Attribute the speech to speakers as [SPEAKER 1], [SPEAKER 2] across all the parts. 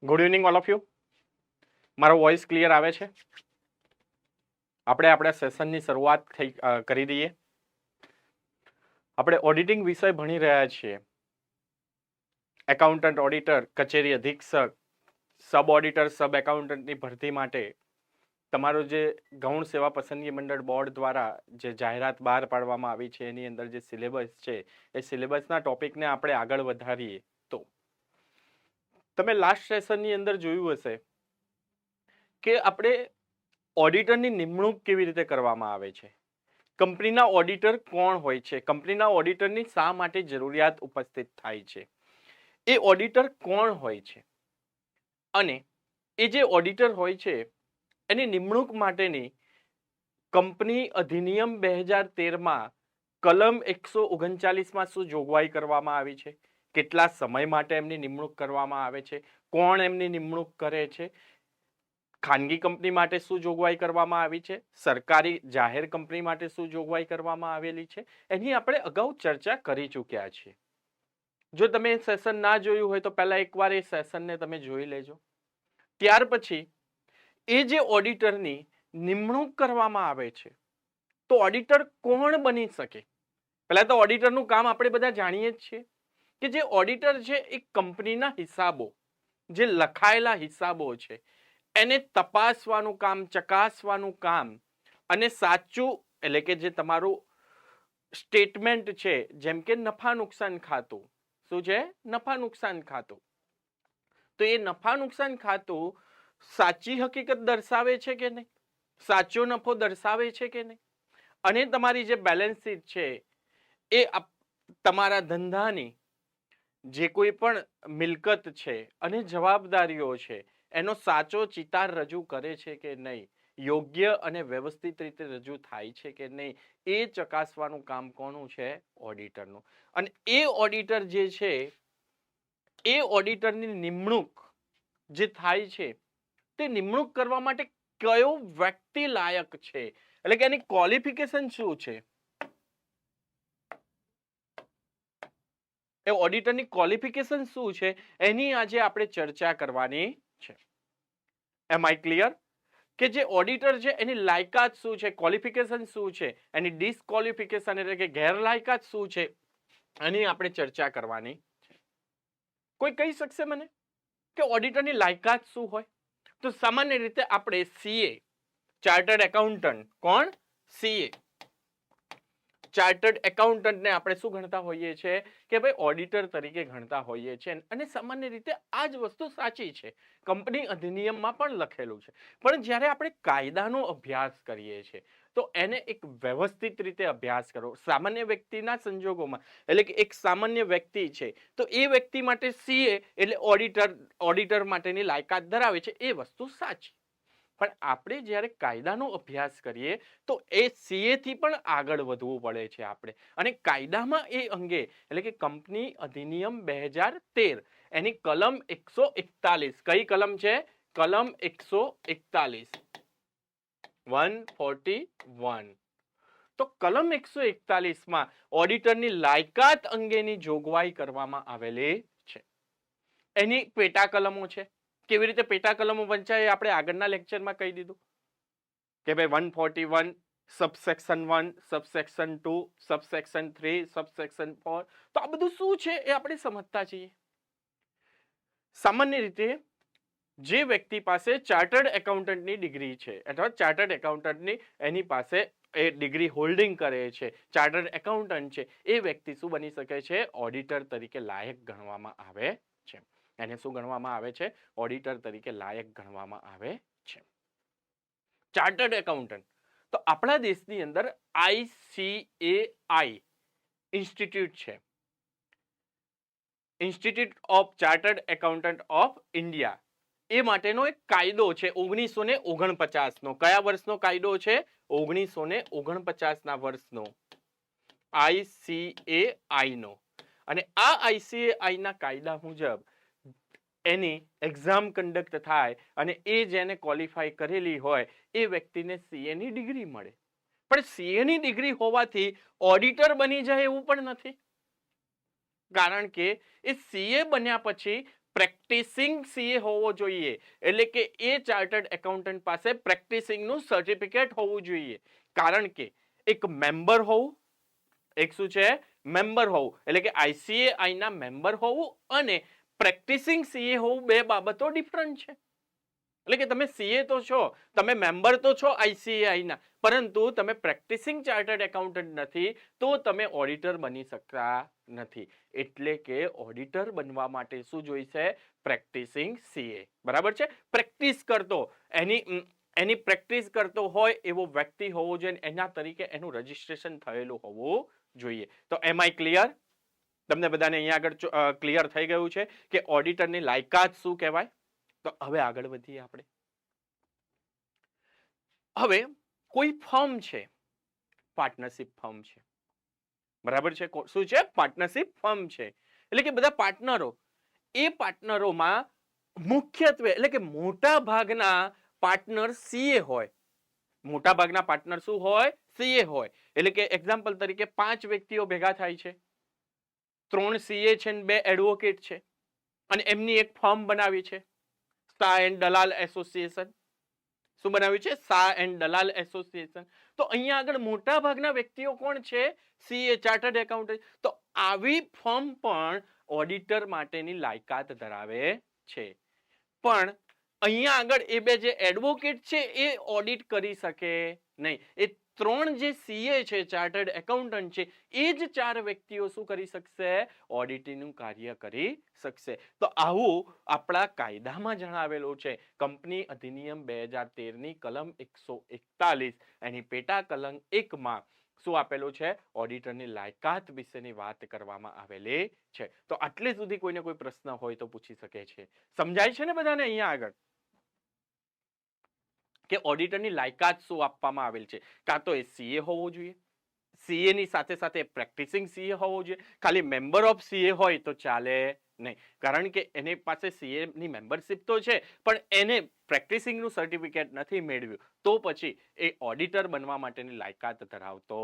[SPEAKER 1] Good evening all of you. મારો voice clear આવે છે? આપણે આપણા સેશનની શરૂઆત કરી દઈએ. આપણે ઓડિટિંગ વિષય ભણી રહ્યા છીએ. એકાઉન્ટન્ટ, ઓડિટર, કચેરી અધિક્ષક, સબ ઓડિટર, સબ એકાઉન્ટન્ટની ભરતી માટે તમારું જે ગૌણ સેવા પસંદગી મંડળ બોર્ડ દ્વારા જે જાહેરાત બહાર પાડવામાં આવી છે એની અંદર જે સિલેબસ છે એ સિલેબસના ટોપિકને આપણે આગળ વધારીએ તો તમે લાસ્ટ સેશનની અંદર જોયું હશે કે આપણે ઓડિટરની નિમણૂક કેવી રીતે કરવામાં આવે છે, કંપનીના ઓડિટર કોણ હોય છે, કંપનીના ઓડિટરની શા માટે જરૂરિયાત ઉપસ્થિત થાય છે, એ ઓડિટર કોણ હોય છે અને એ જે ઓડિટર હોય છે એની નિમણૂક માટેની કંપની અધિનિયમ 2013માં કલમ 139માં શું જોગવાઈ કરવામાં આવી છે, કેટલા સમય માટે એમની નિમણૂક કરવામાં આવે છે, કોણ એમની નિમણૂક કરે છે, ખાનગી કંપની માટે શું જોગવાઈ કરવામાં આવી છે, સરકારી જાહેર કંપની માટે શું જોગવાઈ કરવામાં આવેલી છે, એની આપણે અગાઉ ચર્ચા કરી ચૂક્યા છીએ. જો તમે એ સેશન ના જોયું હોય તો પહેલા એકવાર એ સેશનને તમે જોઈ લેજો. ત્યાર પછી એ જે ઓડિટરની નિમણૂક કરવામાં આવે છે તો ઓડિટર કોણ બની શકે? પહેલા તો ઓડિટરનું કામ આપણે બધા જાણીએ જ છીએ કે જે ઓડિટર છે એ કંપનીના હિસાબો, જે લખાયેલા હિસાબો છે એને તપાસવાનું કામ, ચકાસવાનું કામ અને સાચું એટલે કે જે તમારું સ્ટેટમેન્ટ છે, જેમ કે નફા નુકસાન ખાતું, શું છે? નફા નુકસાન ખાતું. તો એ નફા નુકસાન ખાતું સાચી હકીકત દર્શાવે છે કે નહીં, સાચો નફો દર્શાવે છે કે નહીં, અને તમારી જે બેલેન્સ શીટ છે એ તમારા ધંધાની જે કોઈ પણ મિલકત છે અને જવાબદારીઓ છે એનો સાચો ચિતાર રજૂ કરે છે કે નહીં, યોગ્ય અને વ્યવસ્થિત રીતે રજૂ થાય છે કે નહીં, એ ચકાસવાનું કામ કોનું છે? ઓડિટરનું. અને એ ઓડિટર જે છે એ ઓડિટરની નિમણૂક જે થાય છે તે નિમણૂક કરવા માટે કયો વ્યક્તિ લાયક છે, એટલે કે એની ક્વોલિફિકેશન શું છે, એ ઓડિટરની ક્વોલિફિકેશન શું છે એની આજે આપણે ચર્ચા કરવાની છે. એમ આઈ ક્લિયર? કે જે ઓડિટર છે એની લાયકાત શું છે, ક્વોલિફિકેશન શું છે, એની ડિસક્વોલિફિકેશન એટલે કે ગેરલાયકાત શું છે, એની આપણે ચર્ચા કરવાની છે. કોઈ કહી શકશે મને કે ઓડિટરની લાયકાત શું હોય? તો સામાન્ય રીતે આપણે સીએ, ચાર્ટર્ડ એકાઉન્ટન્ટ, કોણ? સીએ, ચાર્ટર્ડ એકાઉન્ટન્ટને આપણે શું ગણતા હોઈએ છીએ કે ભાઈ ઓડિટર તરીકે ગણતા હોઈએ છીએ. અને સામાન્ય રીતે આ જ વસ્તુ સાચી છે, કંપની અધિનિયમમાં પણ લખેલું છે. પણ જ્યારે આપણે કાયદાનો અભ્યાસ કરીએ છીએ તો એને એક વ્યવસ્થિત રીતે અભ્યાસ કરો. સામાન્ય વ્યક્તિના સંજોગોમાં એટલે કે એક સામાન્ય વ્યક્તિ છે તો એ વ્યક્તિ માટે સીએ એટલે ઓડિટર માટેની લાયકાત ધરાવે છે, એ વસ્તુ સાચી. પણ આપણે જ્યારે કાયદાનો અભ્યાસ કરીએ તો એ સીએ થી પણ આગળ વધવું પડે છે આપણે. અને કાયદામાં એ અંગે એટલે કે કંપની અધિનિયમ 2013 એની કલમ 141, કઈ કલમ છે? કલમ 141, 141. તો કલમ 141માં ઓડિટરની લાયકાત અંગેની જોગવાઈ કરવામાં આવેલી છે. એની પેટા કલમો છે. કેવી રીતે પેટા કલમો વંચાય આપણે આગળના લેક્ચરમાં કહી દીધું કે ભાઈ 141 સબસેક્શન 1, સબસેક્શન 2, સબસેક્શન 3, સબસેક્શન 4. તો આ બધું શું છે એ આપણે સમજતા છીએ. સામાન્ય રીતે જે વ્યક્તિ પાસે ચાર્ટર્ડ એકાઉન્ટન્ટની ડિગ્રી છે અથવા ચાર્ટર્ડ એકાઉન્ટન્ટની એની પાસે એ ડિગ્રી હોલ્ડિંગ કરે છે, ચાર્ટર્ડ એકાઉન્ટન્ટ છે, એ વ્યક્તિ શું બની શકે છે? ઓડિટર તરીકે લાયક ગણવામાં આવે છે. એને શું ગણવામાં આવે છે? ઓડિટર તરીકે લાયક ગણવામાં આવે છે. ચાર્ટર્ડ એકાઉન્ટન્ટ તો આપણા દેશની અંદર ICAI ઇન્સ્ટિટ્યૂટ છે, institute of chartered accountant of India. એ માટેનો એક કાયદો છે 1949 નો. કયા વર્ષનો કાયદો છે? 1949ના વર્ષનો ICAI નો. અને આ ICAI ના કાયદા મુજબ એની એક્ઝામ કન્ડક્ટ થાય અને એ જેને ક્વોલિફાય કરેલી હોય એ વ્યક્તિને સીએ ની ડિગ્રી મળે. પણ સીએ ની ડિગ્રી હોવાથી ઓડિટર બની જાય એવું પણ નથી. કારણ કે એ સીએ બન્યા પછી પ્રેક્ટિસિંગ સીએ હોવો જોઈએ, એટલે કે એ ચાર્ટર્ડ એકાઉન્ટન્ટ પાસે પ્રેક્ટિસિંગનું સર્ટિફિકેટ હોવું જોઈએ. કારણ કે એક મેમ્બર હોવું, એક શું છે મેમ્બર હોવું, એટલે કે આઈસીએઆઈ ના મેમ્બર હોવું અને પ્રેક્ટિસિંગ સીએ હોવું બે બાબતો ડિફરન્ટ છે. એટલે કે તમે સીએ તો છો, તમે મેમ્બર તો છો આઈસીએઆઈ ના, પરંતુ તમે પ્રેક્ટિસિંગ ચાર્ટર્ડ એકાઉન્ટન્ટ નથી, તો તમે ઓડિટર બની શકતા નથી. એટલે કે ઓડિટર બનવા માટે શું જોઈશે? Practising CA. બરાબર છે? પ્રેક્ટિસ કરતો, એની પ્રેક્ટિસ કરતો હોય એવો વ્યક્તિ હોવો જોઈએ, એના તરીકે એનું રજીસ્ટ્રેશન થયેલું હોવું જોઈએ. તો એમ આઈ ક્લિયર? તમને બધાને અહીંયા આગળ ક્લિયર થઈ ગયું છે કે ઓડિટરની લાયકાત શું કહેવાય? તો હવે આગળ વધીએ આપણે. હવે કોઈ ફર્મ છે, પાર્ટનરશિપ ફર્મ છે. બરાબર છે? શું છે? પાર્ટનરશિપ ફર્મ છે. એટલે કે બધા પાર્ટનરો, એ પાર્ટનરોમાં મુખ્યત્વે એટલે કે મોટા ભાગના પાર્ટનર સીએ હોય. મોટા ભાગના પાર્ટનર શું હોય? સીએ હોય. એટલે કે એક્ઝામ્પલ તરીકે 5 વ્યક્તિઓ ભેગા થાય છે, 3 સીએ છે ને 2 એડવોકેટ છે, અને એમની એક ફર્મ બનાવી છે, શાહ એન્ડ દલાલ એસોસિએશન. શું બનાવ્યું છે? Shah and Dalal association. તો અહીંયા આગળ મોટા ભાગના વ્યક્તિઓ કોણ છે? CA, chartered accountant. તો આવી ફર્મ પણ ઓડિટર માટેની લાયકાત ધરાવે છે. પણ અહીંયા આગળ એ બે જે એડવોકેટ છે એ ઓડિટ કરી શકે નહીં. એ 3 જે સીએ છે, ચાર્ટર્ડ એકાઉન્ટન્ટ છે, એ જ 4 વ્યક્તિઓ શું કરી શકશે? ઓડિટિંગનું કાર્ય કરી શકશે. તો આવું આપણા કાયદામાં જણાવેલું છે. કંપની અધિનિયમ 2013 ની કલમ 141 એની પેટા કલમ 1 માં શું આપેલું છે? ઓડિટરની લાયકાત વિશેની વાત કરવામાં આવેલી છે. તો આટલે સુધી કોઈને કોઈ પ્રશ્ન હોય તો પૂછી શકે છે. સમજાય છે ને બધાને અહીંયા આગળ કે ઓડિટરની લાયકાત શું આપવામાં આવેલ છે? કાં તો એ સીએ હોવો જોઈએ, સીએ ની સાથે સાથે પ્રેક્ટિસિંગ સીએ હોવો જોઈએ. ખાલી મેમ્બર ઓફ સીએ હોય તો ચાલે નહીં, કારણ કે એની પાસે સીએ ની મેમ્બરશિપ તો છે, પણ એને પ્રેક્ટિસિંગ નું સર્ટિફિકેટ નથી મેળવ્યું, તો પછી એ ઓડિટર બનવા માટેની લાયકાત ધરાવતો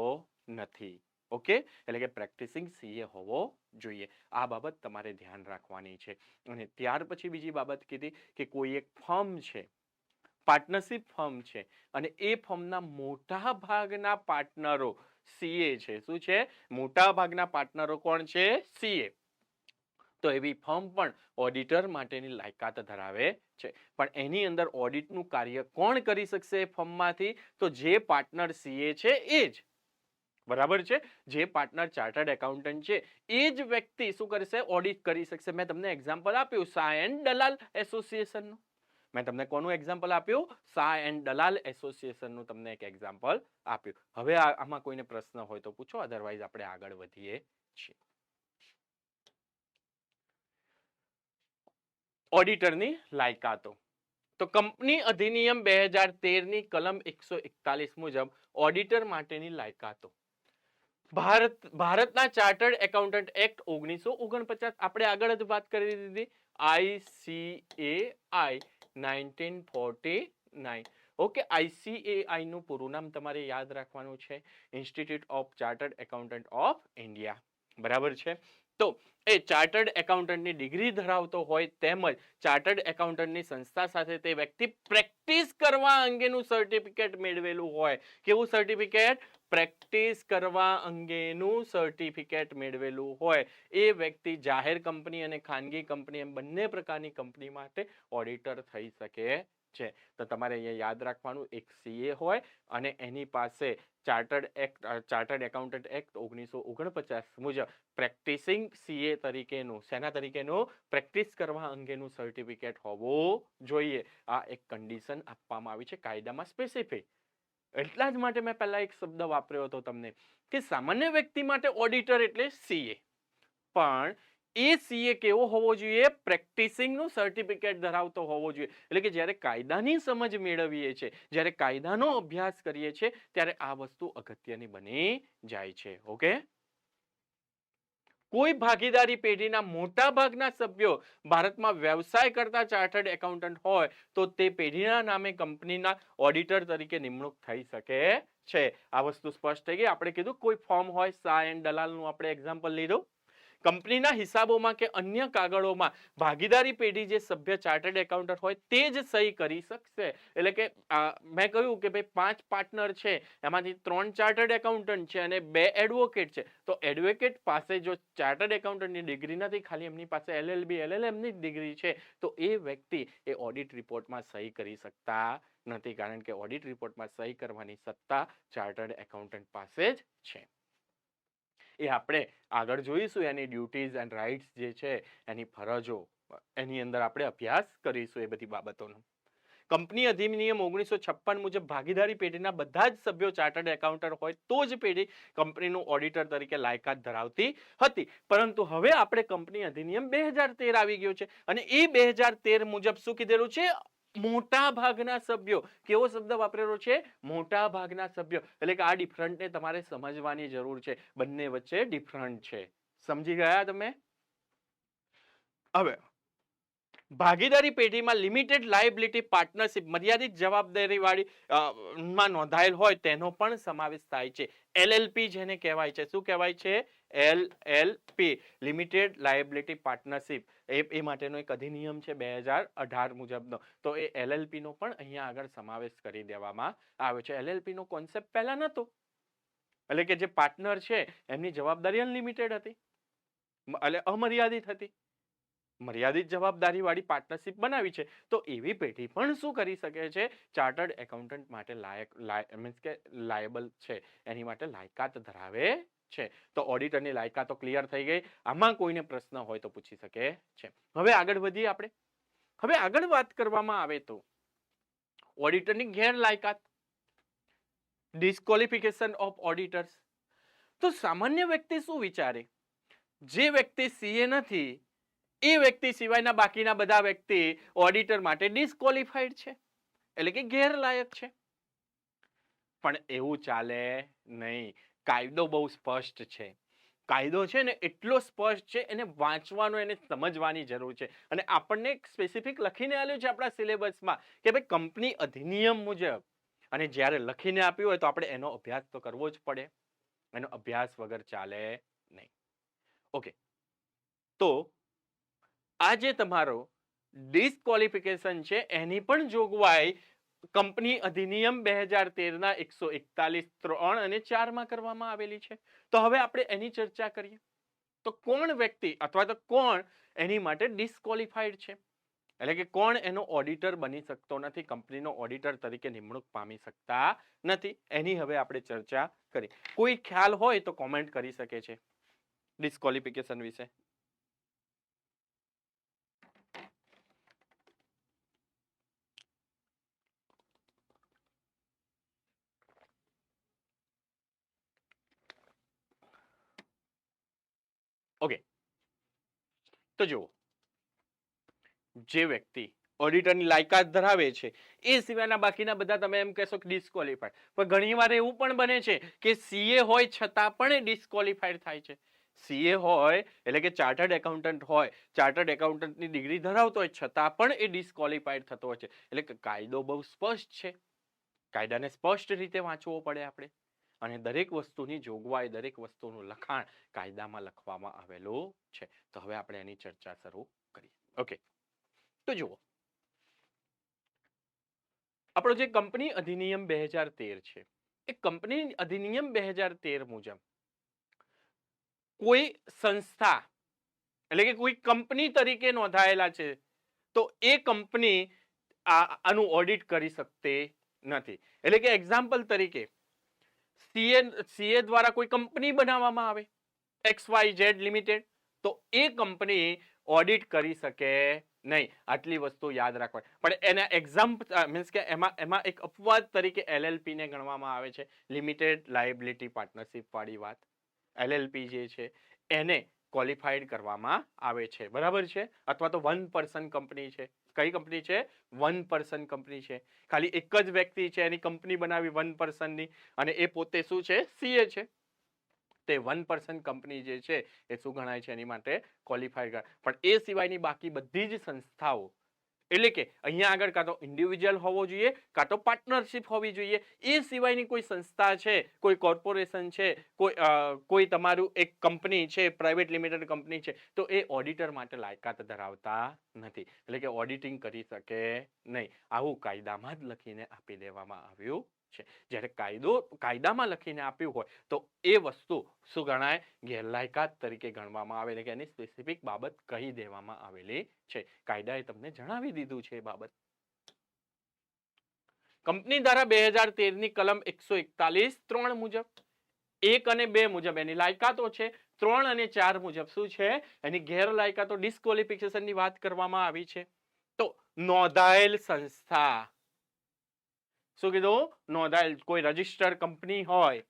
[SPEAKER 1] નથી. ઓકે? એટલે કે પ્રેક્ટિસિંગ સીએ હોવો જોઈએ. આ બાબત તમારે ધ્યાન રાખવાની છે. અને ત્યાર પછી બીજી બાબત કીધી કે કોઈ એક ફર્મ છે, પાર્ટનરશિપ ફર્મ છે, અને એ ફર્મના મોટા ભાગના પાર્ટનરો સીએ છે. શું છે? મોટા ભાગના પાર્ટનરો કોણ છે? સીએ. તો એવી ફર્મ પણ ઓડિટર માટેની લાયકાત ધરાવે છે. પણ એની અંદર ઓડિટનું કાર્ય કોણ કરી શકશે ફર્મમાંથી? તો જે પાર્ટનર સીએ છે એ જ. બરાબર છે? જે પાર્ટનર ચાર્ટર્ડ એકાઉન્ટન્ટ છે એ જ વ્યક્તિ શું કરશે? ઓડિટ કરી શકશે. મેં તમને એક્ઝામ્પલ આપ્યું શાહ એન્ડ દલાલ એસોસિએશનનું. મેં તમને કોનું એક્ઝામ્પલ આપ્યું? શાહ એન્ડ દલાલ એસોસિએશનનું તમને એક એક્ઝામ્પલ આપ્યું. હવે આમાં કોઈને પ્રશ્ન હોય તો પૂછો, અધરવાઇઝ આપણે આગળ વધીએ છીએ. ઓડિટરની લાયકાતો. તો કંપની અધિનિયમ 2013 ની કલમ 141 મુજબ ઓડિટર માટેની લાયકાતો. ભારતના ચાર્ટર્ડ એકાઉન્ટન્ટ એક્ટ 1949 આપણે આગળ જ વાત કરી દીધી. ICAI 1949. ઓકે? ICAI નું પૂરું નામ તમારે યાદ રાખવાનું છે, institute of chartered accountant of India. બરાબર છે? તો એ ચાર્ટર્ડ એકાઉન્ટન્ટની ડિગ્રી ધરાવતો હોય, તેમજ ચાર્ટર્ડ એકાઉન્ટન્ટની સંસ્થા સાથે તે વ્યક્તિ પ્રેક્ટિસ કરવા અંગેનું સર્ટિફિકેટ મેળવેલું હોય. કેવું સર્ટિફિકેટ? પ્રેક્ટિસ કરવા અંગેનું સર્ટિફિકેટ મેળવેલું હોય. એ વ્યક્તિ જાહેર કંપની અને ખાનગી કંપની એમ બંને પ્રકારની કંપની માટે ઓડિટર થઈ શકે છે. તો તમારે અહીંયા યાદ રાખવાનું, એક સીએ હોય અને એની પાસે ચાર્ટર્ડ એકાઉન્ટન્ટ એક્ટ 1949 મુજબ પ્રેક્ટિસિંગ સીએ તરીકેનું, શેના તરીકેનું? પ્રેક્ટિસ કરવા અંગેનું સર્ટિફિકેટ હોવું જોઈએ. આ એક કન્ડિશન આપવામાં આવી છે કાયદામાં સ્પેસિફિક. એટલા જ માટે મેં પહેલા એક શબ્દ વાપર્યો હતો તમને કે સામાન્ય વ્યક્તિ માટે ઓડિટર એટલે સીએ, પણ એ સીએ કેવો હોવો જોઈએ? પ્રેક્ટિસિંગ નું સર્ટિફિકેટ ધરાવતો હોવો જોઈએ. એટલે કે જ્યારે કાયદાની સમજ મેળવીએ છીએ, જ્યારે કાયદાનો અભ્યાસ કરીએ છીએ, ત્યારે આ વસ્તુ અગત્યની બની જાય છે. ઓકે? કોઈ ભાગીદારી પેઢીના મોટા ભાગના સભ્યો ભારતમાં વ્યવસાય કરતા ચાર્ટર્ડ એકાઉન્ટન્ટ હોય તો તે પેઢીના નામે કંપનીના ઓડિટર તરીકે નિમણૂક થઈ શકે છે. આ વસ્તુ સ્પષ્ટ થઈ ગઈ. આપણે કીધું કોઈ ફર્મ હોય, શાહ એન્ડ દલાલનું આપણે એક્ઝામ્પલ લીધું કંપનીના હિસાબોમાં કે અન્ય કાગળોમાં ભાગીદારી પેઢી જે સભ્ય ચાર્ટર્ડ એકાઉન્ટન્ટ હોય તે જ સહી કરી શકશે. એટલે કે મેં કહ્યું કે ભાઈ 5 પાર્ટનર છે, એમાંથી 3 ચાર્ટર્ડ એકાઉન્ટન્ટ છે અને 2 એડવોકેટ છે. તો એડવોકેટ પાસે જો ચાર્ટર્ડ એકાઉન્ટન્ટની ડિગ્રી નથી, ખાલી એમની પાસે LLB LLM ની ડિગ્રી છે, તો એ વ્યક્તિ એ ઓડિટ રિપોર્ટમાં સહી કરી શકતા નથી, કારણ કે ઓડિટ રિપોર્ટમાં સહી કરવાની સત્તા ચાર્ટર્ડ એકાઉન્ટન્ટ પાસે જ છે. એ આપણે આગળ જોઈશું એની ડ્યુટીઝ એન્ડ રાઇટ્સ જે છે, એની ફરજો, એની અંદર આપણે અભ્યાસ કરીશું એ બધી બાબતોનો. કંપની અધિનિયમ 1956 મુજબ ભાગીદારી પેઢીના બધા જ સભ્યો ચાર્ટર્ડ એકાઉન્ટન્ટ હોય તો જ પેઢી કંપનીનું ઓડિટર તરીકે લાયકાત ધરાવતી હતી. પરંતુ હવે આપણે કંપની અધિનિયમ 2013 આવી ગયો છે અને એ 2013 મુજબ શું કીધેલું છે? મોટા ભાગના સભ્યો. કેવો શબ્દ વાપરેલો છે? મોટા ભાગના સભ્યો. એટલે કે આ ડિફરન્ટને તમારે સમજવાની જરૂર છે. બંને વચ્ચે ડિફરન્ટ છે. સમજી ગયા તમે? હવે ભાગીદારી પેઢીમાં લિમિટેડ લાયબિલિટી પાર્ટનરશિપ મર્યાદિત જવાબદારી વાળી માં નોંધાયેલ હોય તેનો પણ સમાવેશ થાય છે. LLP જેને કહેવાય છે, શું કહેવાય છે? LLP, limited liability partnership. એ માટેનો એક અધિનિયમ છે 2018 મુજબનો. તો એ LLP નો પણ અહીંયા આગળ સમાવેશ કરી દેવામાં આવ્યો છે. LLP નો કોન્સેપ્ટ પહેલા નહોતો. એટલે કે જે પાર્ટનર છે એમની જવાબદારી અનલિમિટેડ હતી, એટલે અમર્યાદિત હતી. મર્યાદિત જવાબદારી વાળી પાર્ટનરશિપ બનાવી છે. તો એવી પેઢી પણ શું કરી શકે છે? ચાર્ટર્ડ એકાઉન્ટન્ટ માટે મીન્સ કે લાયબલ છે, એની માટે લાયકાત ધરાવે છે. તો ઓડિટરની લાયકાતો ક્લિયર થઈ ગઈ. આમાં કોઈને પ્રશ્ન હોય તો પૂછી શકે છે. હવે આગળ વધીએ આપણે. હવે આગળ વાત કરવામાં આવે તો ઓડિટરની ગેરલાયકાત, ડિસ્કોલિફિકેશન ઓફ ઓડિટર્સ. તો સામાન્ય વ્યક્તિ શું વિચારે? જે વ્યક્તિ CA નથી એ વ્યક્તિ સિવાયના બાકીના બધા વ્યક્તિ ઓડિટર માટે ડિસ્કોલિફાઈડ છે, એટલે કે ગેરલાયક છે. પણ એવું ચાલે નહીં. કાયદો બહુ સ્પષ્ટ છે. કાયદો છે ને એટલો સ્પષ્ટ છે, એને વાંચવાનો, એને સમજવાની જરૂર છે. અને આપણને સ્પેસિફિક લખીને આપ્યું છે આપણા સિલેબસમાં કે ભાઈ કંપની અધિનિયમ મુજબ, અને જ્યારે લખીને આપ્યું હોય તો આપણે એનો અભ્યાસ તો કરવો જ પડે. એનો અભ્યાસ વગર ચાલે નહીં. ઓકે, તો આ જે તમારો ડિસ્કોલિફિકેશન છે એની પણ જોગવાઈ કંપની અધિનિયમ 2013 141, 3 અને 4 માં કરવામાં આવેલી છે. તો હવે આપણે એની ચર્ચા કરીએ. તો કોણ વ્યક્તિ અથવા તો કોણ એની માટે ડિસ્કોલિફાઈડ છે? એટલે કે કોણ એનો ઓડિટર બની શકતો નથી, કંપનીનો ઓડિટર તરીકે નિમણૂક પામી શકતા નથી, એની હવે આપણે ચર્ચા કરી. કોઈ ખ્યાલ હોય તો કોમેન્ટ કરી શકે છે ડિસ્કોલિફિકેશન વિશે. ઓકે, તો જુઓ, જે વ્યક્તિ ઓડિટરની લાયકાત ધરાવે છે એ સિવાયના બાકીના બધા તમે એમ કહેશો કે ડિસ્કોલિફાઈડ. પણ ઘણીવાર એવું પણ બને છે કે CA હોય છતાં પણ એ ડિસ્કોલિફાઈડ થાય છે. CA હોય એટલે કે ચાર્ટર્ડ એકાઉન્ટન્ટ હોય, ચાર્ટર્ડ એકાઉન્ટન્ટની ડિગ્રી ધરાવતો હોય છતાં પણ એ ડિસ્કોલિફાઈડ થતો હોય છે. એટલે કે કાયદો બહુ સ્પષ્ટ છે. કાયદાને સ્પષ્ટ રીતે વાંચવો પડે આપણે. અને દરેક વસ્તુની જોગવાઈ, દરેક વસ્તુનું લખાણ કાયદામાં લખવામાં આવેલું છે. તો હવે આપણે એની ચર્ચા શરૂ કરીએ. ઓકે, તો જુઓ, આપણો જે કંપની અધિનિયમ 2013 છે, એ કંપની અધિનિયમ 2013 મુજબ કોઈ સંસ્થા એટલે કે કોઈ કંપની તરીકે નોંધાયેલા છે તો એ કંપની આનું ઓડિટ કરી શકતી નથી. એટલે કે એક્ઝામ્પલ તરીકે CA દ્વારા કોઈ કંપની બનાવવામાં આવે XYZ લિમિટેડ, તો એ કંપની ઓડિટ કરી શકે નહીં. આટલી વસ્તુ યાદ રાખવાની. પણ એના એક્ઝામ્પલ મીન્સ કે એમાં એક અપવાદ તરીકે LLP ને ગણવામાં આવે છે, લિમિટેડ લાયબિલિટી પાર્ટનરશિપ વાળી વાત. LLP જે છે એને ક્વોલિફાઈડ કરવામાં આવે છે, બરાબર છે. અથવા તો 1 પર્સન કંપની છે. કઈ કંપની છે? 1 પર્સન કંપની છે. ખાલી એક જ વ્યક્તિ છે, એની કંપની બનાવી 1 પર્સનની, અને એ પોતે શું છે? CA છે. તે 1 પર્સન કંપની જે છે એ શું ગણાય છે? એની માટે ક્વોલિફાઈડ. પણ એ સિવાયની બાકી બધી જ સંસ્થાઓ એટલે કે અહીંયા આગળ કાં તો ઇન્ડિવિજ્યુઅલ હોવો જોઈએ કાં તો પાર્ટનરશિપ હોવી જોઈએ. એ સિવાયની કોઈ સંસ્થા છે, કોઈ કોર્પોરેશન છે, કોઈ તમારું એક કંપની છે, પ્રાઇવેટ લિમિટેડ કંપની છે, તો એ ઓડિટર માટે લાયકાત ધરાવતા નથી. એટલે કે ઓડિટિંગ કરી શકે નહીં. આવું કાયદામાં જ લખીને આપી દેવામાં આવ્યું છે. જ્યારે કાયદામાં લખીને આપ્યું હોય તો એ વસ્તુ શું ગણાય? ગેરલાયકાત તરીકે ગણવામાં આવે. એટલે કે એની સ્પેસિફિક બાબત કહી દેવામાં આવેલી છે. કાયદાએ તમને જણાવી દીધું છે એ બાબત. કંપની ધારા 2013 ની કલમ 141(3) મુજબ 1 અને 2 મુજબ એની લાયકાતો છે. 3 અને 4 મુજબ શું છે? એની ગેરલાયકાતો ડિસ્ક્વોલિફિકેશનની વાત કરવામાં આવી છે. તો નોંધાયેલ સંસ્થા, શું કીધું? નોંધાયેલ કોઈ રજિસ્ટર્ડ કંપની હોય,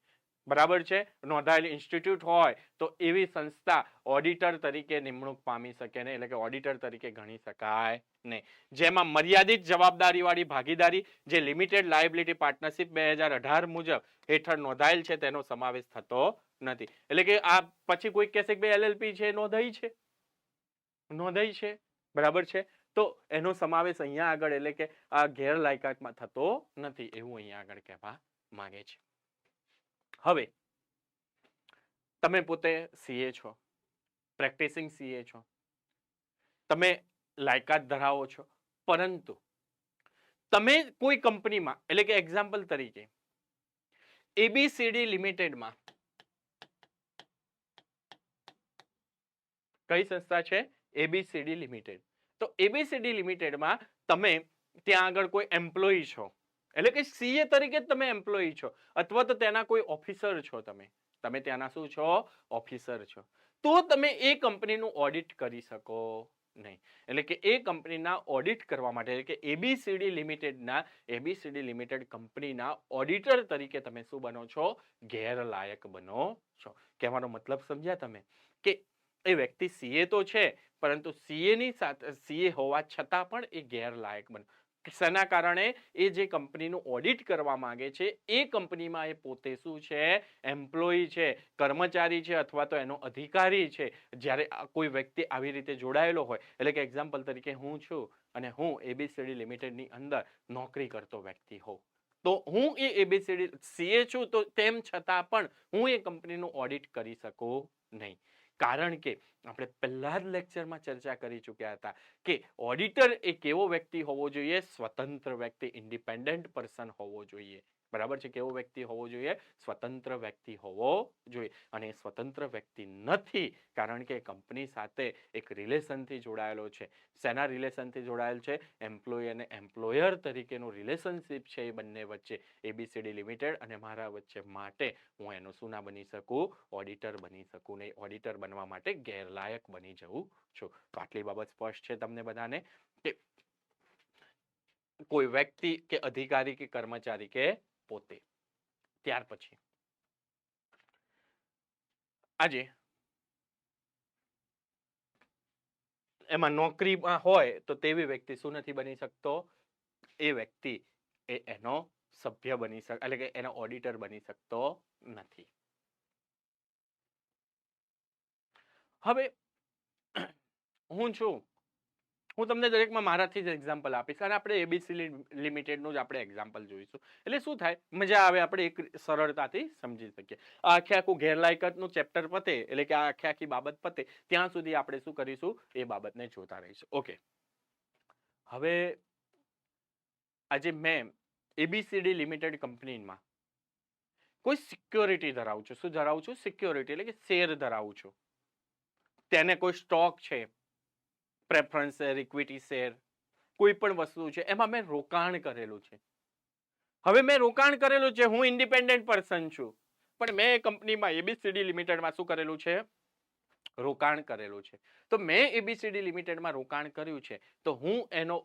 [SPEAKER 1] બરાબર છે, નોંધાયેલ ઇન્સ્ટિટ્યૂટ હોય તો એવી સંસ્થા ઓડિટર તરીકે નિમણૂક પામી શકે નહીં. એટલે કે ઓડિટર તરીકે ગણી શકાય નહીં. જેમાં મર્યાદિત જવાબદારીવાળી ભાગીદારી જે લિમિટેડ લાયબિલિટી પાર્ટનરશિપ 2018 મુજબ હેઠળ નોંધાયેલ છે તેનો સમાવેશ થતો નથી. એટલે કે આ પછી કોઈ કહેશે કે LLP છે, નોંધાઈ છે, બરાબર છે, તો એનો સમાવેશ અહીંયા આગળ એટલે કે આ ગેરલાયકાતમાં થતો નથી એવું અહીંયા આગળ કહેવા માંગે છે. હવે તમે પોતે સીએ છો, પ્રેક્ટિસિંગ સીએ છો, તમે લાયકાત ધરાવો છો, પરંતુ તમે કોઈ કંપનીમાં, એટલે કે એક્ઝામ્પલ તરીકે ABCD લિમિટેડમાં, કઈ સંસ્થા છે? ABCD limited. તો ABCD લિમિટેડમાં તમે ત્યાં આગળ કોઈ એમ્પ્લોયી છો, એટલે કે સીએ તરીકે જ તમે એમ્પ્લોયી છો, અથવા તો તેના કોઈ ઓફિસર છો, તમે ત્યાંના શું છો? ઓફિસર છો. તો તમે એ કંપનીનું ઓડિટ કરી શકો નહીં. એટલે કે એ કંપનીના ઓડિટ કરવા માટે, એટલે કે ABCD લિમિટેડ કંપનીના ઓડિટર તરીકે તમે શું બનો છો? ગેરલાયક બનો છો. કહેવાનો મતલબ સમજ્યા તમે? કે એ વ્યક્તિ સીએ તો છે, પરંતુ સીએની સાથે સીએ હોવા છતાં પણ એ ગેરલાયક બને. શેના કારણે? એ જે કંપનીનું ઓડિટ કરવા માંગે છે એ કંપનીમાં એ પોતે શું છે? એમ્પ્લોયી છે, કર્મચારી છે, અથવા તો એનો અધિકારી છે. જ્યારે કોઈ વ્યક્તિ આવી રીતે જોડાયેલો હોય, એટલે કે એક્ઝામ્પલ તરીકે હું છું અને હું ABCD લિમિટેડની અંદર નોકરી કરતો વ્યક્તિ હોઉં, તો હું એ ABCD સીએ છું, તો તેમ છતાં પણ હું એ કંપનીનું ઓડિટ કરી શકું નહીં. કારણ કે આપણે પહેલા જ લેક્ચરમાં ચર્ચા કરી ચૂક્યા હતા કે ઓડિટર એ કેવો વ્યક્તિ હોવો જોઈએ? સ્વતંત્ર વ્યક્તિ, ઇન્ડિપેન્ડન્ટ પર્સન હોવો જોઈએ. બરાબર છે? કેવો વ્યક્તિ હોવો જોઈએ? સ્વતંત્ર વ્યક્તિ હોવો જોઈએ. અને સ્વતંત્ર વ્યક્તિ નથી, કારણ કે કંપની સાથે એક રિલેશનથી જોડાયેલો છે. શેના રિલેશનથી જોડાયેલ છે? એમ્પ્લોયી અને એમ્પ્લોયર તરીકેનું રિલેશનશિપ છે એ બંને વચ્ચે, ABCD લિમિટેડ અને મારા વચ્ચે. માટે હું એનો શું ના બની શકું? ઓડિટર બની શકું નહીં. ઓડિટર બનવા માટે ગેરલાયક બની જવું છું. તો આટલી બાબત સ્પષ્ટ છે તમને બધાને કે કોઈ વ્યક્તિ કે અધિકારી કે કર્મચારી કે પોતે. ત્યાર પછી આજે એમાં નોકરીમાં હોય તો તેવી વ્યક્તિ શું નથી બની શકતો? એ વ્યક્તિ એનો સભ્ય બની શકે, એટલે કે એનો ઓડિટર બની શકતો નથી. હવે હું છું, હું તમને દરેકમાં મારાથી જ એક્ઝામ્પલ આપીશ અને આપણે ABCD લિમિટેડનું જ આપણે એક્ઝામ્પલ જોઈશું. એટલે શું થાય? મજા આવે, આપણે એક સરળતાથી સમજી શકીએ. આ આખું ગેરલાયકાતનું ચેપ્ટર પતે, એટલે કે આ આખી બાબત પતે ત્યાં સુધી આપણે શું કરીશું? એ બાબતને જોતા રહીશું. ઓકે, હવે આજે મેં ABCD લિમિટેડ કંપનીમાં કોઈ સિક્યોરિટી ધરાવું છું. શું ધરાવું છું? સિક્યોરિટી, એટલે કે શેર ધરાવું છું. તેને કોઈ સ્ટોક છે, પ્રેફરન્સ શેર, ઇક્વિટી શેર, કોઈ પણ વસ્તુ છે, એમાં મેં રોકાણ કરેલું છે. હવે મેં રોકાણ કરેલું છે, હું ઇન્ડિપેન્ડન્ટ પર્સન છું, પણ મેં કંપનીમાં ABCD લિમિટેડમાં શું કરેલું છે? રોકાણ કરેલું છે. તો મેં ABCD લિમિટેડમાં રોકાણ કર્યું છે, તો હું એનો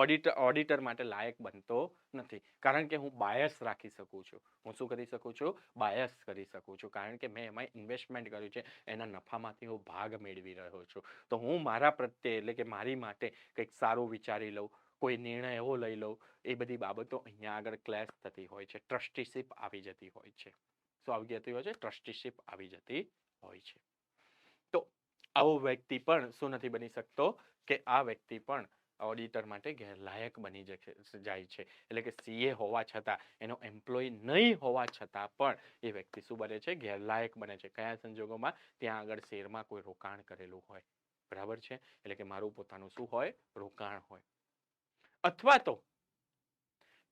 [SPEAKER 1] ઓડિટર માટે લાયક બનતો નથી, કારણ કે હું બાયસ રાખી શકું છું. હું શું કરી શકું છું? બાયસ કરી શકું છું, કારણ કે મેં એમાં ઇન્વેસ્ટમેન્ટ કર્યું છે, એના નફામાંથી હું ભાગ મેળવી રહ્યો છું. તો હું મારા પ્રત્યે, એટલે કે મારી માટે કંઈક સારું વિચારી લઉં, કોઈ નિર્ણય એવો લઈ લઉં, એ બધી બાબતો અહીંયા આગળ ક્લેશ થતી હોય છે. ટ્રસ્ટીશિપ આવી જતી હોય છે. શું આવી જતી હોય છે? ટ્રસ્ટીશિપ આવી જતી હોય છે. તો આવો વ્યક્તિ પણ શું નથી બની શકતો? કે આ વ્યક્તિ પણ ઓડિટર માટે ગેરલાયક બની જાય છે. એટલે કે સીએ હોવા છતાં, એનો એમ્પ્લોય નહીં હોવા છતાં પણ એ વ્યક્તિ શું બને છે? ગેરલાયક બને છે. કયા સંજોગોમાં? ત્યાં આગળ શેરમાં કોઈ રોકાણ કરેલું હોય. બરાબર છે? એટલે કે મારું પોતાનું શું હોય? રોકાણ હોય. અથવા તો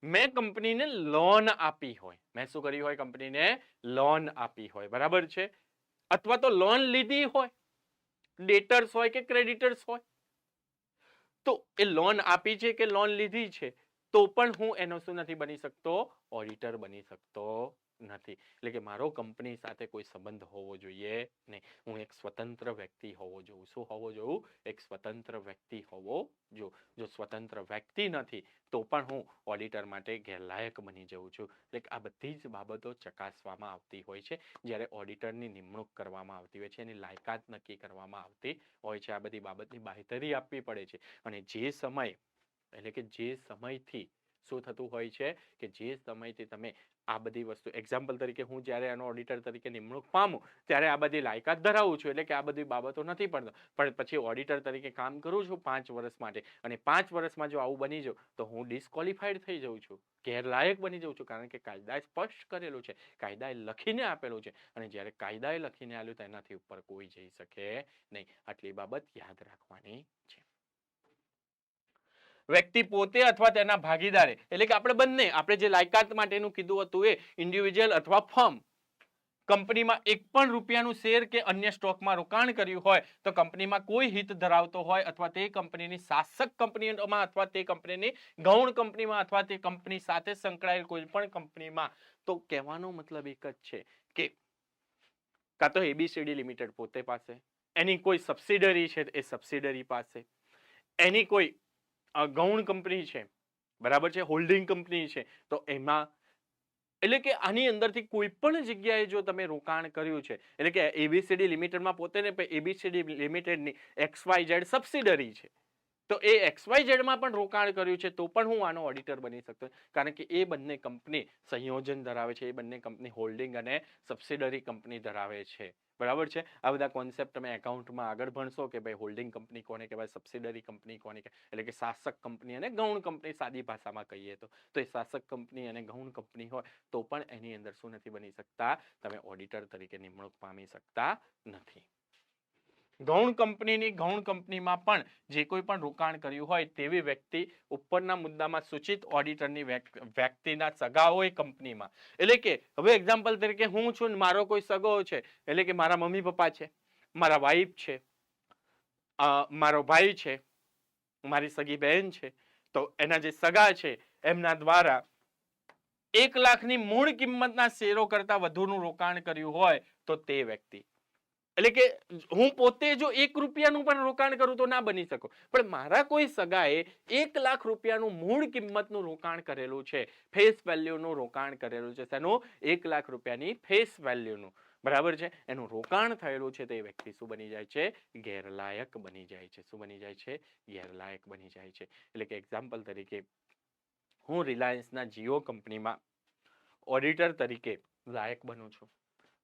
[SPEAKER 1] મેં કંપનીને લોન આપી હોય. મેં શું કર્યું હોય? કંપનીને લોન આપી હોય. બરાબર છે? અથવા તો લોન લીધી હોય, ડેટર્સ હોય કે ક્રેડિટર્સ હોય, તો એ લોન આપી છે કે લોન લીધી છે, તો પણ હું એનો શું નથી બની શકતો? ઓડિટર બની શકતો નથી. એટલે કે મારો કંપની સાથે કોઈ સંબંધ હોવો જોઈએ નહીં. હું એક સ્વતંત્ર વ્યક્તિ હોવો જોઈએ. શું હોવો જોઈએ? એક સ્વતંત્ર વ્યક્તિ હોવો જોઈએ. જો સ્વતંત્ર વ્યક્તિ નથી તો પણ હું ઓડિટર માટે ગેરલાયક બની જઉં છું. એટલે કે આ બધી જ બાબતો ચકાસવામાં આવતી હોય છે જ્યારે ઓડિટરની નિમણૂક કરવામાં આવતી હોય છે, એની લાયકાત નક્કી કરવામાં આવતી હોય છે. આ બધી બાબતની બાંયધરી આપવી પડે છે. અને જે સમય, એટલે કે જે સમયથી શું થતું હોય છે કે જે સમયથી તમે આ બધી વસ્તુ, એક્ઝામ્પલ તરીકે હું જ્યારે આનો ઓડિટર તરીકે નિમણૂક પામું ત્યારે આ બધી લાયકાત ધરાવું છું, એટલે કે આ બધી બાબતો નથી પડતો. પણ પછી ઓડિટર તરીકે કામ કરું છું 5 વર્ષ માટે, અને 5 વર્ષમાં જો આવું બની જાઉં તો હું ડિસ્કોલિફાઈડ થઈ જાઉં છું, ગેરલાયક બની જાઉં છું. કારણ કે કાયદાએ સ્પષ્ટ કરેલું છે, કાયદાએ લખીને આપેલું છે, અને જ્યારે કાયદાએ લખીને આપ્યું તો એનાથી ઉપર કોઈ જઈ શકે નહીં. આટલી બાબત યાદ રાખવાની છે. વ્યક્તિ પોતે અથવા તેના ભાગીદારે, એટલે કે આપણે બંને, આપણે જે લાયકાત માટેનું કીધું હતું એ ઇન્ડિવિજ્યુઅલ અથવા ફર્મ, કંપનીમાં એક પણ રૂપિયાનું શેર કે અન્ય સ્ટોકમાં રોકાણ કર્યું હોય તો કંપનીમાં કોઈ હિત ધરાવતો હોય અથવા તે કંપનીની શાસક કંપનીમાં અથવા તે કંપનીની ગૌણ કંપનીમાં અથવા તે કંપની સાથે સંકળાયેલ કોઈ પણ કંપનીમાં, તો કહેવાનો મતલબ એક જ છે કે કાં તો એબીસીડી લિમિટેડ પોતે પાસે, એની કોઈ સબસિડરી છે એ સબસિડરી પાસે, એની કોઈ ગૌણ કંપની છે, બરાબર છે, હોલ્ડિંગ કંપની છે, તો એમાં, એટલે કે આની અંદરથી કોઈ પણ જગ્યાએ જો તમે રોકાણ કર્યું છે, એટલે કે એબીસીડી લિમિટેડમાં પોતે ને એબીસીડી લિમિટેડની XYZ સબસિડરી છે, તો એ XYZ માં પણ રોકાણ કર્યું છે તો પણ હું આનો ઓડિટર બની શકતો, કારણ કે એ બંને કંપની સંયોજન ધરાવે છે, એ બંને કંપની હોલ્ડિંગ અને સબસિડરી કંપની ધરાવે છે. બરાબર છે? આ બધા કોન્સેપ્ટ તમે એકાઉન્ટમાં આગળ ભણશો કે ભાઈ હોલ્ડિંગ કંપની કોને કહેવાય, સબસિડરી કંપની કોને કહેવાય, એટલે કે શાસક કંપની અને ગૌણ કંપની, સાદી ભાષામાં કહીએ તો એ શાસક કંપની અને ગૌણ કંપની હોય તો પણ એની અંદર શું નથી બની શકતા? તમે ઓડિટર તરીકે નિમણૂક પામી શકતા નથી. ગૌણ કંપનીની ગૌણ કંપનીમાં પણ જે કોઈ પણ રોકાણ કર્યું હોય તેવી વ્યક્તિ ઉપરના મુદ્દામાં સૂચિત ઓડિટરની વ્યક્તિના સગા હોય કંપનીમાં, એટલે કે હવે એક્ઝામ્પલ તરીકે હું છું ને મારો કોઈ સગો છે, એટલે કે મારા મમ્મી પપ્પા છે, મારા વાઈફ છે, મારો ભાઈ છે, મારી સગી બહેન છે, તો એના જે સગા છે એમના દ્વારા 1 લાખની મૂળ કિંમતના શેરો કરતા વધુનું રોકાણ કર્યું હોય તો તે વ્યક્તિ, એટલે કે હું પોતે જો 1 રૂપિયાનું પણ રોકાણ કરું તો ના બની શકું, પણ મારા કોઈ સગાએ 1 લાખ રૂપિયાનું મૂળ કિંમતનું રોકાણ કરેલું છે, ફેસ વેલ્યુનું રોકાણ કરેલું છે. તેનું 1 લાખ રૂપિયાની ફેસ વેલ્યુનું, બરાબર છે, એનું રોકાણ થયેલું છે, તે વ્યક્તિ શું બની જાય છે? ગેરલાયક બની જાય છે. શું બની જાય છે? ગેરલાયક બની જાય છે. એટલે કે એક્ઝામ્પલ તરીકે હું રિલાયન્સના જીઓ કંપનીમાં ઓડિટર તરીકે લાયક બનું છું,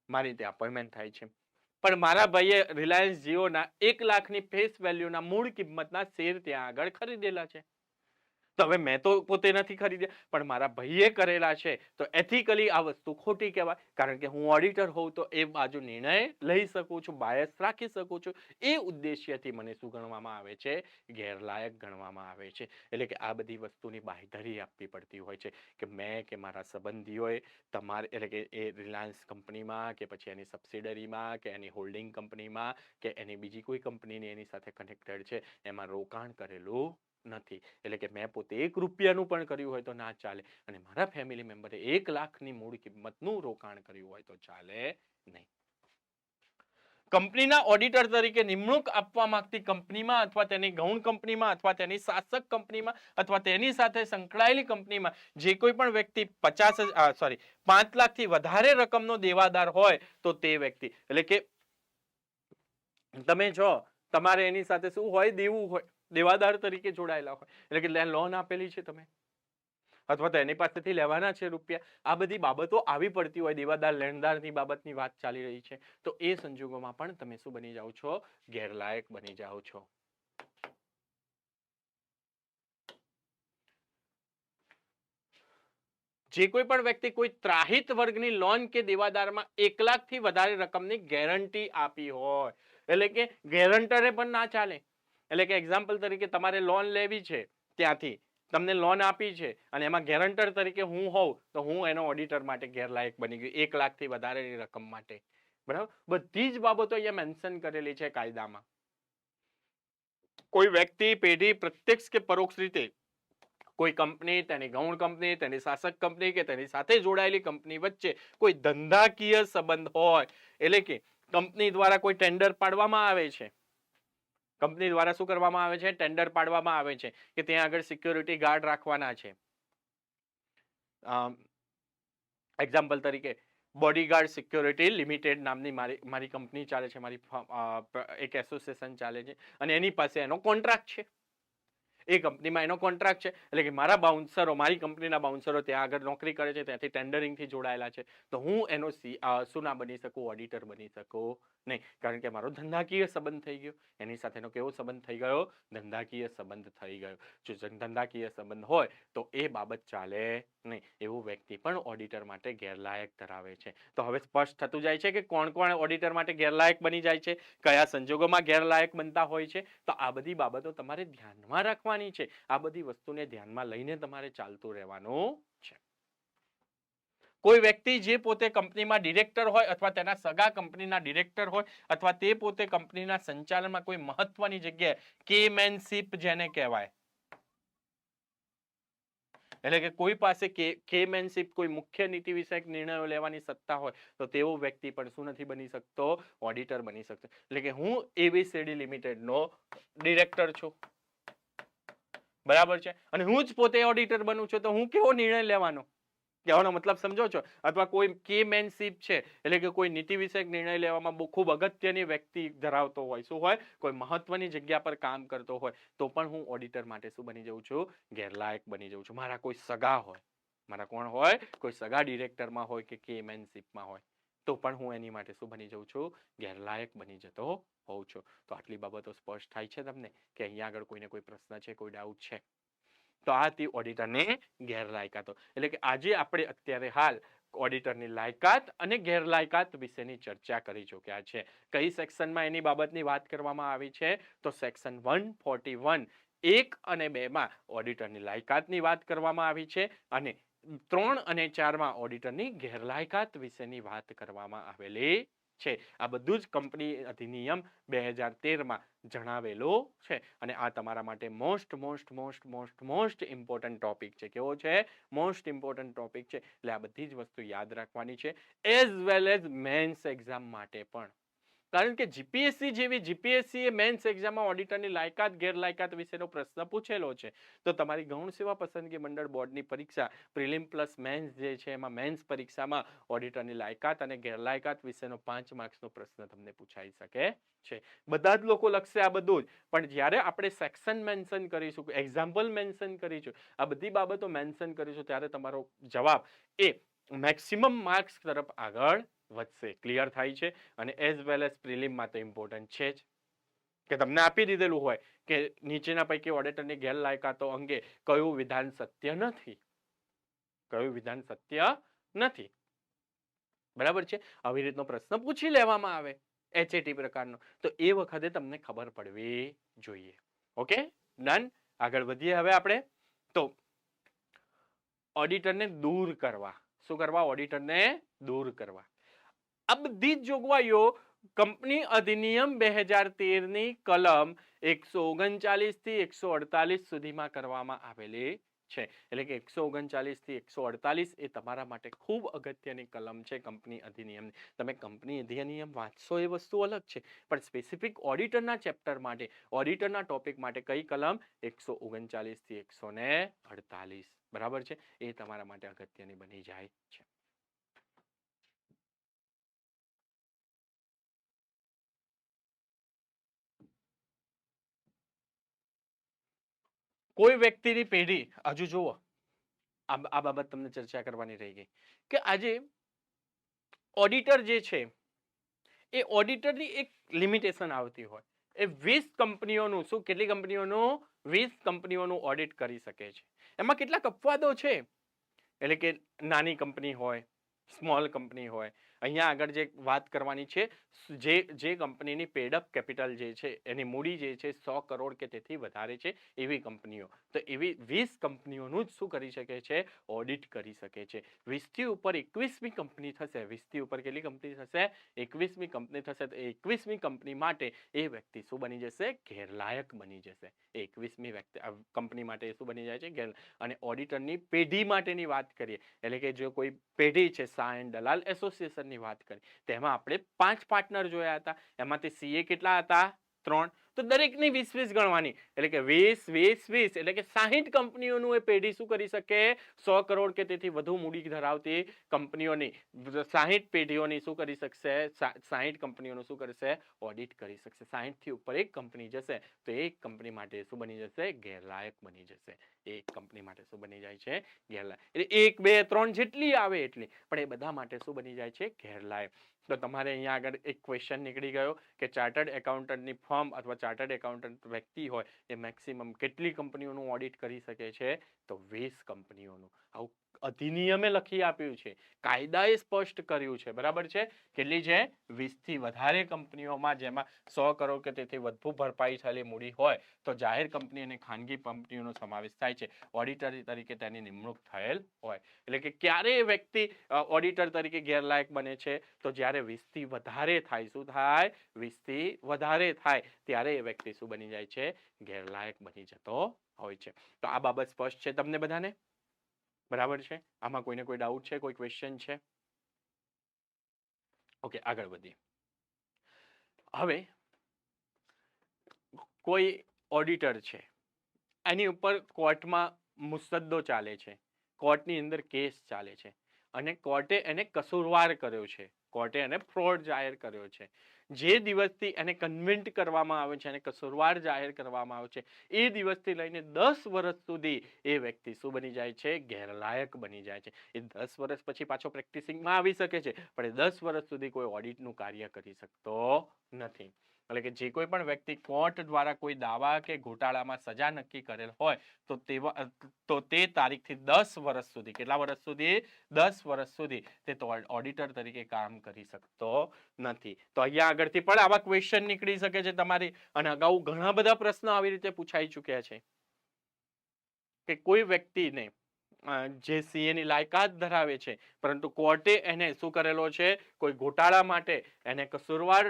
[SPEAKER 1] મારી ત્યાં અપોઇન્ટમેન્ટ થાય છે, પણ મારા ભાઈએ રિલાયન્સ જીઓના 1 લાખની ફેસ વેલ્યુના મૂળ કિંમતના શેર ત્યાં આગળ ખરીદેલા છે. તો હવે મેં તો પોતે નથી ખરીદ્યા, પણ મારા ભાઈએ કરેલા છે, તો એથિકલી આ વસ્તુ ખોટી કહેવાય, કારણ કે હું ઓડિટર હોઉં તો એ બાજુ નિર્ણય લઈ શકું છું, બાયસ રાખી શકું છું. એ ઉદ્દેશ્યથી મને શું ગણવામાં આવે છે? ગેરલાયક ગણવામાં આવે છે. એટલે કે આ બધી વસ્તુની બાંયધરી આપવી પડતી હોય છે કે મેં કે મારા સંબંધીઓએ તમારે, એટલે કે એ રિલાયન્સ કંપનીમાં કે પછી એની સબસિડરીમાં કે એની હોલ્ડિંગ કંપનીમાં કે એની બીજી કોઈ કંપનીની એની સાથે કનેક્ટેડ છે એમાં રોકાણ કરેલું નથી. એટલે કે મેં પોતે 1 રૂપિયાનું પણ કર્યું હોય તો ના ચાલે, અને મારા ફેમિલી મેમ્બરે 1 લાખની મૂળ કિંમતનું રોકાણ કર્યું હોય તો ચાલે નહીં. કંપનીના ઓડિટર તરીકે નિમણૂક આપવા માંગતી કંપનીમાં અથવા તેની ગૌણ કંપનીમાં અથવા તેની શાસક કંપનીમાં અથવા તેની સાથે સંકળાયેલી કંપનીમાં જે કોઈ પણ વ્યક્તિ 5 લાખથી વધારે રકમનો દેવાદાર હોય તો તે વ્યક્તિ, એટલે કે તમે જો તમારે એની સાથે શું હોય? દેવું હોય, દેવાદાર તરીકે જોડાયેલા હોય, એટલે કે લોન આપેલી છે તમે, અથવા તો એની પાસેથી લેવાના છે રૂપિયા, આ બધી બાબતો આવી પડતી હોય, દેવાદાર લેણદારની બાબતની વાત ચાલી રહી છે, તો એ સંજોગોમાં પણ તમે શું બની જાઓ છો? ગેરલાયક બની જાઓ છો. જે કોઈ પણ વ્યક્તિ કોઈ ત્રાહિત વર્ગની લોન કે દેવાદારમાં 1 લાખથી વધારે રકમની ગેરંટી આપી હોય, એટલે કે ગેરંટરે પણ ના ચાલે. એટલે કે એક્ઝામ્પલ તરીકે તમારે લોન લેવી છે, ત્યાંથી તમને લોન આપી છે અને એમાં ગેરંટર તરીકે હું હોઉં તો હું એનો ઓડિટર માટે ગેરલાયક બની ગયો 1 લાખથી વધારેની રકમ માટે. બરાબર, બધી જ બાબતો અહીંયા મેન્શન કરેલી છે કાયદામાં. કોઈ વ્યક્તિ પેઢી પ્રત્યક્ષ કે પરોક્ષ રીતે કોઈ કંપની, તેની ગૌણ કંપની, તેની શાસક કંપની કે તેની સાથે જોડાયેલી કંપની વચ્ચે કોઈ ધંધાકીય સંબંધ હોય, એટલે કે કંપની દ્વારા કોઈ ટેન્ડર પાડવામાં આવે છે, કંપની દ્વારા શું કરવામાં આવે છે, ટેન્ડર પાડવામાં આવે છે કે ત્યાં આગળ સિક્યોરિટી ગાર્ડ રાખવાના છે. એક્ઝામ્પલ તરીકે બોડીગાર્ડ સિક્યોરિટી લિમિટેડ નામની મારી કંપની ચાલે છે, મારી એક એસોસિએશન ચાલે છે અને એની પાસે એનો કોન્ટ્રાક્ટ છે. એ કંપનીમાં એનો કોન્ટ્રાક્ટ છે, એટલે કે મારા બાઉન્સરો, મારી કંપનીના બાઉન્સરો ત્યાં આગળ નોકરી કરે છે, ત્યાંથી ટેન્ડરિંગથી જોડાયેલા છે, તો હું એનો શું ના બની શકું, ઓડિટર બની શકું નહીં, કારણ કે મારો ધંધાકીય સંબંધ થઈ ગયો. એની સાથેનો કેવો સંબંધ થઈ ગયો? ધંધાકીય સંબંધ થઈ ગયો. જો ધંધાકીય સંબંધ હોય તો એ બાબત ચાલે નહીં. એવું વ્યક્તિ પણ ઓડિટર માટે ગેરલાયક ધરાવે છે. તો હવે સ્પષ્ટ થતું જાય છે કે કોણ કોણ ઓડિટર માટે ગેરલાયક બની જાય છે, કયા સંજોગોમાં ગેરલાયક બનતા હોય છે. તો આ બધી બાબતો તમારે ધ્યાનમાં રાખવાની છે. આ બધી વસ્તુને ધ્યાનમાં લઈને તમારે ચાલતું રહેવાનું છે. કોઈ વ્યક્તિ જે પોતે કંપનીમાં ડિરેક્ટર હોય અથવા તેના સગા કંપનીના ડિરેક્ટર હોય અથવા તે પોતે કંપનીના સંચાલનમાં કોઈ મહત્વની જગ્યાએ કેમેનશીપ જેને કહેવાય, એટલે કે કોઈ પાસે કેમેનશીપ, કોઈ મુખ્ય નીતિ વિષયક નિર્ણયો લેવાની સત્તા હોય તો તેવો વ્યક્તિ પણ શું નથી બની શકતો? ઓડિટર બની શકતો. એટલે કે હું એબીસીડી લિમિટેડનો ડિરેક્ટર છું, બરાબર છે, અને હું જ પોતે ઓડિટર બનું છું, તો હું કેવો નિર્ણય લેવાનો? કહેવાનો મતલબ સમજો છો? અથવા કોઈ કેમેનશીપ છે, એટલે કે કોઈ નીતિ વિષયક નિર્ણય લેવામાં બહુ ખૂબ અગત્યની વ્યક્તિ ધરાવતો હોય, શું હોય, કોઈ મહત્વની જગ્યા પર કામ કરતો હોય, તો પણ હું ઓડિટર માટે શું બની જઉં છું? ગેરલાયક બની જઉં છું. મારા કોઈ સગા હોય, મારા કોણ હોય, કોઈ સગા ડિરેક્ટરમાં હોય કે કેમેનશીપમાં હોય, તો પણ હું એની માટે શું બની જઉં છું? ગેરલાયક બની જતો હોઉં છું. તો આટલી બાબતો સ્પષ્ટ થાય છે તમને કે અહીંયા આગળ કોઈને કોઈ પ્રશ્ન છે, કોઈ ડાઉટ છે? તો આ હતી ઓડિટરની ગેરલાયકાતો. એટલે કે આજે આપણે અત્યારે હાલ ઓડિટરની લાયકાત અને ગેરલાયકાત વિશેની ચર્ચા કરી ચૂક્યા છે. કઈ સેક્શનમાં એની બાબતની વાત કરવામાં આવી છે? તો સેક્શન 141 1 અને 2 માં ઓડિટરની લાયકાતની વાત કરવામાં આવી છે અને 3 અને 4 માં ઓડિટરની ગેરલાયકાત વિશેની વાત કરવામાં આવેલી છે. આ બધું જ કંપની અધિનિયમ 2013 માં જણાવેલું છે અને આ તમારા માટે મોસ્ટ ઇમ્પોર્ટન્ટ ટોપિક છે. કેવો છે? મોસ્ટ ઇમ્પોર્ટન્ટ ટોપિક છે. એટલે આ બધી જ વસ્તુ યાદ રાખવાની છે, as well as men's exam માટે પણ. કારણ કે જીપીએસસી એ મેન્સ એક્ઝામમાં ઓડિટરની લાયકાત ગેરલાયકાત વિશેનો પ્રશ્ન પૂછેલો છે. તો તમારી ગૌણ સેવા પસંદગી મંડળ બોર્ડની પરીક્ષા પ્રિલિમ પ્લસ મેન્સ જે છે, એમાં મેન્સ પરીક્ષામાં ઓડિટરની લાયકાત અને ગેરલાયકાત વિશેનો 5 માર્ક્સનો પ્રશ્ન તમને પૂછાઈ શકે છે. બધા જ લોકો લખશે આ બધું જ, પણ જ્યારે આપણે સેક્શન મેન્શન કરીશું, એક્ઝામ્પલ મેન્શન કરીશું, આ બધી બાબતો મેન્શન કરીશું, ત્યારે તમારો જવાબ એ મેક્સિમમ માર્ક્સ તરફ આગળ વધશે. ક્લિયર થાય છે? અને એઝ વેલ એઝ પ્રિલિમમાં તો ઇમ્પોર્ટન્ટ છે જ, કે તમને આપી દીધેલું હોય કે નીચેના પૈકી ઓડિટરની ગેરલાયકાતો અંગે કયું વિધાન સત્ય નથી, કયું વિધાન સત્ય નથી. બરાબર છે? આવી રીતનો પ્રશ્ન પૂછી લેવામાં આવે HAT પ્રકારનો, તો એ વખતે તમને ખબર પડવી જોઈએ. Okay, done. આગળ વધીએ હવે આપણે. તો ઓડિટરને દૂર કરવા, શું કરવા? ઓડિટરને દૂર કરવા. આ બધી જ જોગવાઈઓ કંપની અધિનિયમ 2013 ની કલમ 139 થી 148 સુધીમાં કરવામાં આવેલી છે. એટલે કે 139 થી 148 એ તમારા માટે ખૂબ અગત્યની કલમ છે કંપની અધિનિયમની. તમે કંપની અધિનિયમ વાંચશો એ વસ્તુ અલગ છે, પણ સ્પેસિફિક ઓડિટરના ચેપ્ટર માટે, ઓડિટરના ટોપિક માટે કઈ કલમ? 139 થી 148. બરાબર છે? એ તમારા માટે અગત્યની બની જાય છે. કોઈ વ્યક્તિની પેઢી, હજુ જુઓ આ બાબત તમને ચર્ચા કરવાની રહી ગઈ કે આજે ઓડિટર જે છે એ ઓડિટરની એક લિમિટેશન આવતી હોય. એ 20 કંપનીઓનું, શું કેટલી કંપનીઓનું? 20 કંપનીઓનું ઓડિટ કરી શકે છે. એમાં કેટલાક અપવાદો છે એટલે કે નાની કંપની હોય, સ્મોલ કંપની હોય. અહીંયા આગળ જે વાત કરવાની છે, જે કંપનીની પેડઅપ કેપિટલ જે છે એની મૂડી જે છે 100 કરોડ કે તેથી વધારે છે એવી કંપનીઓ. તો એવી 20 કંપનીઓનું જ શું કરી શકે છે? ઓડિટ કરી શકે છે. 20 થી ઉપર 21મી કંપની થશે. 20 થી ઉપર કેટલી કંપની થશે? 21મી કંપની થશે. તો 21મી કંપની માટે એ વ્યક્તિ શું બની જશે? ગેરલાયક બની જશે. 21મી કંપની માટે શું બની જાય છે? અને ઓડિટરની પેઢી માટેની વાત કરીએ, એટલે કે જો કોઈ પેઢી છે, શાહ એન્ડ દલાલ એસોસિએશનની વાત કરી, તેમાં આપણે 5 પાર્ટનર જોયા હતા. એમાંથી સીએ કેટલા હતા? 3. તો દરેકની 20 ગણવાની, એટલે કે 20 એટલે કે 60 કંપનીઓનું એ પેઢી શું કરી શકે? 100 કરોડ કે તેથી વધુ મૂડી ધરાવતી કંપનીઓની 60 પેઢીઓની શું કરી શકશે? 60 કંપનીઓનું શું કરશે? ઓડિટ કરી શકશે. 60 થી ઉપર એક કંપની જશે તો એક કંપની માટે શું બની જશે? ગેરલાયક બની જશે. એક કંપની માટે શું બની જાય છે? ગેરલાયક. એટલે 1, 2, 3 જેટલી આવે એટલી, પણ એ બધા માટે શું બની જાય છે? ગેરલાયક. તો તમારે અહીંયા આગળ એક ક્વેશ્ચન નીકળી ગયો કે ચાર્ટર્ડ એકાઉન્ટન્ટની ફર્મ અથવા ચાર્ટર્ડ એકાઉન્ટન્ટ વ્યક્તિ હોય એ મેક્સિમમ કેટલી કંપનીઓનું ઓડિટ કરી શકે છે? તો 20 કંપનીઓનું. આવું અધિનિયમે લખી આપ્યું છે, કાયદાએ સ્પષ્ટ કર્યું છે. બરાબર છે? કેટલી છે? 20 થી વધારે કંપનીઓમાં, જેમાં 100 કરોડ કે તેથી વધુ ભરપાઈ થયેલી મૂડી હોય તો જાહેર કંપની અને ખાનગી કંપનીઓનો સમાવેશ થાય છે. ઓડિટર તરીકે તેની નિમણૂક થયેલ હોય. એટલે કે ક્યારે એ વ્યક્તિ ઓડિટર તરીકે ગેરલાયક બને છે? તો જ્યારે 20 થી વધારે થાય. શું થાય? 20 થી વધારે થાય ત્યારે એ વ્યક્તિ શું બની જાય છે? ગેરલાયક બની જતો હોય છે. તો આ બાબત સ્પષ્ટ છે તમને બધાને? બરાબર છે? આમાં કોઈને કોઈ ડાઉટ છે? કોઈ ક્વેશ્ચન છે? ઓકે, આગળ વધીએ. હવે કોઈ ઓડિટર છે, એની ઉપર કોર્ટમાં મુસદ્દો ચાલે છે, કોર્ટની અંદર કેસ ચાલે છે અને કોર્ટે એને કસૂરવાર કર્યો છે, કોર્ટે એને ફ્રોડ જાહેર કર્યો છે. જે દિવસથી એને કન્વિન્ટ કરવામાં આવે છે, એને કસૂરવાર જાહેર કરવામાં આવે છે, એ દિવસથી લઈને 10 વર્ષ સુધી એ વ્યક્તિ શું બની જાય છે? ગેરલાયક બની જાય છે. એ 10 વર્ષ પછી પાછો પ્રેક્ટિસિંગમાં આવી શકે છે, પણ એ 10 વર્ષ સુધી કોઈ ઓડિટનું કાર્ય કરી શકતો નથી. એટલે કે જે કોઈ પણ વ્યક્તિ કોર્ટ દ્વારા કોઈ દાવા કે ઘોટાળામાં સજા નક્કી કરેલ હોય તો તે તારીખથી 10 વર્ષ સુધી, કેટલા વર્ષ સુધી? 10 વર્ષ સુધી તે ઓડિટર તરીકે કામ કરી શકતો નથી. તો અહીંયા આગળથી પણ આવા ક્વેશ્ચન નીકળી શકે છે તમારી, અને અગાઉ ઘણા બધા પ્રશ્નો આવી રીતે પૂછાઈ ચૂક્યા છે કે કોઈ વ્યક્તિને જે સીએ ની લાયકાત ધરાવે છે, પરંતુ કોર્ટે એને શું કરેલો છે? કોઈ ઘોટાળા માટે એને કસૂરવાર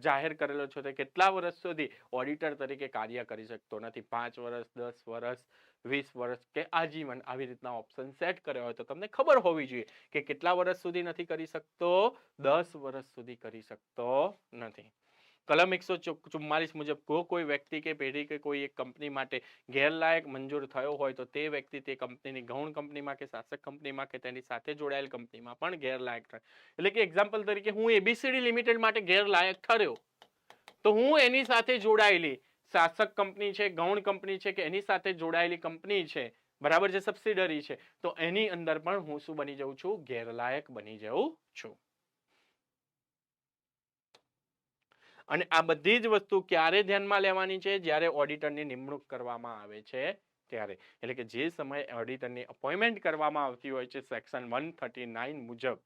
[SPEAKER 1] જાહેર કરેલો છે, તો કેટલા વર્ષ સુધી ઓડિટર તરીકે કાર્ય કરી શકતો નથી? 5 વર્ષ, 10 વર્ષ, 20 વર્ષ કે આજીવન, આવી રીતના ઓપ્શન સેટ કર્યો હોય તો તમને ખબર હોવી જોઈએ કે કેટલા વર્ષ સુધી નથી કરી શકતો? 10 વર્ષ સુધી કરી શકતો નથી. કલમ 144 મુજબ કોઈ વ્યક્તિ કે પેઢી કે કોઈ એક કંપની માટે ગેરલાયક મંજૂર થયો હોય તો તે વ્યક્તિ તે કંપનીની ગૌણ કંપનીમાં કે શાસક કંપનીમાં કે તેની સાથે જોડાયેલ કંપનીમાં પણ ગેરલાયક થાય. એટલે કે એક્ઝામ્પલ તરીકે હું એબીસીડી લિમિટેડ માટે ગેરલાયક ઠર્યો, તો હું એની સાથે જોડાયેલી શાસક કંપની છે, ગૌણ કંપની છે કે એની સાથે જોડાયેલી કંપની છે, બરાબર છે, સબસિડરી છે, તો એની અંદર પણ હું શું બની જાઉં છું? ગેરલાયક બની જાઉં છું. અને આ બધી જ વસ્તુ ક્યારે ધ્યાનમાં લેવાની છે? જ્યારે ઓડિટરની નિમણૂક કરવામાં આવે છે ત્યારે. એટલે કે જે સમયે ઓડિટરની અપોઇન્ટમેન્ટ કરવામાં આવતી હોય છે સેક્શન 139 મુજબ,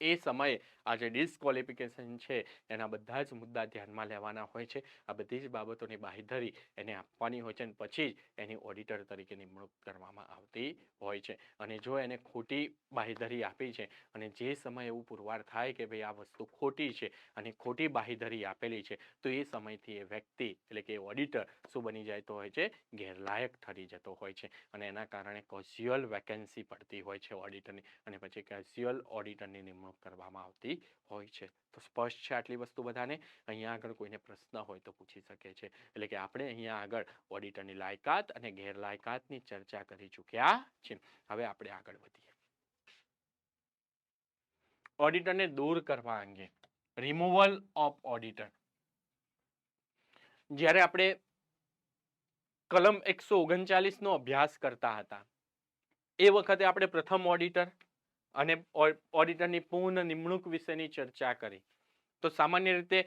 [SPEAKER 1] એ સમયે આ જે ડિસ્ક્વોલિફિકેશન છે એના બધા જ મુદ્દા ધ્યાનમાં લેવાના હોય છે. આ બધી જ બાબતોની બાંયધરી એને આપવાની હોય છે અને પછી જ એની ઓડિટર તરીકે નિમણૂક કરવામાં આવતી હોય છે. અને જો એને ખોટી બાંયધરી આપી છે અને જે સમયે એવું પુરવાર થાય કે ભાઈ આ વસ્તુ ખોટી છે અને ખોટી બાંયધરી આપેલી છે, તો એ સમયથી એ વ્યક્તિ, એટલે કે ઓડિટર શું બની જતો હોય છે? ગેરલાયક ઠરી જતો હોય છે. અને એના કારણે કેઝ્યુઅલ વેકેન્સી પડતી હોય છે ઓડિટરની, અને પછી કેઝ્યુઅલ ઓડિટરની નિમણૂક કરવામાં આવતી હોય છે. તો સ્પષ્ટ છે આટલી વસ્તુ બધાને? અહીંયા આગળ કોઈને પ્રશ્ન હોય તો પૂછી શકે છે. એટલે કે આપણે અહીંયા આગળ ઓડિટરની લાયકાત અને ગેરલાયકાતની ચર્ચા કરી ચૂક્યા છીએ. હવે આપણે આગળ વધીએ. ઓડિટરને દૂર કરવા અંગે, રિમૂવલ ઓફ ઓડિટર. જ્યારે આપણે કલમ 139 નો અભ્યાસ કરતા હતા એ વખતે આપણે પ્રથમ ઓડિટર અને ઓડિટરની પૂર્ણ નિમણૂક વિશેની ચર્ચા કરી. તો સામાન્ય રીતે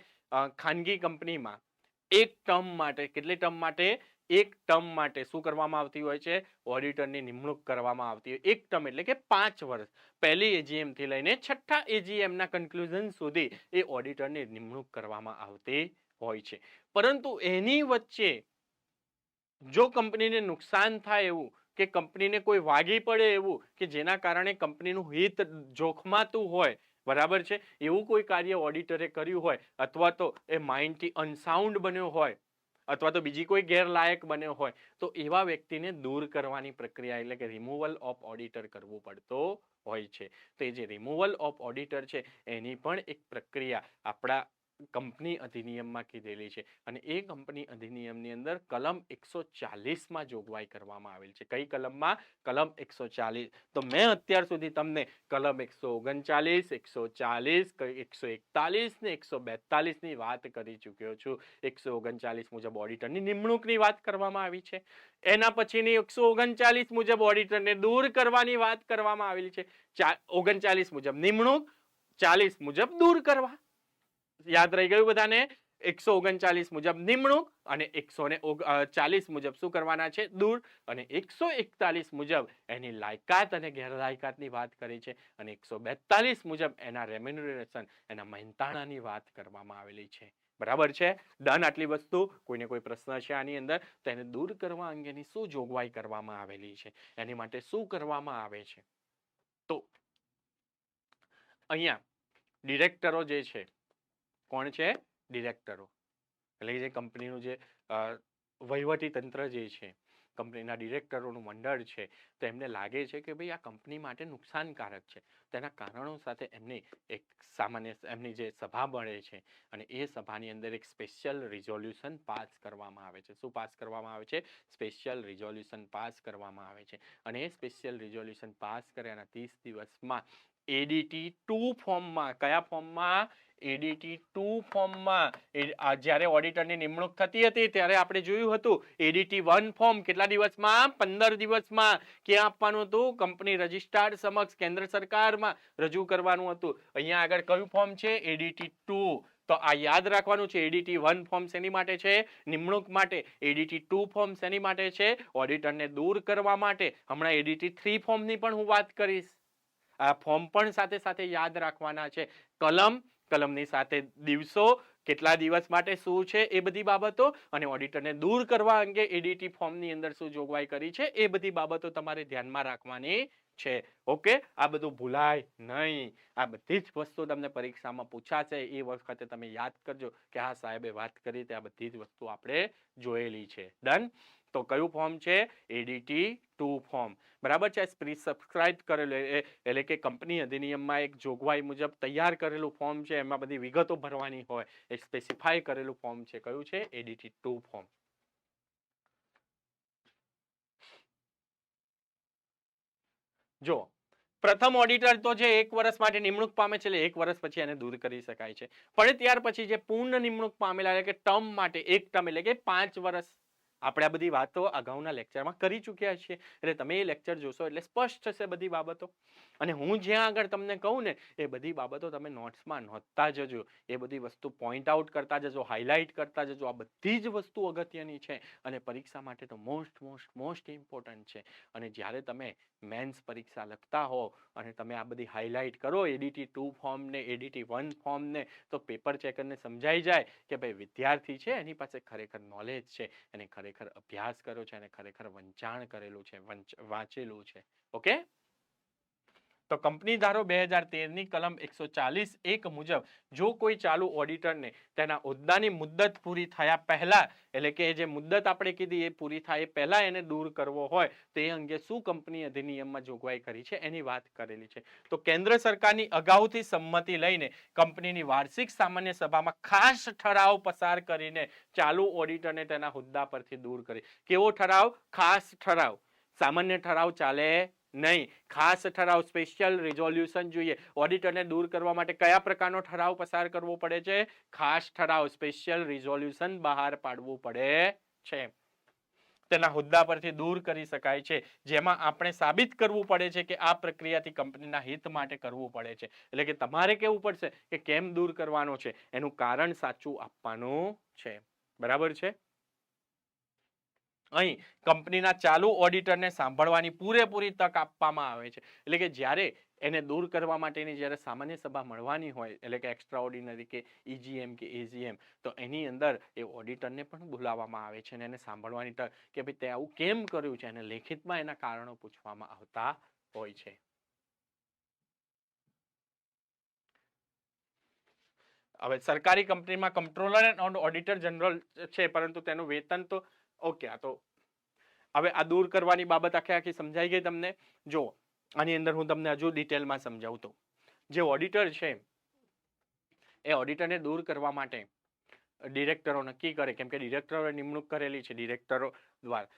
[SPEAKER 1] ખાનગી કંપનીમાં એક ટર્મ માટે, કેટલી ટર્મ માટે? એક ટર્મ માટે શું કરવામાં આવતી હોય છે? ઓડિટરની નિમણૂક કરવામાં આવતી હોય. એક ટર્મ એટલે કે 5 વર્ષ. પહેલી એજીએમ થી લઈને છઠ્ઠા એજીએમ ના કન્ક્લુઝન સુધી એ ઓડિટરની નિમણૂક કરવામાં આવતી હોય છે. પરંતુ એની વચ્ચે જો કંપનીને નુકસાન થાય એવું કે કંપનીને કોઈ વાગી પડે એવું કે જેના કારણે કંપનીનું હિત જોખમાતું હોય, બરાબર છે, એવું કોઈ કાર્ય ઓડિટરે કર્યું હોય અથવા તો એ માઇન્ડથી અનસાઉન્ડ બન્યો હોય અથવા તો બીજી કોઈ ગેરલાયક બન્યો હોય તો એવા વ્યક્તિને દૂર કરવાની પ્રક્રિયા એટલે કે રિમૂવલ ઓફ ઓડિટર કરવું પડતો હોય છે. તો એ જે રિમૂવલ ઓફ ઓડિટર છે એની પણ એક પ્રક્રિયા આપણા કંપની અધિનિયમમાં કીધેલી છે અને એ કંપની અધિનિયમની અંદર કલમ 140 માં જોગવાઈ કરવામાં આવેલ છે. કઈ કલમમાં? કલમ 140. તો મેં અત્યાર સુધી તમને કલમ 139, 140, 141 ને 142 ની વાત કરી ચૂક્યો છું. 139 મુજબ ઓડિટરની નિમણૂકની વાત કરવામાં આવી છે. એના પછીની 139 મુજબ ઓડિટરને દૂર કરવાની વાત કરવામાં આવેલી છે. 39 મુજબ નિમણૂક, 40 મુજબ દૂર કરવા. યાદ રહી ગયું બધાને? 139 મુજબ નિમણૂક અને 140 મુજબ શું કરવાના છે? દૂર. અને 141 મુજબ એની લાયકાત અને ગેરલાયકાતની વાત કરી છે અને 142 મુજબ એના રેમ્યુનરેશન, એના મહેનતાણાની વાત કરવામાં આવેલી છે. બરાબર છે? ડન. આટલી વસ્તુ. કોઈને કોઈ પ્રશ્ન છે આની અંદર? તો એને દૂર કરવા અંગેની શું જોગવાઈ કરવામાં આવેલી છે, એની માટે શું કરવામાં આવે છે? તો અહીંયા ડિરેક્ટરો જે છે, કોણ છે? ડિરેક્ટરો. એટલે જે કંપનીનું જે વહીવટી તંત્ર જે છે, કંપનીના ડિરેક્ટરોનું મંડળ છે, તો એમને લાગે છે કે ભાઈ આ કંપની માટે નુકસાનકારક છે. તેના કારણો સાથે એમની એક સામાન્ય એમની જે સભા મળે છે અને એ સભાની અંદર એક સ્પેશિયલ રિઝોલ્યુશન પાસ કરવામાં આવે છે. શું પાસ કરવામાં આવે છે? સ્પેશિયલ રિઝોલ્યુશન પાસ કરવામાં આવે છે. અને એ સ્પેશિયલ રિઝોલ્યુશન પાસ કર્યાના 30 દિવસમાં એડીટી 2 ફોર્મમાં, કયા ફોર્મમાં? એડીટી 2 ફોર્મમાં. જ્યારે ઓડિટરની નિમણૂક થતી હતી ત્યારે આપણે જોયું હતું એડીટી 1 ફોર્મ કેટલા દિવસમાં? 15 દિવસમાં. ક્યાં આપવાનું હતું? કંપની રજિસ્ટ્રાર સમક્ષ કેન્દ્ર સરકારમાં રજૂ કરવાનું હતું. અહીંયા આગળ કયું ફોર્મ છે? એડીટી 2. તો આ યાદ રાખવાનું છે. એડીટી 1 ફોર્મ શેની માટે છે? નિમણૂક માટે. એડીટી 2 ફોર્મ શેની માટે છે? ઓડિટરને દૂર કરવા માટે. હમણાં એડીટી 3 ફોર્મની પણ હું વાત કરીશ. આ ફોર્મ પણ સાથે સાથે યાદ રાખવાના છે. કલમની સાથે દિવસો, કેટલા દિવસ માટે શું છે એ બધી બાબતો, અને ઓડિટરને દૂર કરવા અંગે એડીટી ફોર્મની અંદર શું જોગવાઈ કરી છે એ બધી બાબતો તમારે ધ્યાનમાં રાખવાની છે. ઓકે? આ બધું ભૂલાય નહીં. આ બધી જ વસ્તુ તમને પરીક્ષામાં પૂછાશે. એ વખતે તમે યાદ કરજો કે હા સાહેબે વાત કરી તે આ બધી જ વસ્તુ આપણે જોયેલી છે. ડન? તો કયું ફોર્મ છે? ADT 2 form. બરાબર છે? સબસ્ક્રાઇબ કરેલું એટલે કે કંપની અધિનિયમમાં એક જોગવાઈ મુજબ તૈયાર કરેલું ફોર્મ છે. એમાં બધી વિગતો ભરવાની હોય. એક સ્પેસિફાઈ કરેલું ફોર્મ છે. કયું છે? ADT 2 form. જો પ્રથમ ઓડિટર તો જે 1 વર્ષ માટે નિમણૂક પામે છે એટલે 1 વર્ષ પછી એને દૂર કરી શકાય છે. પણ ત્યાર પછી જે પૂર્ણ નિમણૂક પામેલા એટલે કે ટર્મ માટે, એક ટર્મ એટલે કે 5 વર્ષ, આપણે આ બધી વાતો અગાઉના લેક્ચરમાં કરી ચૂક્યા છીએ. એટલે તમે એ લેક્ચર જોશો એટલે સ્પષ્ટ થશે બધી બાબતો. અને હું જ્યાં આગળ તમને કહું ને એ બધી બાબતો તમે નોટ્સમાં નોંધતા જજો. એ બધી વસ્તુ પોઈન્ટ આઉટ કરતા જજો, હાઇલાઇટ કરતા જજો. આ બધી જ વસ્તુ અગત્યની છે અને પરીક્ષા માટે તો મોસ્ટ ઇમ્પોર્ટન્ટ છે. અને જ્યારે તમે મેન્સ પરીક્ષા લખતા હો અને તમે આ બધી હાઇલાઇટ કરો એડીટી 2 ફોર્મ ને એડીટી 1 ફોર્મ ને, તો પેપર ચેકરને સમજાઈ જાય કે ભાઈ વિદ્યાર્થી છે એની પાસે ખરેખર નોલેજ છે, એને ખરેખર અભ્યાસ કર્યો છે, અને ખરેખર વંચાણ કરેલું છે, વાંચેલું છે. ઓકે? તો કંપની ધારો 2013 ની કલમ 140(1) મુજબ જો કોઈ ચાલુ ઓડિટરને તેના હોદ્દાની મુદ્દત પૂરી થયા પહેલા, એટલે કે જે મુદ્દત આપણે કીધી એ પૂરી થાય પહેલા એને દૂર કરવો હોય તો એ અંગે શું કંપની અધિનિયમમાં જોગવાઈ કરી છે એની વાત કરેલી છે. તો કેન્દ્ર સરકારની અગાઉથી સંમતિ લઈને કંપનીની વાર્ષિક સામાન્ય સભામાં ખાસ ઠરાવ પસાર કરીને ચાલુ ઓડિટરને તેના હોદ્દા પરથી દૂર કરી. કેવો ઠરાવ? ખાસ ઠરાવ. સામાન્ય ઠરાવ ચાલે નહીં. ખાસ ઠરાવ, સ્પેશિયલ રિઝોલ્યુશન જોઈએ. ઓડિટરને દૂર કરવા માટે કયા પ્રકારનો ઠરાવ પસાર કરવો પડે છે? ખાસ ઠરાવ, સ્પેશિયલ રિઝોલ્યુશન બહાર પાડવું પડે છે. તેના હોદ્દા પરથી દૂર કરી શકાય છે, જેમાં આપણે સાબિત કરવું પડે છે કે આ પ્રક્રિયાથી કંપનીના હિત માટે કરવું પડે છે. એટલે કે તમારે કેવું પડશે કે કેમ દૂર કરવાનો છે, એનું કારણ સાચું આપવાનું છે. બરાબર છે? અહીં કંપનીના ચાલુ ઓડિટરને સાંભળવાની પૂરેપૂરી તક આપવામાં આવે છે. એટલે કે જ્યારે એને દૂર કરવા માટેની જ્યારે સામાન્ય સભા મળવાની હોય, એટલે કે એક્સ્ટ્રા ઓર્ડિનરી કે EGM કે AGM, તો એની અંદર એ ઓડિટરને પણ બોલાવવામાં આવે છે અને એને સાંભળવાની તક કે ભાઈ તે આવું કેમ કર્યું છે, અને લેખિતમાં એના કારણો પૂછવામાં આવતા હોય છે. હવે સરકારી કંપનીમાં કંટ્રોલર એન્ડ ઓડિટર જનરલ છે, પરંતુ તેનું વેતન તો ઓકે. આ તો હવે આ દૂર કરવાની બાબત આખી સમજાઈ ગઈ તમને. જો આની અંદર હું તમને હજુ ડિટેલમાં સમજાવું તો, જે ઓડિટર છે એ ઓડિટરને દૂર કરવા માટે ડિરેક્ટરો નક્કી કરે, કેમ કે ડિરેક્ટરોએ નિમણૂક કરેલી છે ડિરેક્ટરો દ્વારા,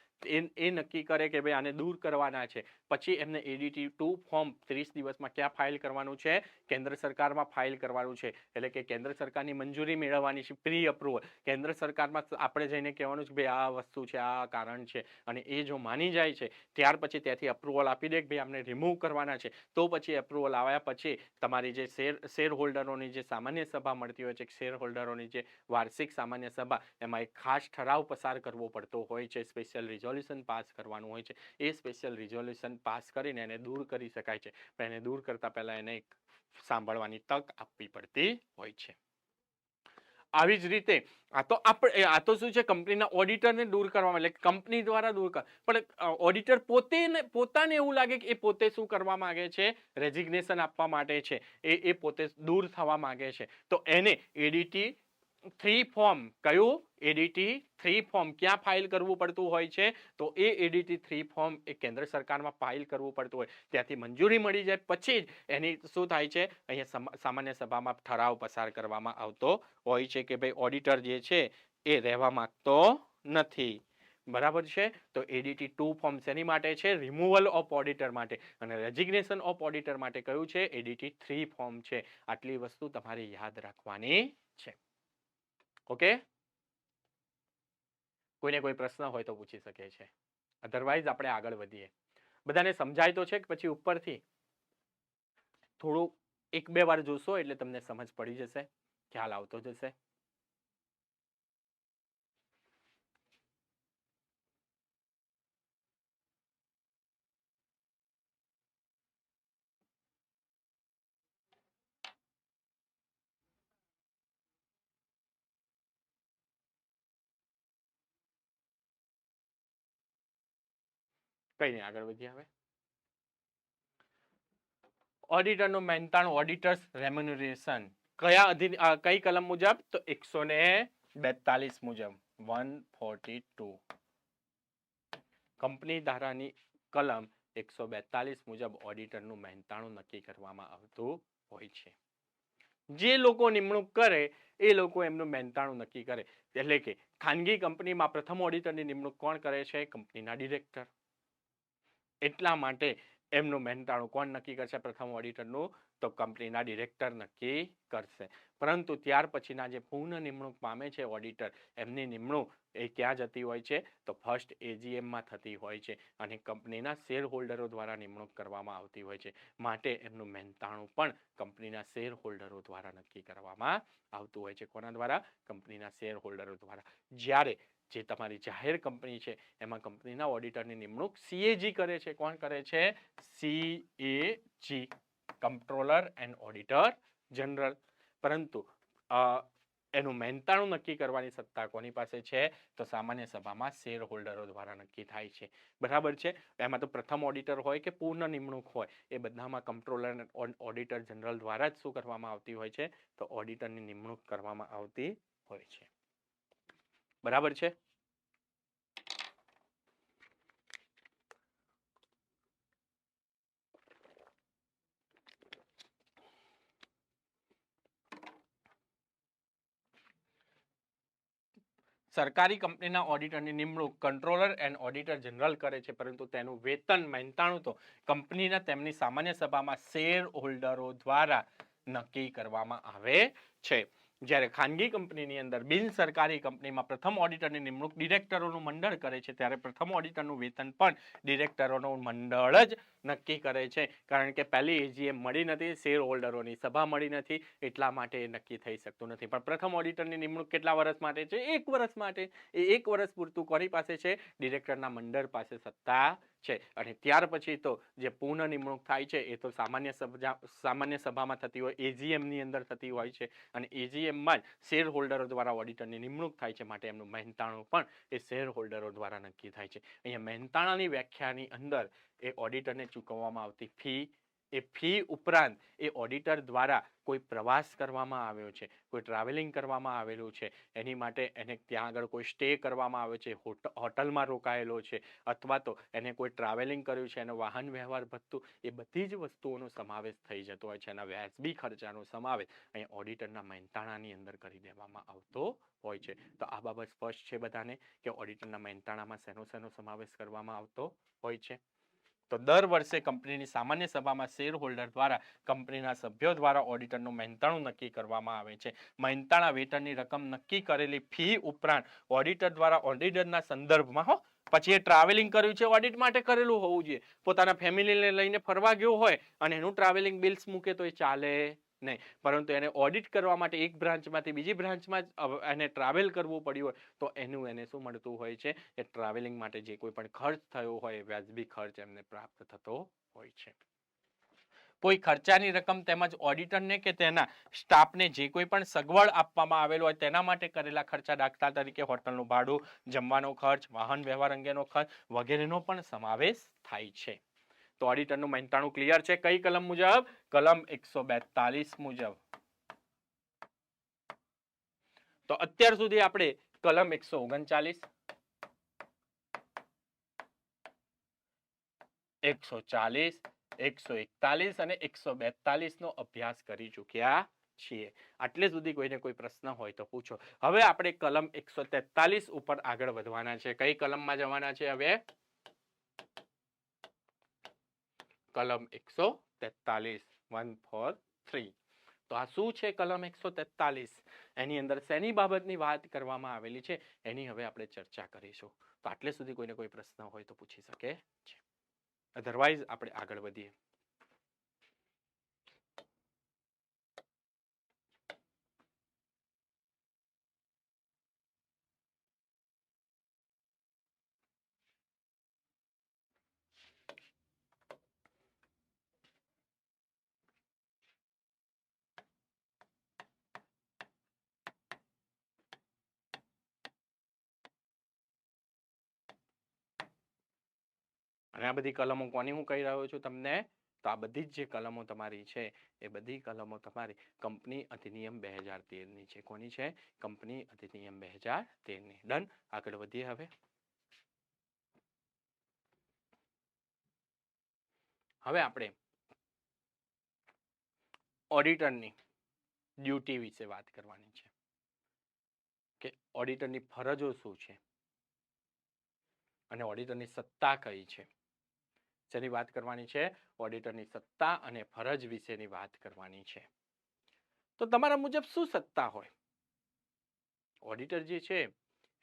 [SPEAKER 1] એ નક્કી કરે કે ભાઈ આને દૂર કરવાના છે. પછી એમને ADT 2 ફોર્મ 30 દિવસમાં ક્યાં ફાઇલ કરવાનું છે? કેન્દ્ર સરકારમાં ફાઇલ કરવાનું છે. એટલે કે કેન્દ્ર સરકારની મંજૂરી મેળવવાની છે, પ્રી અપ્રુવલ. કેન્દ્ર સરકારમાં આપણે જઈને કહેવાનું છે ભાઈ આ વસ્તુ છે, આ કારણ છે, અને એ જો માની જાય છે ત્યાર પછી ત્યાંથી અપ્રુવલ આપી દે કે ભાઈ આમને રિમૂવ કરવાના છે. તો પછી અપ્રુવલ આવ્યા પછી તમારી જે શેર હોલ્ડરોની જે સામાન્ય સભા મળતી હોય છે, શેર હોલ્ડરોની જે વાર્ષિક સામાન્ય સભા, એમાં એક ખાસ ઠરાવ પસાર કરવો પડતો હોય છે, સ્પેશિયલ રિઝોલ્યુશન પાસ કરવાનું હોય છે. એ સ્પેશિયલ રિઝોલ્યુશન પાસ કરીને એને દૂર કરી શકાય છે, પણ એને દૂર કરતા પહેલા એને એક સાંભળવાની તક આપવી પડતી હોય છે. આવી જ રીતે આ તો શું છે, કંપનીના ઓડિટરને દૂર કરવામાં, એટલે કંપની દ્વારા દૂર કર, પણ ઓડિટર પોતાને એવું લાગે કે એ પોતે શું કરવા માંગે છે, રેઝિગ્નેશન આપવા માટે છે, એ પોતે દૂર થવા માંગે છે, તો એને ADT 3 ફોર્મ, કયું ADT 3 ફોર્મ ક્યાં ફાઇલ કરવું પડતું હોય છે? તો એ ADT 3 ફોર્મ એ કેન્દ્ર સરકારમાં ફાઇલ કરવું પડતું હોય, ત્યાંથી મંજૂરી મળી જાય પછી જ એની શું થાય છે, અહીંયા સામાન્ય સભામાં ઠરાવ પસાર કરવામાં આવતો હોય છે કે ભાઈ ઓડિટર જે છે એ રહેવા માંગતો નથી. બરાબર છે? તો ADT 2 ફોર્મ શેની માટે છે? રિમૂવલ ઓફ ઓડિટર માટે. અને રેઝિગ્નેશન ઓફ ઓડિટર માટે કયું છે? ADT 3 ફોર્મ છે. આટલી વસ્તુ તમારે યાદ રાખવાની છે. ઓકે? કોઈને કોઈ પ્રશ્ન હોય તો પૂછી શકે છે, અધરવાઇઝ આપણે આગળ વધીએ. બધાને સમજાય તો છે કે પછી ઉપરથી થોડું 1-2 વાર જોશો એટલે તમને સમજ પડી જશે, ખ્યાલ આવતો જશે. કઈ નહીં, આગળ વધીએ હવે. ઓડિટરનું મહેનતાણું, ઓડિટર્સ રેમ્યુનરેશન કઈ કલમ મુજબ? તો 142 મુજબ, 142. કંપની ધારાની કલમ 142 મુજબ ઓડિટરનું મહેનતાણું નક્કી કરવામાં આવતું હોય છે. જે લોકો નિમણૂક કરે એ લોકો એમનું મહેનતાણું નક્કી કરે. એટલે કે ખાનગી કંપનીમાં પ્રથમ ઓડિટરની નિમણૂક કોણ કરે છે? કંપનીના ડિરેક્ટર. એટલા માટે એમનું મહેનતાણું કોણ નક્કી કરશે? પ્રથમ ઓડિટરનું, તો કંપનીના ડિરેક્ટર નક્કી કરશે. પરંતુ ત્યાર પછીના જે પૂર્ણ નિમણૂક પામે છે ઓડિટર, એમની નિમણૂક એ ક્યાં જતી હોય છે? તો ફર્સ્ટ AGMમાં થતી હોય છે, અને કંપનીના શેર હોલ્ડરો દ્વારા નિમણૂક કરવામાં આવતી હોય છે. માટે એમનું મહેનતાણું પણ કંપનીના શેર હોલ્ડરો દ્વારા નક્કી કરવામાં આવતું હોય છે. કોના દ્વારા? કંપનીના શેર હોલ્ડરો દ્વારા. જ્યારે જે તમારી જાહેર કંપની છે એમાં કંપનીના ઓડિટરની નિમણૂક CAG કરે છે. કોણ કરે છે? CAG, controller and auditor general. પરંતુ એનું મહેનતાણું નક્કી કરવાની સત્તા કોની પાસે છે? તો સામાન્ય સભામાં શેર હોલ્ડરો દ્વારા નક્કી થાય છે. બરાબર છે? એમાં તો પ્રથમ ઓડિટર હોય કે પૂર્ણ નિમણૂક હોય, એ બધામાં કંટ્રોલર એન્ડ ઓડિટર જનરલ દ્વારા જ શું કરવામાં આવતી હોય છે? તો ઓડિટરની નિમણૂક કરવામાં આવતી હોય છે. બરાબર છે? સરકારી કંપનીના ઓડિટરની નિમણૂક કંટ્રોલર એન્ડ ઓડિટર જનરલ કરે છે, પરંતુ તેનું વેતન, મહેનતાણું તો કંપનીના તેમની સામાન્ય સભામાં શેર હોલ્ડરો દ્વારા નક્કી કરવામાં આવે છે. જ્યારે ખાનગી કંપનીની અંદર બિન સરકારી કંપનીમાં પ્રથમ ઓડિટરની નિમણૂક ડિરેક્ટરોનું મંડળ કરે છે, ત્યારે પ્રથમ ઓડિટરનું વેતન પણ ડિરેક્ટરોનું મંડળ જ નક્કી કરે છે. કારણ કે પહેલી એજીએમ મળી નથી, શેર હોલ્ડરોની સભા મળી નથી, એટલા માટે એ નક્કી થઈ શકતું નથી. પણ પ્રથમ ઓડિટરની નિમણૂક કેટલા વર્ષ માટે છે? 1 વર્ષ માટે. એ 1 વર્ષ પૂરતું કોની પાસે છે? ડિરેક્ટરના મંડળ પાસે સત્તા છે. અને ત્યાર પછી તો જે પુનઃ નિમણૂક થાય છે એ તો સામાન્ય સભામાં થતી હોય, એજીએમ ની અંદર થતી હોય છે. અને એજીએમમાં જ શેર હોલ્ડરો દ્વારા ઓડિટરની નિમણૂક થાય છે, માટે એમનું મહેનતાણું પણ એ શેર હોલ્ડરો દ્વારા નક્કી થાય છે. અહીંયા મહેનતાણાની વ્યાખ્યાની અંદર એ ઓડિટરને ચૂકવવામાં આવતી ફી, એ ફી ઉપરાંત એ ઓડિટર દ્વારા કોઈ પ્રવાસ કરવામાં આવ્યો છે, કોઈ ટ્રાવેલિંગ કરવામાં આવેલું છે, એની માટે એને ત્યાં આગળ કોઈ સ્ટે કરવામાં આવ્યો છે, હોટલમાં રોકાયેલો છે, અથવા તો એને કોઈ ટ્રાવેલિંગ કર્યું છે, એનો વાહન વ્યવહાર ભથ્થું, એ બધી જ વસ્તુઓનો સમાવેશ થઈ જતો હોય છે. એના વ્યાજબી ખર્ચાનો સમાવેશ અહીંયા ઓડિટરના મહેનતાણાની અંદર કરી દેવામાં આવતો હોય છે. તો આ બાબત સ્પષ્ટ છે બધાને કે ઓડિટરના મહેનતાણામાં શેનો સમાવેશ કરવામાં આવતો હોય છે. તો દર વર્ષે કંપનીની સામાન્ય સભામાં શેર હોલ્ડર દ્વારા કંપનીના સભ્યો દ્વારા ઓડિટરનું મહેનતાણું નક્કી કરવામાં આવે છે. મહેનતાણા વેતનની રકમ નક્કી કરેલી ફી ઉપરાંત ઓડિટર દ્વારા ઓડિટરના સંદર્ભમાં પછી એ ટ્રાવેલિંગ કર્યું છે, ઓડિટ માટે કરેલું હોવું જોઈએ. પોતાના ફેમિલીને લઈને ફરવા ગયો હોય અને એનું ટ્રાવેલિંગ બિલ્સ મૂકે તો એ ચાલે નહીં. પરંતુ એને ઓડિટ કરવા માટે એક બ્રાન્ચમાંથી બીજી બ્રાન્ચમાં એને ટ્રાવેલ કરવું પડ્યું હોય તો એને શું મળતું હોય છે? એ ટ્રાવેલિંગ માટે જે કોઈ પણ ખર્ચ થયો હોય, વ્યાજબી ખર્ચ એમને પ્રાપ્ત થતો હોય છે. કોઈ ખર્ચાની રકમ તેમજ ઓડિટરને કે તેના સ્ટાફને જે કોઈ પણ સગવડ આપવામાં આવેલો હોય તેના માટે કરેલા ખર્ચા, દાખલા તરીકે હોટલનું ભાડું, જમવાનો ખર્ચ, વાહન વ્યવહાર અંગેનો ખર્ચ વગેરેનો પણ સમાવેશ થાય છે. તો ઓડિટરનું મહેનતાણું ક્લિયર છે. કઈ કલમ મુજબ? કલમ 142 મુજબ. તો અત્યાર સુધી આપણે કલમ 139, 140, 141 અને 142 નો અભ્યાસ કરી ચૂક્યા છીએ. આટલે સુધી કોઈને કોઈ પ્રશ્ન હોય તો પૂછો. હવે આપણે કલમ 143 ઉપર આગળ વધવાના છે. કઈ કલમમાં જવાના છે હવે? કલમ 143, 143. તો આ શું છે કલમ 143? એની અંદર શેની બાબતની વાત કરવામાં આવેલી છે એની હવે આપણે ચર્ચા કરીશું. તો આટલે સુધી કોઈને કોઈ પ્રશ્ન હોય તો પૂછી શકે છે. અધરવાઇઝ આપણે આગળ વધીએ. અને આ બધી કલમો કોની હું કહી રહ્યો છું તમને? તો આ બધી જ જે કલમો તમારી છે એ બધી કલમો તમારી કંપની અધિનિયમ 2013 ની છે. કોની છે? કંપની અધિનિયમ 2013 ની. ડન. આગળ વધીએ હવે. હવે આપણે ઓડિટરની ડ્યુટી વિશે વાત કરવાની છે કે ઓડિટરની ફરજો શું છે અને ઓડિટરની સત્તા કઈ છે. જેની વાત કરવાની છે? ઓડિટરની સત્તા અને ફરજ વિશેની વાત કરવાની છે. તો તમારા મુજબ શું સત્તા હોય? ઓડિટર જે છે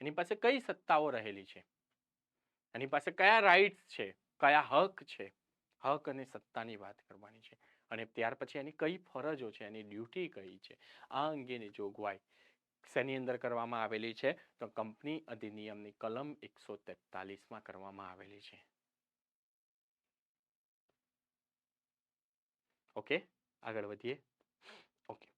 [SPEAKER 1] એની પાસે કઈ સત્તાઓ રહેલી છે? એની પાસે કયા રાઇટ્સ છે, કયા હક છે? હક અને સત્તાની વાત કરવાની છે. અને ત્યાર પછી એની કઈ ફરજો છે, એની ડ્યુટી કઈ છે, આ અંગેની જોગવાઈ શેની અંદર કરવામાં આવેલી છે? તો કંપની અધિનિયમની કલમ 143 માં કરવામાં આવેલી છે. ઓકે, આગળ વધીએ. Okay.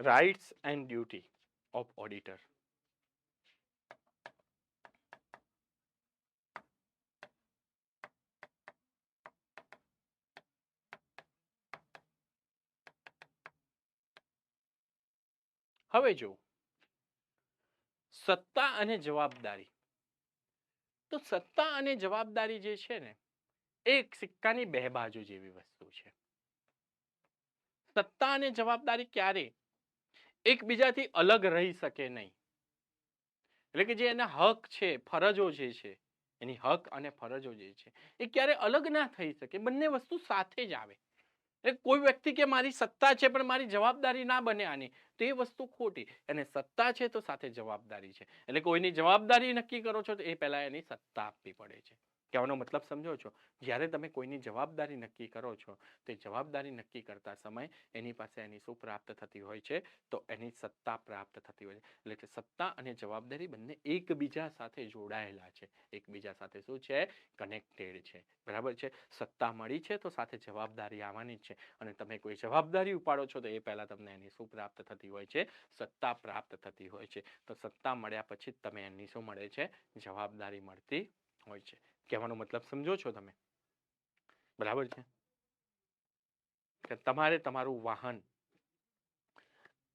[SPEAKER 1] Rights and duty of auditor. હવે જો સત્તા અને જવાબદારી, તો સત્તા અને જવાબદારી જે છે ને એ એક સિક્કાની બે બાજુ જેવી વસ્તુ છે. સત્તા અને જવાબદારી ક્યારે એકબીજાથી અલગ રહી શકે નહીં. એટલે કે જે એના હક છે, ફરજો જે છે, એની હક અને ફરજો જે છે એ ક્યારે અલગ ના થઈ શકે. બંને વસ્તુ સાથે જ આવે. એટલે કોઈ વ્યક્તિ કે મારી સત્તા છે પણ મારી જવાબદારી ના બને આની, તો એ વસ્તુ ખોટી. અને સત્તા છે તો સાથે જવાબદારી છે. એટલે કોઈની જવાબદારી નક્કી કરો છો તો એ પહેલા એની સત્તા આપવી પડે છે. કહેવાનો મતલબ સમજો છો? જ્યારે તમે કોઈની જવાબદારી નક્કી કરો છો તો જવાબદારી નક્કી કરતા સમય એની પાસે એની શું પ્રાપ્ત થતી હોય છે? તો એની સત્તા પ્રાપ્ત થતી હોય છે. એટલે કે સત્તા અને જવાબદારી બંને એકબીજા સાથે જોડાયેલા છે. એકબીજા સાથે શું છે? કનેક્ટેડ છે. બરાબર છે? સત્તા મળી છે તો સાથે જવાબદારી આવવાની છે. અને તમે કોઈ જવાબદારી ઉપાડો છો તો એ પહેલા તમને એની શું પ્રાપ્ત થતી હોય છે? સત્તા પ્રાપ્ત થતી હોય છે. તો સત્તા મળ્યા પછી તમે એની શું મળે છે? જવાબદારી મળતી હોય છે. કહેવાનો મતલબ સમજો છો તમે? બરાબર છે? કે તમારે તમારું વાહન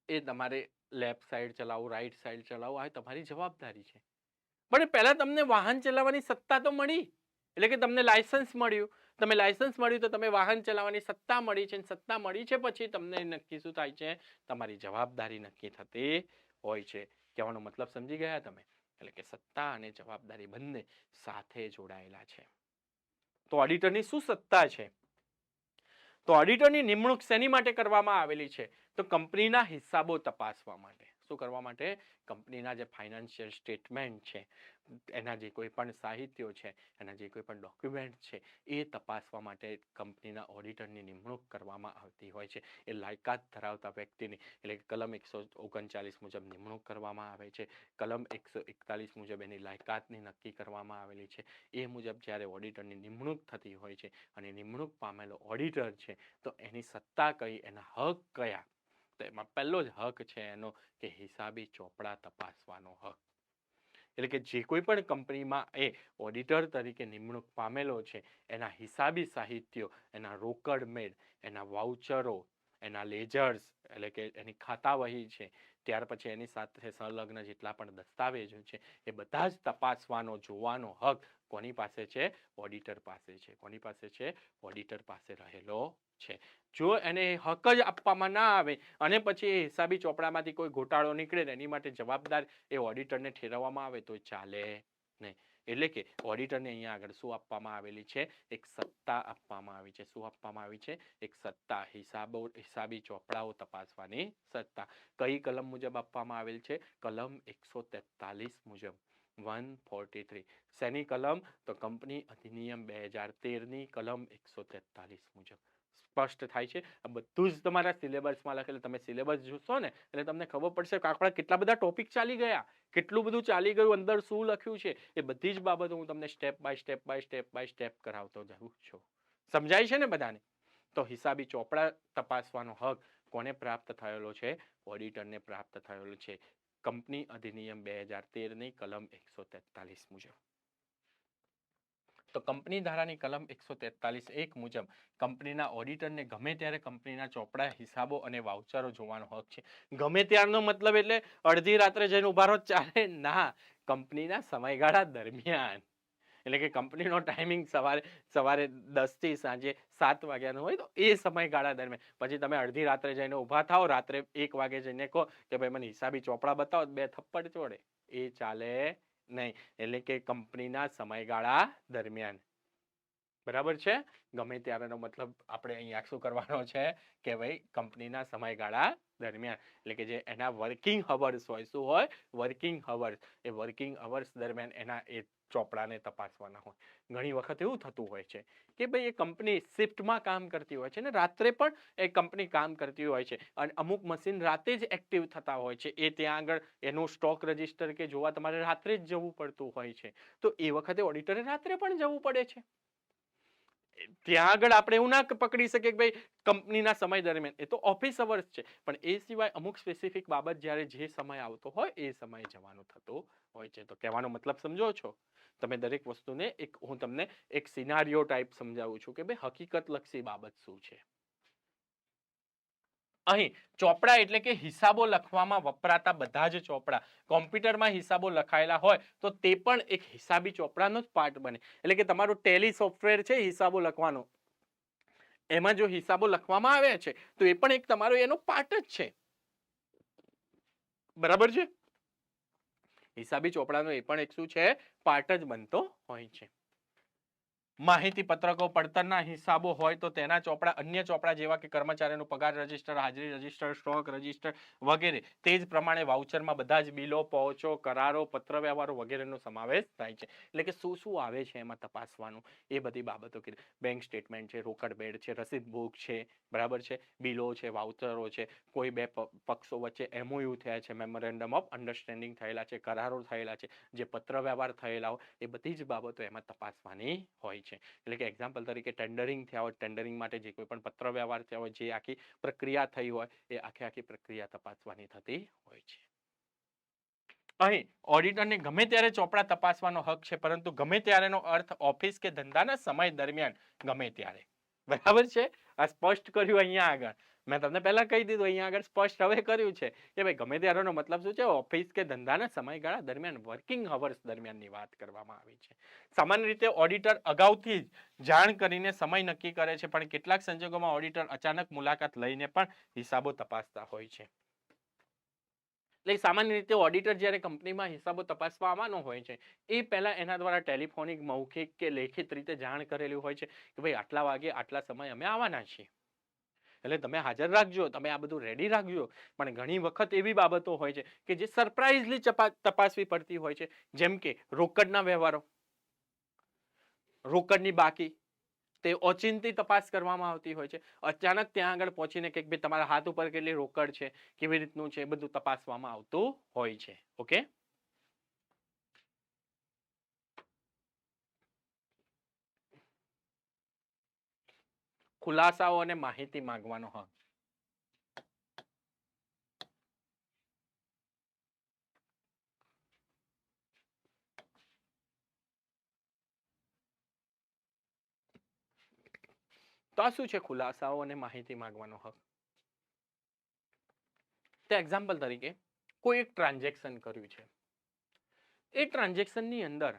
[SPEAKER 1] એ તમારે લેફ્ટ સાઈડ ચલાવવું, રાઈટ સાઈડ ચલાવવું, આ તમારી જવાબદારી છે. પણ પહેલા તમને વાહન ચલાવવાની સત્તા તો મળી. એટલે કે તમને લાયસન્સ મળ્યું. તમે લાયસન્સ મળ્યું તો તમે વાહન ચલાવવાની સત્તા મળી છે. સત્તા મળી છે પછી તમને નક્કી શું થાય છે? તમારી જવાબદારી નક્કી થતી હોય છે. કહેવાનો મતલબ સમજી ગયા તમે? એટલે કે સત્તા અને જવાબદારી બંને સાથે જોડાયેલા છે. તો ઓડિટરની શું સત્તા છે? તો ઓડિટરની નિમણૂક શેની માટે કરવામાં આવેલી છે? તો કંપનીના હિસાબો તપાસવા માટે. શું કરવા માટે? કંપનીના જે ફાઇનાન્શિયલ સ્ટેટમેન્ટ છે, એના જે કોઈ પણ સાહિત્યો છે, એના જે કોઈ પણ ડોક્યુમેન્ટ છે, એ તપાસવા માટે કંપનીના ઓડિટરની નિમણૂક કરવામાં આવતી હોય છે. એ લાયકાત ધરાવતા વ્યક્તિની એટલે કે કલમ 139 મુજબ નિમણૂક કરવામાં આવે છે. કલમ 141 મુજબ એની લાયકાતની નક્કી કરવામાં આવેલી છે. એ મુજબ જ્યારે ઓડિટરની નિમણૂક થતી હોય છે અને નિમણૂક પામેલો ઓડિટર છે તો એની સત્તા કઈ, એના હક કયા? તો એમાં પહેલો જ હક છે એનો કે હિસાબી ચોપડા તપાસવાનો હક. એટલે કે જે કોઈ પણ કંપનીમાં એ ઓડિટર તરીકે નિમણૂક પામેલો છે એના હિસાબી સાહિત્યો, એના રોકડ મેળ, એના વાઉચરો, એના લેજર્સ એટલે કે એની ખાતા વહી છે, ત્યાર પછી એની સાથે સંલગ્ન જેટલા પણ દસ્તાવેજો છે એ બધા જ તપાસવાનો, જોવાનો હક કોની પાસે છે? ઓડિટર પાસે છે. કોની પાસે છે? ઓડિટર પાસે રહેલો છે. જો એને હક જ આપવામાં ના આવે અને પછી એ હિસાબી ચોપડામાંથી કોઈ ઘોટાળો નીકળે ને એની માટે જવાબદાર એ ઓડિટરને ઠેરવવામાં આવે તો ચાલે નહીં. એટલે કે ઓડિટરને અહીંયા આગળ શું આપવામાં આવેલી છે? એક સત્તા આપવામાં આવી છે. શું આપવામાં આવી છે? એક સત્તા. હિસાબી ચોપડાઓ તપાસવાની સત્તા. કઈ કલમ મુજબ આપવામાં આવેલ છે? કલમ 143 મુજબ. 143. શેની કલમ? તો કંપની અધિનિયમ 2013 ની કલમ 143 મુજબ. સ્પષ્ટ થાય છે? આ બધું જ તમારા સિલેબસમાં લખેલું. તમે સિલેબસ જોશો ને એટલે તમને ખબર પડશે કે આપણા કેટલા બધા ટોપિક ચાલી ગયા, કેટલું બધું ચાલી ગયું, અંદર શું લખ્યું છે, એ બધી જ બાબતો હું તમને સ્ટેપ બાય સ્ટેપ કરાવતો જાઉં છું. સમજાય છે ને બધાને? તો હિસાબી ચોપડા તપાસવાનો હક કોને પ્રાપ્ત થયેલો છે? ઓડિટરને પ્રાપ્ત થયેલો છે. કંપની અધિનિયમ 2013 ની કલમ 143 મુજબ. તો કંપની ધારાની કલમ 143(1) મુજબ કંપનીના ઓડિટરને ગમે ત્યારે કંપનીના ચોપડા, હિસાબો અને વાઉચરો જોવાનો હક છે. ગમે ત્યારનો મતલબ એટલે અડધી રાત્રે જઈને ઉભા રહો ચાલે ના. કંપનીના સમયગાળા દરમિયાન. એટલે કે કંપનીનો ટાઈમિંગ સવારે 10 થી સાંજે 7 વાગ્યાનો હોય તો એ સમયગાળા દરમિયાન. પછી તમે અડધી રાત્રે જઈને ઉભા થાઓ, રાત્રે 1 વાગે જઈને કહો કે ભાઈ મને હિસાબી ચોપડા બતાવો, 2 થપ્પડ ચોડે, એ ચાલે નહીં. એટલે કે કંપનીના સમયગાળા દરમિયાન. બરાબર છે? ગમે ત્યારેનો મતલબ આપણે અહીંયા શું કરવાનો છે કે ભાઈ કંપનીના સમયગાળા દરમિયાન. એટલે કે જે એના વર્કિંગ અવર્સ હોય, શું હોય? Working hours. એ વર્કિંગ અવર્સ દરમિયાન એના એ ચોપડાને તપાસવાના હોય. ઘણી વખત એવું થતું હોય છે કે ભાઈ એ કંપની શિફ્ટમાં કામ કરતી હોય છે ને રાત્રે પણ એ કંપની કામ કરતી હોય છે અને અમુક મશીન રાતે જ એક્ટિવ થતા હોય છે. એ ત્યાં આગળ એનું સ્ટોક રજિસ્ટર કે જોવા તમારે રાત્રે જ જવું પડતું હોય છે. તો એ વખતે ઓડિટરે રાત્રે પણ જવું પડે છે. ત્યાં આગળ આપણે એવું ના પકડી શકીએ કે ભાઈ કંપનીના સમય દરમિયાન, એ તો ઓફિસ અવર્સ છે, પણ એ સિવાય અમુક સ્પેસિફિક બાબત જ્યારે જે સમય આવતો હોય એ સમયે જવાનું થતું હોય છે. તો કહેવાનો મતલબ સમજો છો તમે? દરેક વસ્તુને હું તમને એક સિનારીઓ ટાઈપ સમજાવું છું કે ભાઈ હકીકતલક્ષી બાબત શું છે. અહીં ચોપડા એટલે કે હિસાબો લખવામાં વપરાતા બધા જ ચોપડા, કોમ્પ્યુટરમાં હિસાબો લખાયેલા હોય તો તે પણ એક હિસાબી ચોપડાનો જ પાર્ટ બને. એટલે કે તમારું ટેલી સોફ્ટવેર છે હિસાબો લખવાનો, એમાં જો હિસાબો લખવામાં આવે છે તો એ પણ એક તમારો એનો પાર્ટ જ છે. બરાબર છે? હિસાબી ચોપડાનો એ પણ એક શું છે? પાર્ટ જ બનતો હોય છે. માહિતી પત્રકો, પડતરના હિસાબો હોય તો તેના ચોપડા, અન્ય ચોપડા જેવા કે કર્મચારીનો પગાર રજીસ્ટર, હાજરી રજીસ્ટર, સ્ટોક રજીસ્ટર વગેરે. તે જ પ્રમાણે વાઉચરમાં બધા જ બિલો, પહોંચો, કરારો, પત્ર વ્યવહારો વગેરેનો સમાવેશ થાય છે. એટલે કે શું શું આવે છે એમાં તપાસવાનું, એ બધી બાબતો. બેંક સ્ટેટમેન્ટ છે, રોકડ બેડ છે, રસીદ બુક છે, બરાબર છે, બિલો છે, વાઉચરો છે, કોઈ બે પક્ષો વચ્ચે એમઓયુ થયા છે, મેમોરેન્ડમ ઓફ અન્ડરસ્ટેન્ડિંગ થયેલા છે, કરારો થયેલા છે, જે પત્ર વ્યવહાર થયેલા હોય એ બધી જ બાબતો એમાં તપાસવાની હોય છે. એટલે કે એક્ઝામ્પલ તરીકે ટેન્ડરિંગ થયા હોય, ટેન્ડરિંગ માટે જે કોઈ પણ પત્ર વ્યવહાર થયા હોય, જે આખી પ્રક્રિયા થઈ હોય એ આખી પ્રક્રિયા તપાસવાની થતી હોય છે. અહીં ઓડિટરને ગમે ત્યારે ચોપડા તપાસવાનો હક છે, પરંતુ ગમે ત્યારેનો અર્થ ઓફિસ કે ધંધાના સમય દરમિયાન ગમે ત્યારે. બરાબર છે? આ સ્પષ્ટ કર્યું અહીંયા આગળ. મેં તમને પહેલા કહી દીધું, અહીંયા આગળ સ્પષ્ટ હવે કર્યું છે કે ભાઈ ગમે ત્યારેનો મતલબ શું છે? ઓફિસ કે ધંધાના સમયગાળા દરમિયાન, વર્કિંગ અવર્સ દરમિયાનની વાત કરવામાં આવી છે. સામાન્ય રીતે ઓડિટર અગાઉથી જ જાણ કરીને સમય નક્કી કરે છે, પણ કેટલાક સંજોગોમાં ઓડિટર અચાનક મુલાકાત લઈને પણ હિસાબો તપાસતા હોય છે. એટલે સામાન્ય રીતે ઓડિટર જ્યારે કંપનીમાં હિસાબો તપાસવા આવવાનો હોય છે એ પહેલા એના દ્વારા ટેલિફોનિક, મૌખિક કે લેખિત રીતે જાણ કરેલી હોય છે કે ભાઈ આટલા વાગે આટલા સમય અમે આવવાના છીએ, એટલે તમે હાજર રાખજો, તમે આ બધું રેડી રાખજો. પણ ઘણી વખત એવી બાબતો હોય છે કે જે સરપ્રાઇઝલી તપાસવી પડતી હોય છે, જેમ કે રોકડના વ્યવહારો, રોકડની બાકી, તે ઓચિંતી તપાસ કરવામાં આવતી હોય છે. અચાનક ત્યાં આગળ પહોંચીને કે ભાઈ તમારા હાથ ઉપર કેટલી રોકડ છે, કેવી રીતનું છે, બધું તપાસવામાં આવતું હોય છે. ઓકે, ખુલાસાઓ અને માહિતી માંગવાનો હક. તો આ શું છે? ખુલાસાઓ અને માહિતી માંગવાનો હક. તે એક્ઝામ્પલ તરીકે કોઈ એક ટ્રાન્ઝેક્શન કર્યું છે, એ ટ્રાન્ઝેક્શનની અંદર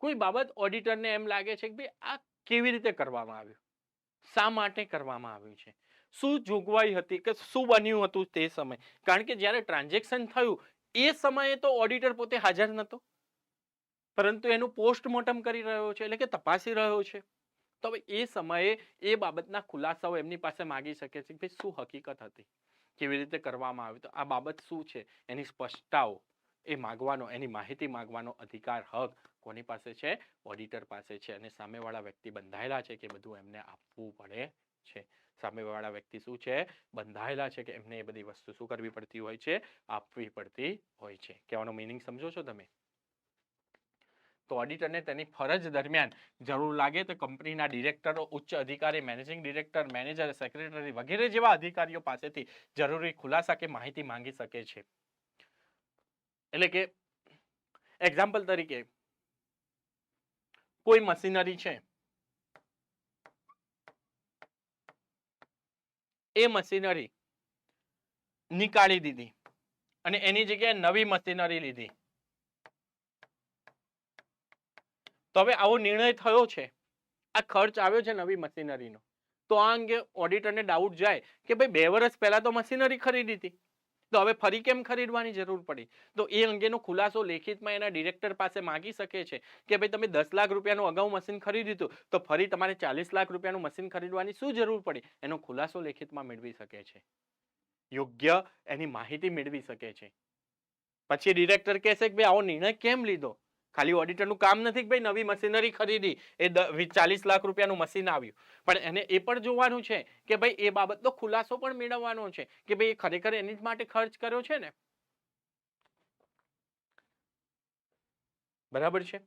[SPEAKER 1] કોઈ બાબત ઓડિટરને એમ લાગે છે કે ભાઈ આ કેવી રીતે કરવામાં આવ્યું, શા માટે કરવામાં આવ્યું છે, શું જોગવાઈ હતી કે શું બન્યું હતું તે સમય. કારણ કે જ્યારે ટ્રાન્ઝેક્શન થયું એ સમયે તો ઓડિટર પોતે હાજર નહોતો, પરંતુ એનું પોસ્ટમોર્ટમ કરી રહ્યો છે, એટલે કે તપાસી રહ્યો છે. તો હવે એ સમયે એ બાબતના ખુલાસાઓ એમની પાસે માગી શકે છે કે ભાઈ શું હકીકત હતી, કેવી રીતે કરવામાં આવ્યું, તો આ બાબત શું છે એની સ્પષ્ટતાઓ એ માગવાનો, એની માહિતી માગવાનો અધિકાર, હક કોની પાસે છે? ઓડિટર પાસે છે. અને સામેવાળા વ્યક્તિ બંધાયેલા છે કે બધું એમને આપવું પડે છે. સામેવાળા વ્યક્તિ શું છે? બંધાયેલા છે કે એમને એ બધી વસ્તુ શું કરવી પડતી હોય છે? આપવી પડતી હોય છે. કહેવાનો મીનિંગ સમજો છો તમે? તો ઓડિટરને તેની ફરજ દરમિયાન જરૂર લાગે તો કંપનીના ડિરેક્ટરો, ઉચ્ચ અધિકારી, મેનેજિંગ ડિરેક્ટર, મેનેજર, સેક્રેટરી વગેરે જેવા અધિકારીઓ પાસેથી જરૂરી ખુલાસા કે માહિતી માંગી શકે છે. એટલે કે એક્ઝામ્પલ તરીકે કોઈ મશીનરી છે, એ મશીનરી નીકાળી દીધી અને એની જગ્યાએ નવી મશીનરી લીધી. તો હવે આવો નિર્ણય થયો છે, આ ખર્ચ આવ્યો છે નવી મશીનરીનો, તો આ અંગે ઓડિટરને ડાઉટ જાય કે ભાઈ 2 વર્ષ પહેલા તો મશીનરી ખરીદી હતી, તો હવે ફરી કેમ ખરીદવાની જરૂર પડી? તો એ અંગેનો ખુલાસો લેખિતમાં એના ડિરેક્ટર પાસે માંગી શકે છે કે ભાઈ તમે 10 લાખ રૂપિયાનું અગાઉ મશીન ખરીદ્યું હતું, તો ફરી તમારે 40 લાખ રૂપિયાનું મશીન ખરીદવાની શું જરૂર પડી? એનો ખુલાસો લેખિતમાં મેળવી શકે છે, યોગ્ય એની માહિતી મેળવી શકે છે. પછી ડિરેક્ટર કહેશે કે ભાઈ આવો નિર્ણય કેમ લીધો? ખાલી ઓડિટરનું કામ નથી કે ભાઈ નવી મશીનરી ખરીદી, એ 40 લાખ રૂપિયાનું મશીન આવ્યું, પણ એને એ પણ જોવાનું છે કે ભાઈ એ બાબતનો ખુલાસો પણ મેળવવાનો છે કે ભાઈ એ ખરેખર એની જ માટે ખર્ચ કર્યો છે ને. બરાબર છે?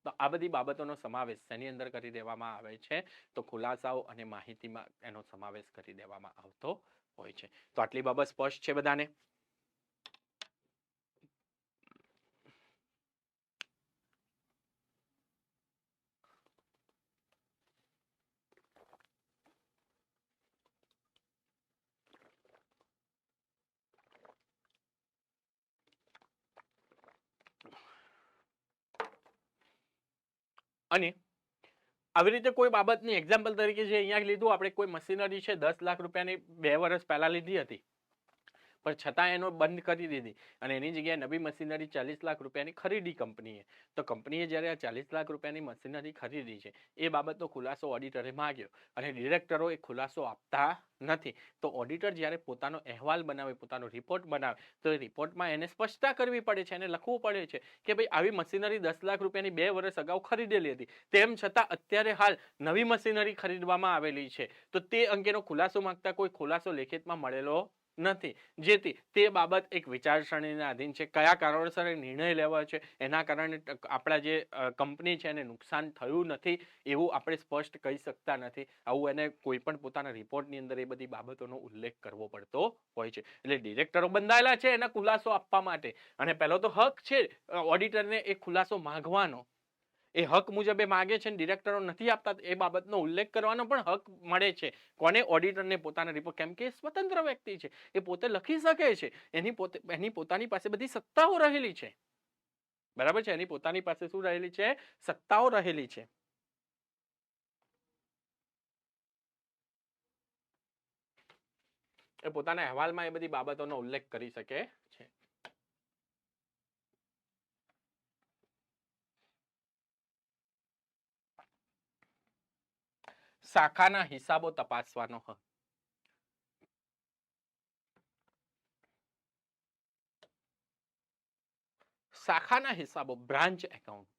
[SPEAKER 1] તો આ બધી બાબતોનો સમાવેશ શેની અંદર કરી દેવામાં આવે છે? તો ખુલાસાઓ અને માહિતીમાં એનો સમાવેશ કરી દેવામાં આવતો હોય છે. તો આટલી બાબત સ્પષ્ટ છે બધાને? અને આવી રીતે કોઈ બાબતની એક્ઝામ્પલ તરીકે જે અહીંયા લીધું આપણે, કોઈ મશીનરી છે 10 લાખ રૂપિયાની 2 વર્ષ પહેલા લીધી હતી, પણ છતાં એનો બંધ કરી દીધી અને એની જગ્યાએ નવી મશીનરી 40 લાખ રૂપિયાની ખરીદી કંપનીએ. તો કંપનીએ જ્યારે આ 40 લાખ રૂપિયાની મશીનરી ખરીદી છે એ બાબતનો ખુલાસો ઓડિટરે માંગ્યો અને ડિરેક્ટરો એ ખુલાસો આપતા નથી. તો ઓડિટર જ્યારે પોતાનો અહેવાલ બનાવે, પોતાનો રિપોર્ટ બનાવે, તો એ રિપોર્ટમાં એને સ્પષ્ટતા કરવી પડે છે, એને લખવું પડે છે કે ભાઈ આવી મશીનરી 10 લાખ રૂપિયાની 2 વર્ષ અગાઉ ખરીદેલી હતી, તેમ છતાં અત્યારે હાલ નવી મશીનરી ખરીદવામાં આવેલી છે. તો તે અંગેનો ખુલાસો માંગતા કોઈ ખુલાસો લેખિતમાં મળેલો નથી, જેથી તે બાબત એક વિચારસરણીના આધીન છે. કયા કારણોસર નિર્ણય લેવા છે એના કારણે આપણા જે કંપની છે એને નુકસાન થયું નથી એવું આપણે સ્પષ્ટ કહી શકતા નથી. આવું એને કોઈ પણ પોતાના રિપોર્ટની અંદર એ બધી બાબતોનો ઉલ્લેખ કરવો પડતો હોય છે. એટલે ડિરેક્ટરો બંધાયેલા છે એના ખુલાસો આપવા માટે, અને પહેલો તો હક છે ઓડિટરને એ ખુલાસો માંગવાનો. એ હક મુજબ એ માગે છે, ડિરેક્ટરો નથી આપતા, એ બાબતનો ઉલ્લેખ કરવાનો પણ હક મળે છે કોને? ઓડિટરને પોતાના રિપોર્ટ. કેમ કે સ્વતંત્ર વ્યક્તિ છે, એ પોતે લખી શકે છે, એની પોતાની પાસે બધી સત્તાઓ રહેલી છે. બરાબર છે? એની પોતાની પાસે શું રહેલી છે? સત્તાઓ રહેલી છે. એ પોતાના અહેવાલમાં એ બધી બાબતોનો ઉલ્લેખ કરી શકે છે. શાખાના હિસાબો તપાસવાનો હક. શાખાના હિસાબો, બ્રાન્ચ એકાઉન્ટ,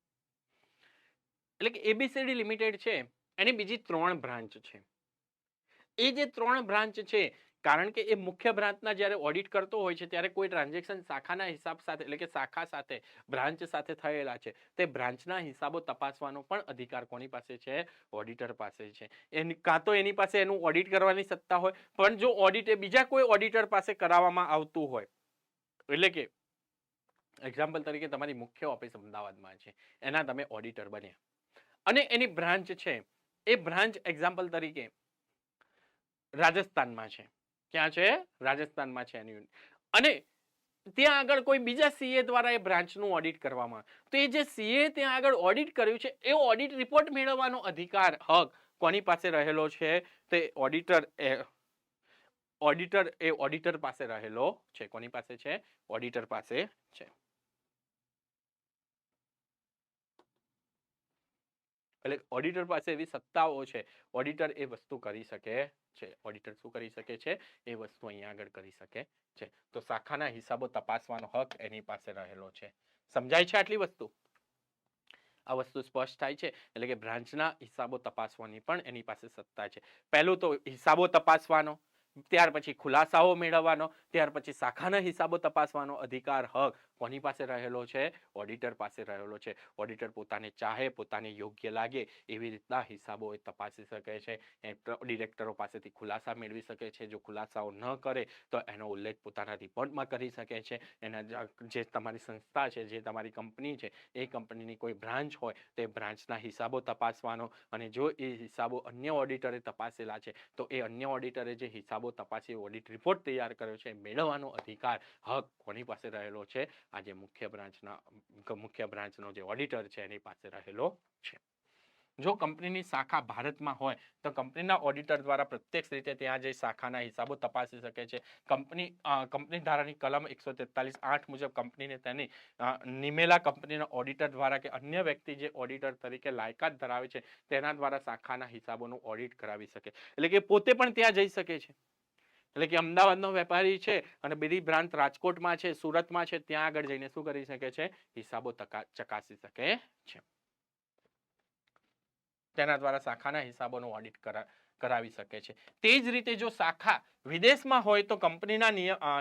[SPEAKER 1] એટલે કે એબીસીડી લિમિટેડ છે એની બીજી 3 બ્રાન્ચ છે. એ જે 3 બ્રાન્ચ છે, કારણ કે એ મુખ્ય બ્રાન્ચના જ્યારે ઓડિટ કરતો હોય છે ત્યારે કોઈ ટ્રાન્ઝેક્શન શાખાના હિસાબ સાથે, એટલે કે શાખા સાથે, બ્રાન્ચ સાથે થયેલા છે, તે બ્રાન્ચના હિસાબો તપાસવાનો પણ અધિકાર કોની પાસે છે? ઓડિટર પાસે છે. કાં તો એની પાસે એનું ઓડિટ કરવાની સત્તા હોય, પણ જો ઓડિટ એ બીજા કોઈ ઓડિટર પાસે કરાવવામાં આવતું હોય, એટલે કે એક્ઝામ્પલ તરીકે તમારી મુખ્ય ઓફિસ અમદાવાદમાં છે, એના તમે ઓડિટર બન્યા અને એની બ્રાન્ચ છે, એ બ્રાન્ચ એક્ઝામ્પલ તરીકે રાજસ્થાનમાં છે. ક્યાં છે? રાજસ્થાનમાં છે એની. અને ત્યાં આગળ કોઈ બીજા સીએ દ્વારા એ બ્રાન્ચનું ઓડિટ કરવામાં, તો એ જે સીએ ત્યાં આગળ ઓડિટ કર્યું છે એ ઓડિટ રિપોર્ટ મેળવવાનો અધિકાર, હક કોની પાસે રહેલો છે? તે ઓડિટર પાસે રહેલો છે. કોની પાસે છે? ઓડિટર પાસે છે. એટલે ઓડિટર પાસે એવી સત્તાઓ છે, ઓડિટર એ વસ્તુ કરી શકે છે. ઓડિટર શું કરી શકે છે? એ વસ્તુ અહીંયા આગળ કરી શકે છે. તો શાખાના હિસાબો તપાસવાનો હક એની પાસે રહેલો છે. સમજાય છે આટલી વસ્તુ? આ વસ્તુ સ્પષ્ટ થાય છે. એટલે કે બ્રાન્ચના હિસાબો તપાસવાની પણ એની પાસે સત્તા છે. પહેલું તો હિસાબો તપાસવાનો, ત્યાર પછી ખુલાસાઓ મેળવવાનો, ત્યાર પછી શાખાના હિસાબો તપાસવાનો અધિકાર, હક કોની પાસે રહેલો છે? ઓડિટર પાસે રહેલો છે. ઓડિટર પોતાને ચાહે, પોતાને યોગ્ય લાગે એવી રીતના હિસાબો એ તપાસી શકે છે. ડિરેક્ટરો પાસેથી ખુલાસા મેળવી શકે છે. જો ખુલાસાઓ ન કરે તો એનો ઉલ્લેખ પોતાના રિપોર્ટમાં કરી શકે છે. એના જે તમારી સંસ્થા છે, જે તમારી કંપની છે, એ કંપનીની કોઈ બ્રાન્ચ હોય તે બ્રાન્ચના હિસાબો તપાસવાનો, અને જો એ હિસાબો અન્ય ઓડિટરે તપાસેલા છે તો એ અન્ય ઓડિટરે જે હિસાબો તપાસી ઓડિટ રિપોર્ટ તૈયાર કર્યો છે મેળવવાનો અધિકાર, હક કોની પાસે રહેલો છે? આજે મુખ્ય બ્રાન્ચનો જે ઓડિટર છે એની પાસે રહેલો છે. જો કંપનીની શાખા ભારતમાં હોય તો કંપનીના ઓડિટર દ્વારા પ્રત્યક્ષ રીતે ત્યાં જઈ શાખાના હિસાબો તપાસી શકે છે. કંપની ધારાની કલમ 143(8) મુજબ કંપનીને તેની નિમેલા કંપનીના ઓડિટર દ્વારા કે અન્ય વ્યક્તિ જે ઓડિટર તરીકે લાયકાત ધરાવે છે તેના દ્વારા શાખાના હિસાબોનું ઓડિટ કરાવી શકે. એટલે કે પોતે પણ ત્યાં જઈ શકે છે. એટલે કે અમદાવાદનો વેપારી છે અને બીજી બ્રાન્ચ રાજકોટમાં છે, સુરતમાં છે, ત્યાં આગળ જઈને શું કરી શકે છે? હિસાબો ચકાસી શકે છે. તેના દ્વારા શાખાના હિસાબોનું ઓડિટ કરાવી શકે છે. તે જ રીતે જો શાખા વિદેશમાં હોય તો કંપનીના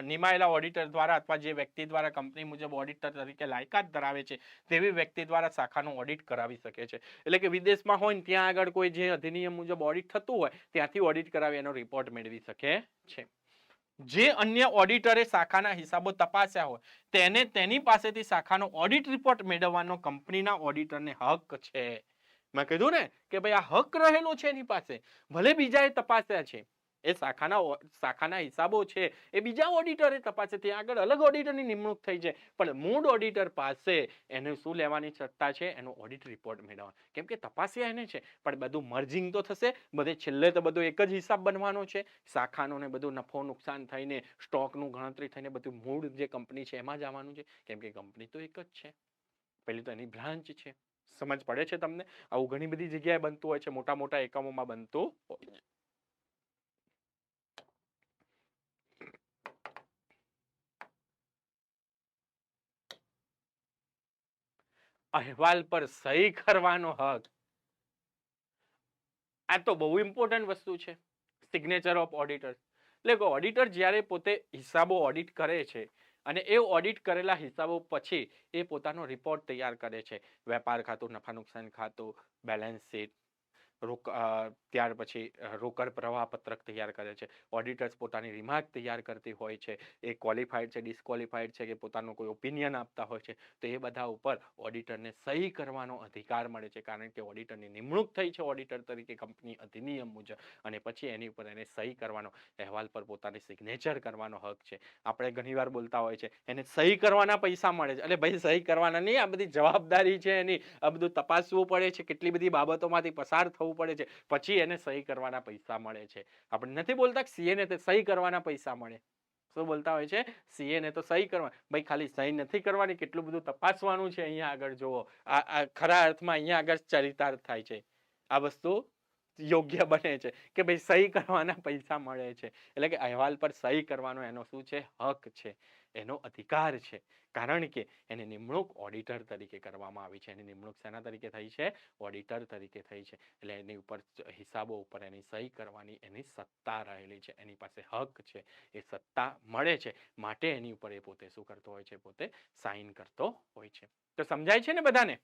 [SPEAKER 1] નિમાયેલા ઓડિટર દ્વારા અથવા જે વ્યક્તિ દ્વારા કંપની મુજબ ઓડિટર તરીકે લાયકાત ધરાવે છે તેવી વ્યક્તિ દ્વારા શાખાનું ઓડિટ કરાવી શકે છે. એટલે કે વિદેશમાં હોય ને ત્યાં આગળ કોઈ જે અધિનિયમ મુજબ ઓડિટ થતું હોય ત્યાંથી ઓડિટ કરાવી એનો રિપોર્ટ મેળવી શકે છે. જે અન્ય ઓડિટરે શાખાના હિસાબો તપાસ્યા હોય તેને તેની પાસેથી શાખાનો ઓડિટ રિપોર્ટ મેળવવાનો કંપનીના ઓડિટરને હક છે. મેં કીધું ને કે ભાઈ આ હક રહેલો છે એની પાસે, ભલે બીજાએ તપાસ્યા છે, એ શાખાના હિસાબો છે એ બીજા ઓડિટરે તપાસે, ત્યાં આગળ અલગ ઓડિટરની નિમણૂક થઈ છે, પણ મૂળ ઓડિટર પાસે એને શું લેવાની સત્તા છે? એનો ઓડિટ રિપોર્ટ મેળવવાનો. કેમ કે તપાસ્યા એને છે, પણ બધું મર્જિંગ તો થશે, બધે છેલ્લે તો બધો એક જ હિસાબ બનવાનો છે. શાખાનો ને બધું નફો નુકસાન થઈને સ્ટોકનું ગણતરી થઈને બધું મૂળ જે કંપની છે એમાં જ આવવાનું છે. કેમ કે કંપની તો એક જ છે, પેલી તો એની બ્રાન્ચ છે. સમજ પડે છે તમને? આવું ઘણી બધી જગ્યાએ બનતું હોય છે, મોટા મોટા એકમોમાં બનતું હોય છે. અહેવાલ પર સહી કરવાનો હક, આ તો બહુ ઇમ્પોર્ટન્ટ વસ્તુ છે. સિગ્નેચર ઓફ ઓડિટર એટલે ઓડિટર જ્યારે પોતે હિસાબો ઓડિટ કરે છે અને એ ઓડિટ કરેલા હિસાબો પછી એ પોતાનો રિપોર્ટ તૈયાર કરે છે. વેપાર ખાતું, નફા નુકસાન ખાતું, બેલેન્સ શીટ, ત્યાર પછી રોકડ પ્રવાહ પત્રક તૈયાર કરે છે. ઓડિટર્સ પોતાની રિમાર્ક તૈયાર કરતી હોય છે. એ ક્વોલિફાઈડ છે, ડિસ્ક્વોલિફાઈડ છે કે પોતાનો કોઈ ઓપિનિયન આપતા હોય છે, તો એ બધા ઉપર ઓડિટરને સહી કરવાનો અધિકાર મળે છે. કારણ કે ઓડિટરની નિમણૂક થઈ છે ઓડિટર તરીકે કંપની અધિનિયમ મુજબ, અને પછી એની ઉપર એને સહી કરવાનો, અહેવાલ પર પોતાની સિગ્નેચર કરવાનો હક છે. આપણે ઘણીવાર બોલતા હોય છે એને સહી કરવાના પૈસા મળે છે. એટલે ભાઈ સહી કરવાના નહીં, આ બધી જવાબદારી છે એની, આ બધું તપાસવું પડે છે, કેટલી બધી બાબતોમાંથી પસાર થવું પડે છે, પછી એને સહી કરવાના પૈસા મળે છે. આપણે નથી બોલતા સીએ ને સહી કરવાના પૈસા મળે. શું બોલતા હોય છે? સીએ ને તો સહી કરવા, ભાઈ ખાલી સહી નથી કરવાની, કેટલું બધું તપાસવાનું છે. અહીંયા આગળ જુઓ, આ ખરા અર્થમાં અહીંયા આગળ ચરિતાર્થ થાય છે. આ વસ્તુ યોગ્ય બને છે કે ભાઈ સહી કરવાના પૈસા મળે છે. એટલે કે અહેવાલ પર સહી કરવાનો એનો શું છે? હક છે, એનો અધિકાર છે. કારણ કે એની નિમણૂક ઓડિટર તરીકે કરવામાં આવી છે. એની નિમણૂક શેના તરીકે થઈ છે? ઓડિટર તરીકે થઈ છે. એટલે એની ઉપર હિસાબો ઉપર એની સહી કરવાની એની સત્તા રહેલી છે, એની પાસે હક છે, એ સત્તા મળે છે, માટે એની ઉપર એ પોતે શું કરતો હોય છે? પોતે સાઇન કરતો હોય છે. તો સમજાય છે ને બધાને?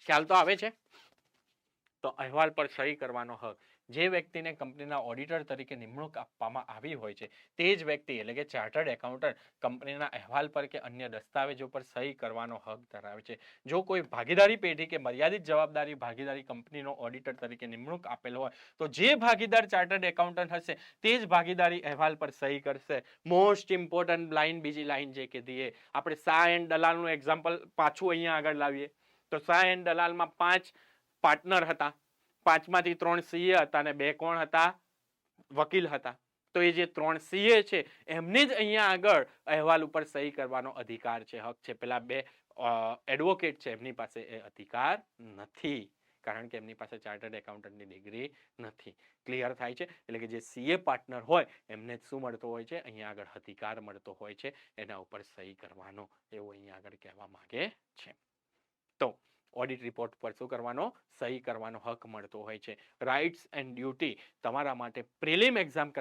[SPEAKER 1] ખ્યાલ તો આવે છે? તો અહેવાલ પર સહી કરવાનો હક, જે વ્યક્તિને કંપનીના ઓડિટર તરીકે નિમણૂક આપવામાં આવી હોય છે તે જ વ્યક્તિ એટલે કે ચાર્ટર્ડ એકાઉન્ટન્ટ કંપનીના અહેવાલ પર કે અન્ય દસ્તાવેજો પર સહી કરવાનો હક ધરાવે છે. જો કોઈ ભાગીદારી પેઢી કે મર્યાદિત જવાબદારી ભાગીદારી કંપનીનો ઓડિટર તરીકે નિમણૂક આપેલ હોય તો જે ભાગીદાર ચાર્ટર્ડ એકાઉન્ટન્ટ હશે તે જ ભાગીદારી અહેવાલ પર સહી કરશે. મોસ્ટ ઇમ્પોર્ટન્ટ લાઈન, બીજી લાઈન જે કીધી એ આપણે શાહ એન્ડ દલાલનું એક્ઝામ્પલ પાછું અહીંયા આગળ લાવીએ તો શાહ એન્ડ દલાલમાં 5 પાર્ટનર હતા, 5માંથી 3 સીએ હતા અને 2 કોણ હતા? વકીલ હતા. તો એ જે 3 સીએ છે એમને જ અહીંયા આગળ અહેવાલ ઉપર સહી કરવાનો અધિકાર છે, હક છે. પેલા 2 એડવોકેટ છે એમની પાસે એ અધિકાર નથી, કારણ કે એમની પાસે ચાર્ટર્ડ એકાઉન્ટન્ટની ડિગ્રી નથી. ક્લિયર થાય છે? એટલે કે જે સીએ પાર્ટનર હોય એમને શું મળતો હોય છે? અહીંયા આગળ અધિકાર મળતો હોય છે એના ઉપર સહી કરવાનો, એવું અહીંયા આગળ કહેવા માંગે છે. તો ઓડિટ રિપોર્ટ પર શું કરવાનો? સહી કરવાનો હક મળતો હોય છે. રાઇટ્સ એન્ડ ડ્યુટી તમારા માટે પ્રિલિમ એક્ઝામ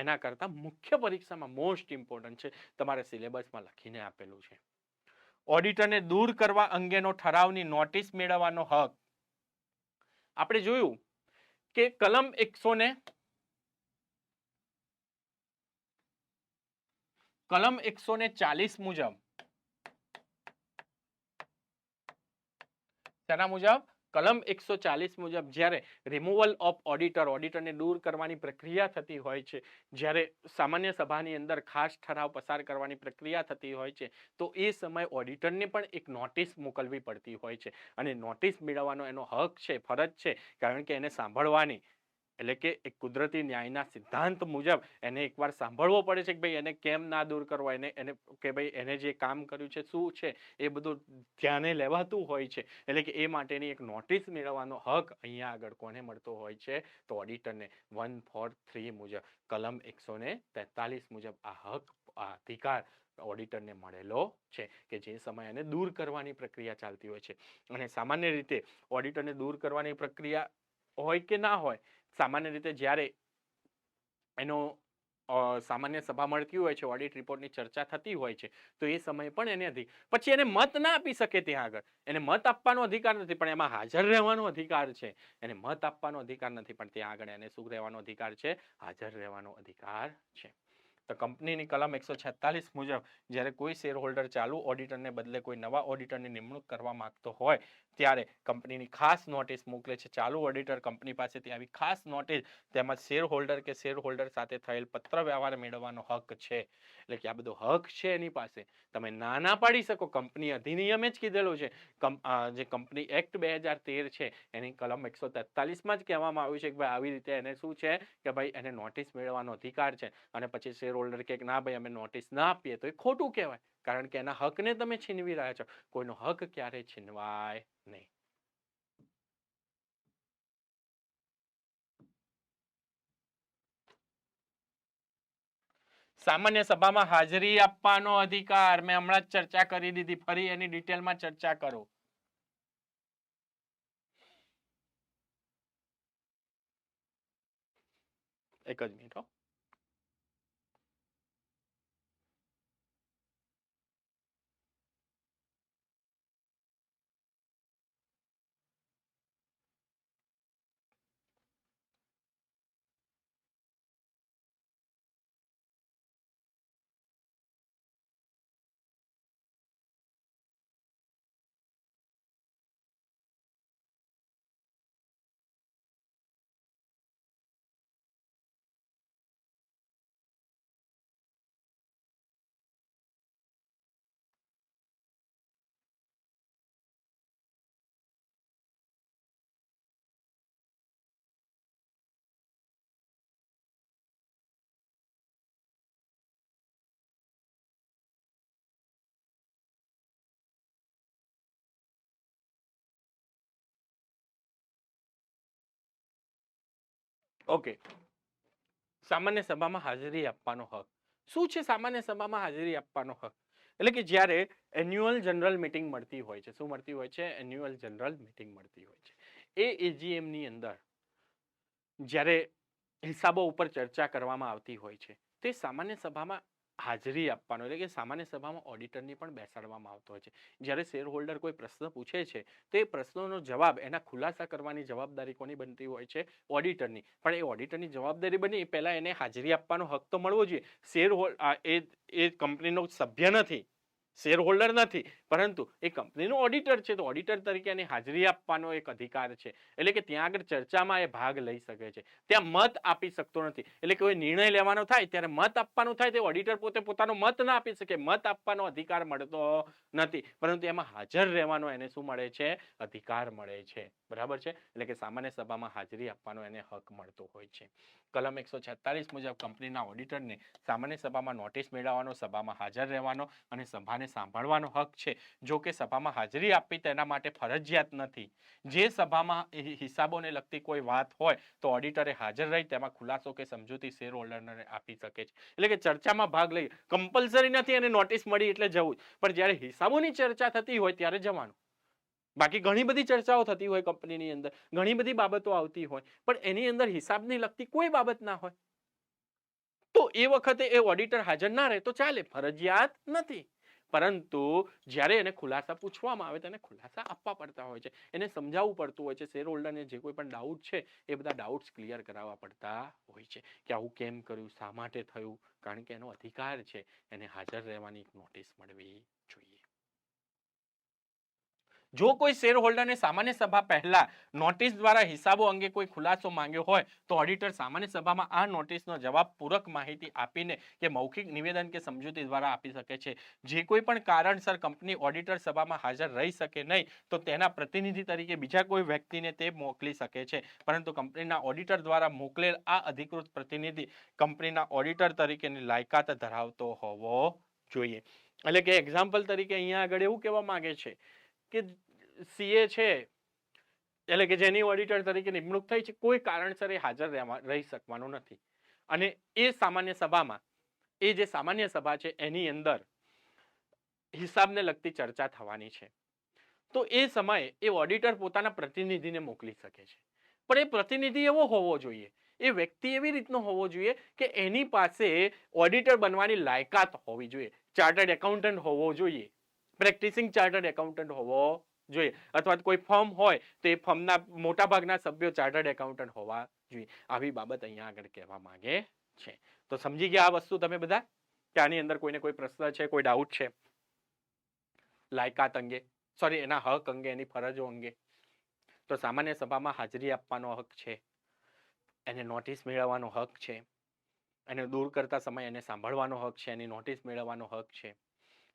[SPEAKER 1] એના કરતા મુખ્ય પરીક્ષામાં મોસ્ટ ઇમ્પોર્ટન્ટ છે, તમારા સિલેબસમાં લખીને આપેલું છે. ઓડિટરને દૂર કરવા અંગેનો ઠરાવની નોટિસ મેળવવાનો હક. આપણે જોયું કે કલમ 140 મુજબ તેના મુજબ કલમ 140 મુજબ જ્યારે રિમૂવલ ઓફ ઓડિટરને દૂર કરવાની પ્રક્રિયા થતી હોય છે, જ્યારે સામાન્ય સભાની અંદર ખાસ ઠરાવ પસાર કરવાની પ્રક્રિયા થતી હોય છે, તો એ સમયે ઓડિટરને પણ એક નોટિસ મોકલવી પડતી હોય છે. અને નોટિસ મેળવવાનો એનો હક છે, ફરજ છે, કારણ કે એને સાંભળવાની, એટલે કે એક કુદરતી ન્યાયના સિદ્ધાંત મુજબ એને એકવાર સાંભળવો પડે છે કે ભાઈ એને કેમ ના દૂર કરવો, એને કે ભાઈ એને જે કામ કર્યું છે શું છે, એ બધું ધ્યાને લેવાતું હોય છે. એટલે કે એ માટેની એક નોટિસ મેળવવાનો હક અહીંયા આગળ કોને મળતો હોય છે? તો ઓડિટરને 143 મુજબ, કલમ 143 મુજબ આ હક, આ અધિકાર ઓડિટરને મળેલો છે કે જે સમયે એને દૂર કરવાની પ્રક્રિયા ચાલતી હોય છે. અને સામાન્ય રીતે ઓડિટરને દૂર કરવાની પ્રક્રિયા હોય કે ના હોય, સામાન્ય રીતે જ્યારે એનો સામાન્ય સભા મળતી હોય છે, ઓડિટ રિપોર્ટની ચર્ચા થતી હોય છે, તો એ સમયે પણ એને પછી એને મત ના આપી શકે ત્યાં આગળ. એને મત આપવાનો અધિકાર નથી, પણ એમાં હાજર રહેવાનો અધિકાર છે. એને મત આપવાનો અધિકાર નથી, પણ ત્યાં આગળ એને શું રહેવાનો અધિકાર છે? હાજર રહેવાનો અધિકાર છે. તો કંપનીની કલમ 146 મુજબ જ્યારે કોઈ શેર હોલ્ડર ચાલુ ઓડિટરને બદલે કોઈ નવા ઓડિટરની નિમણૂક કરવા માંગતો હોય ત્યારે કંપનીની ખાસ નોટિસ મોકલે છે. ચાલુ ઓડિટર કંપની પાસેથી આવી ખાસ નોટિસ તેમજ શેર હોલ્ડર કે શેર હોલ્ડર સાથે થયેલ પત્ર વ્યવહાર મેળવવાનો હક છે. એટલે કે આ બધો હક છે એની પાસે. તમે ના પાડી શકો. કંપની અધિનિયમે જ કીધેલું છે. જે કંપની એક્ટ 2013 છે એની કલમ 143માં જ કહેવામાં આવ્યું છે કે ભાઈ આવી રીતે એને શું છે કે ભાઈ એને નોટિસ મેળવવાનો અધિકાર છે. અને પછી શેર હોલ્ડર કે ના ભાઈ અમે નોટિસ ના આપીએ તો એ ખોટું કહેવાય, કારણ કે એના હકને તમે છીનવી રહ્યા છો. કોઈનો હક ક્યારે છીનવાય નહીં. સામાન્ય સભામાં હાજરી આપવાનો અધિકાર મેં હમણાં જ ચર્ચા કરી દીધી, ફરી એની ડિટેલમાં ચર્ચા કરો. એક જ મિનિટ. ઓકે, સામાન્ય સભામાં હાજરી આપવાનો હક શું છે? સામાન્ય સભામાં હાજરી આપવાનો હક એટલે કે જ્યારે એન્યુઅલ જનરલ મીટિંગ મળતી હોય છે. શું મળતી હોય છે? એન્યુઅલ જનરલ મીટિંગ મળતી હોય છે. એ એજીએમ ની અંદર જ્યારે હિસાબો ઉપર ચર્ચા કરવામાં આવતી હોય છે, તે સામાન્ય સભામાં હાજરી આપવાનો એટલે કે સામાન્ય સભામાં ઓડિટરની પણ બેસાડવામાં આવતો હોય છે. જ્યારે શેર હોલ્ડર કોઈ પ્રશ્ન પૂછે છે તો એ પ્રશ્નોનો જવાબ એના ખુલાસા કરવાની જવાબદારી કોની બનતી હોય છે? ઓડિટરની. પણ એ ઓડિટરની જવાબદારી બની એ પહેલા એને હાજરી આપવાનો હક તો મળવો જોઈએ. શેર એ કંપનીનો સભ્ય નથી, શેર હોલ્ડર નથી, પરંતુ એ કંપનીનો ઓડિટર છે, તો ઓડિટર તરીકે એની હાજરી આપવાનો એક અધિકાર છે. એટલે કે ત્યાં આગળ ચર્ચામાં એ ભાગ લઈ શકે છે. ત્યાં મત આપી શકતો નથી. એટલે કોઈ નિર્ણય લેવાનો થાય ત્યારે મત આપવાનું થાય તે ઓડિટર પોતે પોતાનો મત ના આપી શકે. મત આપવાનો અધિકાર મળતો નથી, પરંતુ એમાં હાજર રહેવાનો એને શું મળે છે? અધિકાર મળે છે. બરાબર છે? એટલે કે સામાન્ય સભામાં હાજરી આપવાનો એને હક મળતો હોય છે. કલમ 146 મુજબ કંપનીના ઓડિટરને સામાન્ય સભામાં નોટિસ મેળવવાનો, સભામાં હાજર રહેવાનો અને સભાને સાંભળવાનો હક છે. જો કે સભામાં હાજરી આપવી તેના માટે ફરજિયાત નથી. જે સભામાં હિસાબોને લગતી કોઈ વાત હોય તો ઓડિટરે હાજર રહી તેમાં ખુલાસો કે સમજૂતી શેર હોલ્ડરને આપી શકે છે. એટલે કે ચર્ચામાં ભાગ લઈ કમ્પલસરી નથી અને નોટિસ મળી એટલે જવું, પણ જ્યારે હિસાબોની ચર્ચા થતી હોય ત્યારે જવાનું. બાકી ઘણી બધી ચર્ચાઓ થતી હોય કંપનીની અંદર, ઘણી બધી બાબતો આવતી હોય, પણ એની અંદર હિસાબને લગતી કોઈ બાબત ના હોય તો એ વખતે એ ઓડિટર હાજર ના રહે તો ચાલે, ફરજિયાત નથી. પરંતુ જ્યારે એને ખુલાસા પૂછવામાં આવે તો એને ખુલાસા આપવા પડતા હોય છે. એને સમજાવવું પડતું હોય છે. શેર હોલ્ડરને જે કોઈ પણ ડાઉટ છે એ બધા ડાઉટ્સ ક્લિયર કરાવવા પડતા હોય છે કે આવું કેમ કર્યું, શા માટે થયું, કારણ કે એનો અધિકાર છે એને હાજર રહેવાની નોટિસ મળવી જોઈએ. જો કોઈ શેર હોલ્ડરને સામાન્ય સભા પહેલા નોટિસ દ્વારા હિસાબો અંગે કોઈ ખુલાસો માંગ્યો હોય તો ઓડિટર સામાન્ય સભામાં આ નોટિસનો જવાબ પૂરક માહિતી આપીને કે મૌખિક નિવેદન કે સમજૂતી દ્વારા આપી શકે છે. જે કોઈ પણ કારણસર કંપની ઓડિટર સભામાં હાજર રહી શકે નહીં તો તેના પ્રતિનિધિ તરીકે બીજા કોઈ વ્યક્તિને તે મોકલી શકે છે. પરંતુ કંપનીના ઓડિટર દ્વારા મોકલેલ આ અધિકૃત પ્રતિનિધિ કંપનીના ઓડિટર તરીકેની લાયકાત ધરાવતો હોવો જોઈએ. એટલે કે એક્ઝામ્પલ તરીકે અહીંયા આગળ એવું કહેવા માંગે છે કે સીએ છે, એટલે કે જેની ઓડિટર તરીકે નિમણૂક થઈ છે, કોઈ કારણસર એ હાજર રહી શકવાનો નથી. અને એ સામાન્ય સભામાં એ જે સામાન્ય સભા છે એની અંદર હિસાબને લગતી ચર્ચા થવાની છે, તો એ સમયે એ ઓડિટર પોતાના પ્રતિનિધિને મોકલી શકે છે. પણ એ પ્રતિનિધિ એવો હોવો જોઈએ, એ વ્યક્તિ એવી રીતનો હોવો જોઈએ કે એની પાસે ઓડિટર બનવાની લાયકાત હોવી જોઈએ, ચાર્ટર્ડ એકાઉન્ટન્ટ હોવો જોઈએ, પ્રેક્ટિસિંગ ચાર્ટર્ડ એકાઉન્ટન્ટ હોવો જોઈએ, અથવા કોઈ ફર્મ હોય તો એ ફર્મના મોટા ભાગના સભ્યો ચાર્ટર્ડ એકાઉન્ટન્ટ હોવા જોઈએ. આવી બાબત અહીંયા આગળ કહેવા માંગે છે. તો સમજી ગયા આ વસ્તુ તમે બધા કે આની અંદર કોઈને કોઈ પ્રશ્ન છે, કોઈ ડાઉટ છે લાયકાત અંગે, સોરી એના હક અંગે, એની ફરજો અંગે? તો સામાન્ય સભામાં હાજરી આપવાનો હક છે, એને નોટિસ મેળવવાનો હક છે, એને દૂર કરતા સમય એને સાંભળવાનો હક છે, એની નોટિસ મેળવવાનો હક છે,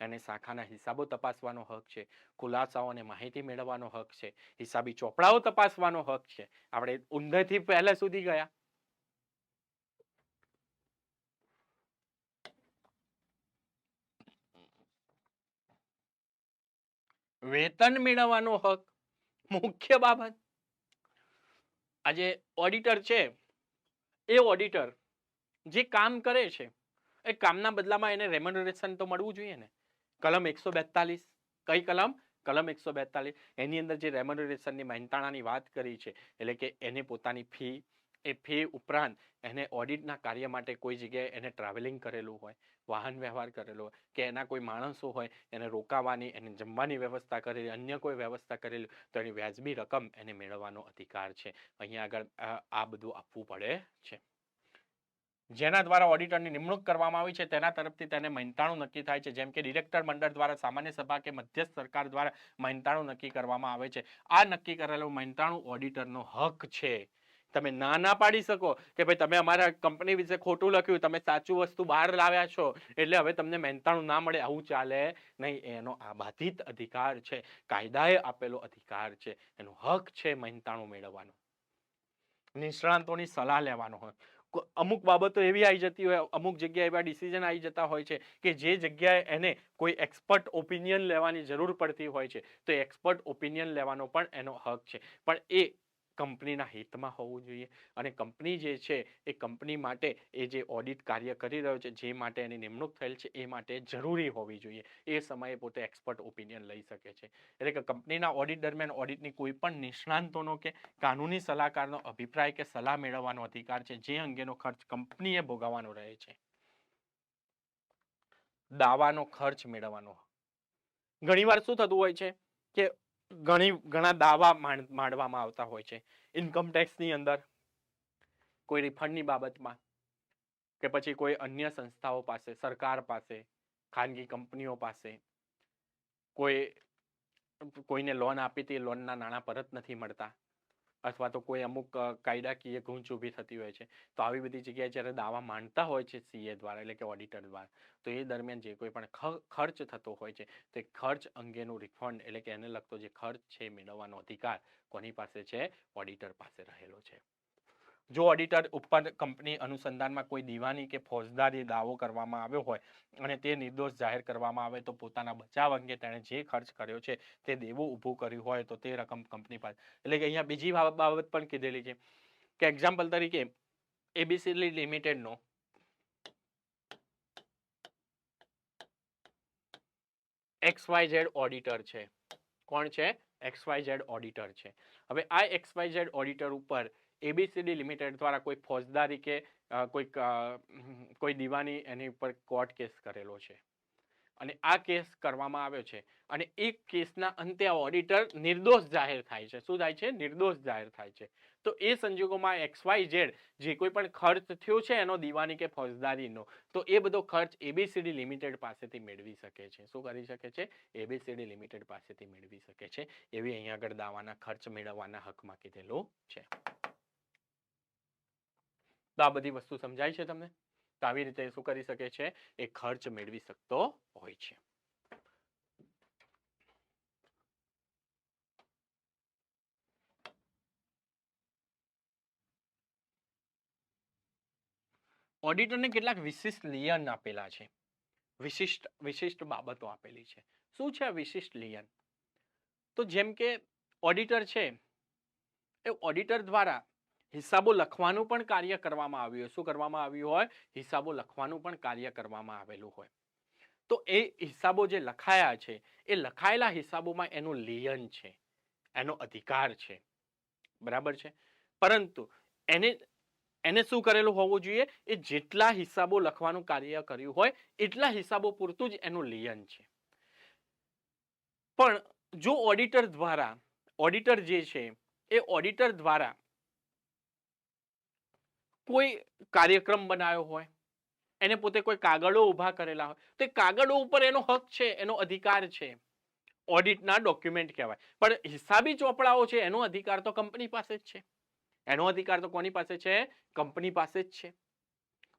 [SPEAKER 1] એને શાખાના હિસાબો તપાસવાનો હક છે, ખુલાસાઓ અને માહિતી મેળવવાનો હક છે, હિસાબી ચોપડાઓ તપાસવાનો હક છે. આપણે ઊંધેથી પહેલા સુધી ગયા. વેતન મેળવવાનો હક મુખ્ય બાબત. આજે ઓડિટર છે, એ ઓડિટર જે કામ કરે છે એ કામના બદલામાં એને રેમ્યુનરેશન તો મળવું જોઈએ ને. કલમ 142, કઈ કલમ? કલમ 142. એની અંદર જે રેમ્યુનરેશનની મહેનતાણાની વાત કરી છે, એટલે કે એને પોતાની ફી, એ ફી ઉપરાંત એને ઓડિટના કાર્ય માટે કોઈ જગ્યાએ એને ટ્રાવેલિંગ કરેલું હોય, વાહન વ્યવહાર કરેલો હોય, કે એના કોઈ માણસો હોય એને રોકાવાની, એને જમવાની વ્યવસ્થા કરેલી, અન્ય કોઈ વ્યવસ્થા કરેલી, તો એની વ્યાજબી રકમ એને મેળવવાનો અધિકાર છે. અહીંયા આગળ આ બધું આપવું પડે છે. જેના દ્વારા ઓડિટરની નિમણૂક કરવામાં આવી છે તેના તરફથી તેને મહેનતાણું નક્કી થાય છે. જેમ કે ડિરેક્ટર મંડળ દ્વારા, સામાન્ય સભા કે મધ્યસ્થ સરકાર દ્વારા મહેનતાણું નક્કી કરવામાં આવે છે. આ નક્કી કરેલું મહેનતાણું ઓડિટરનો હક છે. તમે ના પાડી શકો કે ભાઈ તમે અમારા કંપની વિશે ખોટું લખ્યું, તમે સાચું વસ્તુ બહાર લાવ્યા છો એટલે હવે તમને મહેનતાણું ના મળે, આવું ચાલે નહીં. એનો આબાધિત અધિકાર છે, કાયદાએ આપેલો અધિકાર છે, એનો હક છે મહેનતાણું મેળવવાનો, નિષ્ણાંતોની સલાહ લેવાનો હોય. અમુક બાબતો એવી આવી જતી હોય, અમુક જગ્યાએ એવા ડિસિઝન આવી જતા હોય છે કે જે જગ્યાએ એને કોઈ એક્સપર્ટ ઓપિનિયન લેવાની જરૂર પડતી હોય છે, તો એક્સપર્ટ ઓપિનિયન લેવાનો પણ એનો હક છે. પણ એ કંપનીના હિતમાં હોવું જોઈએ. અને કંપની જે છે એ કંપની માટે એ જે ઓડિટ કાર્ય કરી રહ્યો છે, જે માટે એની નિમણૂક થયેલ છે, એ માટે જરૂરી હોવી જોઈએ. એ સમયે પોતે એક્સપર્ટ ઓપિનિયન લઈ શકે છે. એટલે કે કંપનીના ઓડિટ દરમિયાન ઓડિટની કોઈ પણ નિષ્ણાંતોનો કે કાનૂની સલાહકારનો અભિપ્રાય કે સલાહ મેળવવાનો અધિકાર છે, જે અંગેનો ખર્ચ કંપનીએ ભોગવવાનો રહે છે. દાવાનો ખર્ચ મેળવવાનો. ઘણીવાર શું થતું હોય છે કે ઘણા દાવા માંડવામાં આવતા હોય છે ઇન્કમ ટેક્સની અંદર, કોઈ રિફંડની બાબતમાં, કે પછી કોઈ અન્ય સંસ્થાઓ પાસે, સરકાર પાસે, ખાનગી કંપનીઓ પાસે, કોઈને લોન આપી તે લોનના નાણાં પરત નથી મળતા, અથવા તો કોઈ અમુક કાયદાકીય ગૂંચ ઊભી થતી હોય છે. તો આવી બધી જગ્યાએ જ્યારે દાવા માંડતા હોય છે સીએ દ્વારા, એટલે કે ઓડિટર દ્વારા, તો એ દરમિયાન જે કોઈ પણ ખર્ચ થતો હોય છે તે ખર્ચ અંગેનું રિફંડ, એટલે કે એને લગતો જે ખર્ચ છે મેળવવાનો અધિકાર કોની પાસે છે? ઓડિટર પાસે રહેલો છે. જો ઓડિટર ઉપર કંપની અનુસંધાનમાં કોઈ દીવાની કે ફોજદારી દાવો કરવામાં આવ્યો હોય અને તે નિર્દોષ જાહેર કરવામાં આવે, તો પોતાના બચાવ અંગે તેણે જે ખર્ચ કર્યો છે તે દેવું ઊભું કર્યું હોય તો તે રકમ કંપની પાસે, એટલે કે અહીંયા બીજી બાબત પણ કીધેલી છે કે એક્ઝામ્પલ તરીકે એબીસી લિમિટેડનો XYZ ઓડિટર છે. કોણ છે? XYZ ઓડિટર છે. હવે આ XYZ ઓડિટર ઉપર એબીસીડી લિમિટેડ દ્વારા કોઈ ફોજદારી કે કોઈ દીવાની એની ઉપર કોર્ટ કેસ કરેલો છે, અને આ કેસ કરવામાં આવ્યો છે, અને એ કેસના અંતે આ ઓડિટર નિર્દોષ જાહેર થાય છે. શું થાય છે? નિર્દોષ જાહેર થાય છે. તો એ સંજોગોમાં XYZ જે કોઈ પણ ખર્ચ થયો છે એનો દીવાની કે ફોજદારીનો, તો એ બધો ખર્ચ એબીસીડી લિમિટેડ પાસેથી મેળવી શકે છે. શું કરી શકે છે? એબીસીડી લિમિટેડ પાસેથી મેળવી શકે છે. એવી અહીંયા આગળ દાવાના ખર્ચ મેળવવાના હકમાં કીધેલું છે. તો આ બધી વસ્તુ સમજાય છે તમને? તો આવી રીતે શું કરી શકે છે? એ ખર્ચ મેળવી શકતો હોય છે. ઓડિટરને કેટલાક વિશિષ્ટ લિયન આપેલા છે, વિશિષ્ટ બાબતો આપેલી છે. શું છે આ વિશિષ્ટ લિયન? તો જેમ કે ઓડિટર છે એ ઓડિટર દ્વારા હિસાબો લખવાનું પણ કાર્ય કરવામાં આવ્યું હોય. શું કરવામાં આવ્યું હોય? હિસાબો લખવાનું પણ કાર્ય કરવામાં આવેલું હોય. તો એ હિસાબો જે લખાયા છે, એ લખાયેલા હિસાબોમાં એનું લિયન છે, એનો અધિકાર છે. બરાબર છે? પરંતુ એને એને શું કરેલું હોવું જોઈએ, એ જેટલા હિસાબો લખવાનું કાર્ય કર્યું હોય એટલા હિસાબો પૂરતું જ એનું લિયન છે. પણ જો ઓડિટર જે છે એ ઓડિટર દ્વારા કોઈ કાર્યક્રમ બનાવ્યો હોય, એને પોતે કોઈ કાગળો ઉભા કરેલા હોય, તો કાગળો ઉપર એનો હક છે, એનો અધિકાર છે, ઓડિટના ડોક્યુમેન્ટ કહેવાય. પણ હિસાબી ચોપડાઓ છે એનો અધિકાર તો કંપની પાસે જ છે. એનો અધિકાર તો કોની પાસે છે? કંપની પાસે જ છે.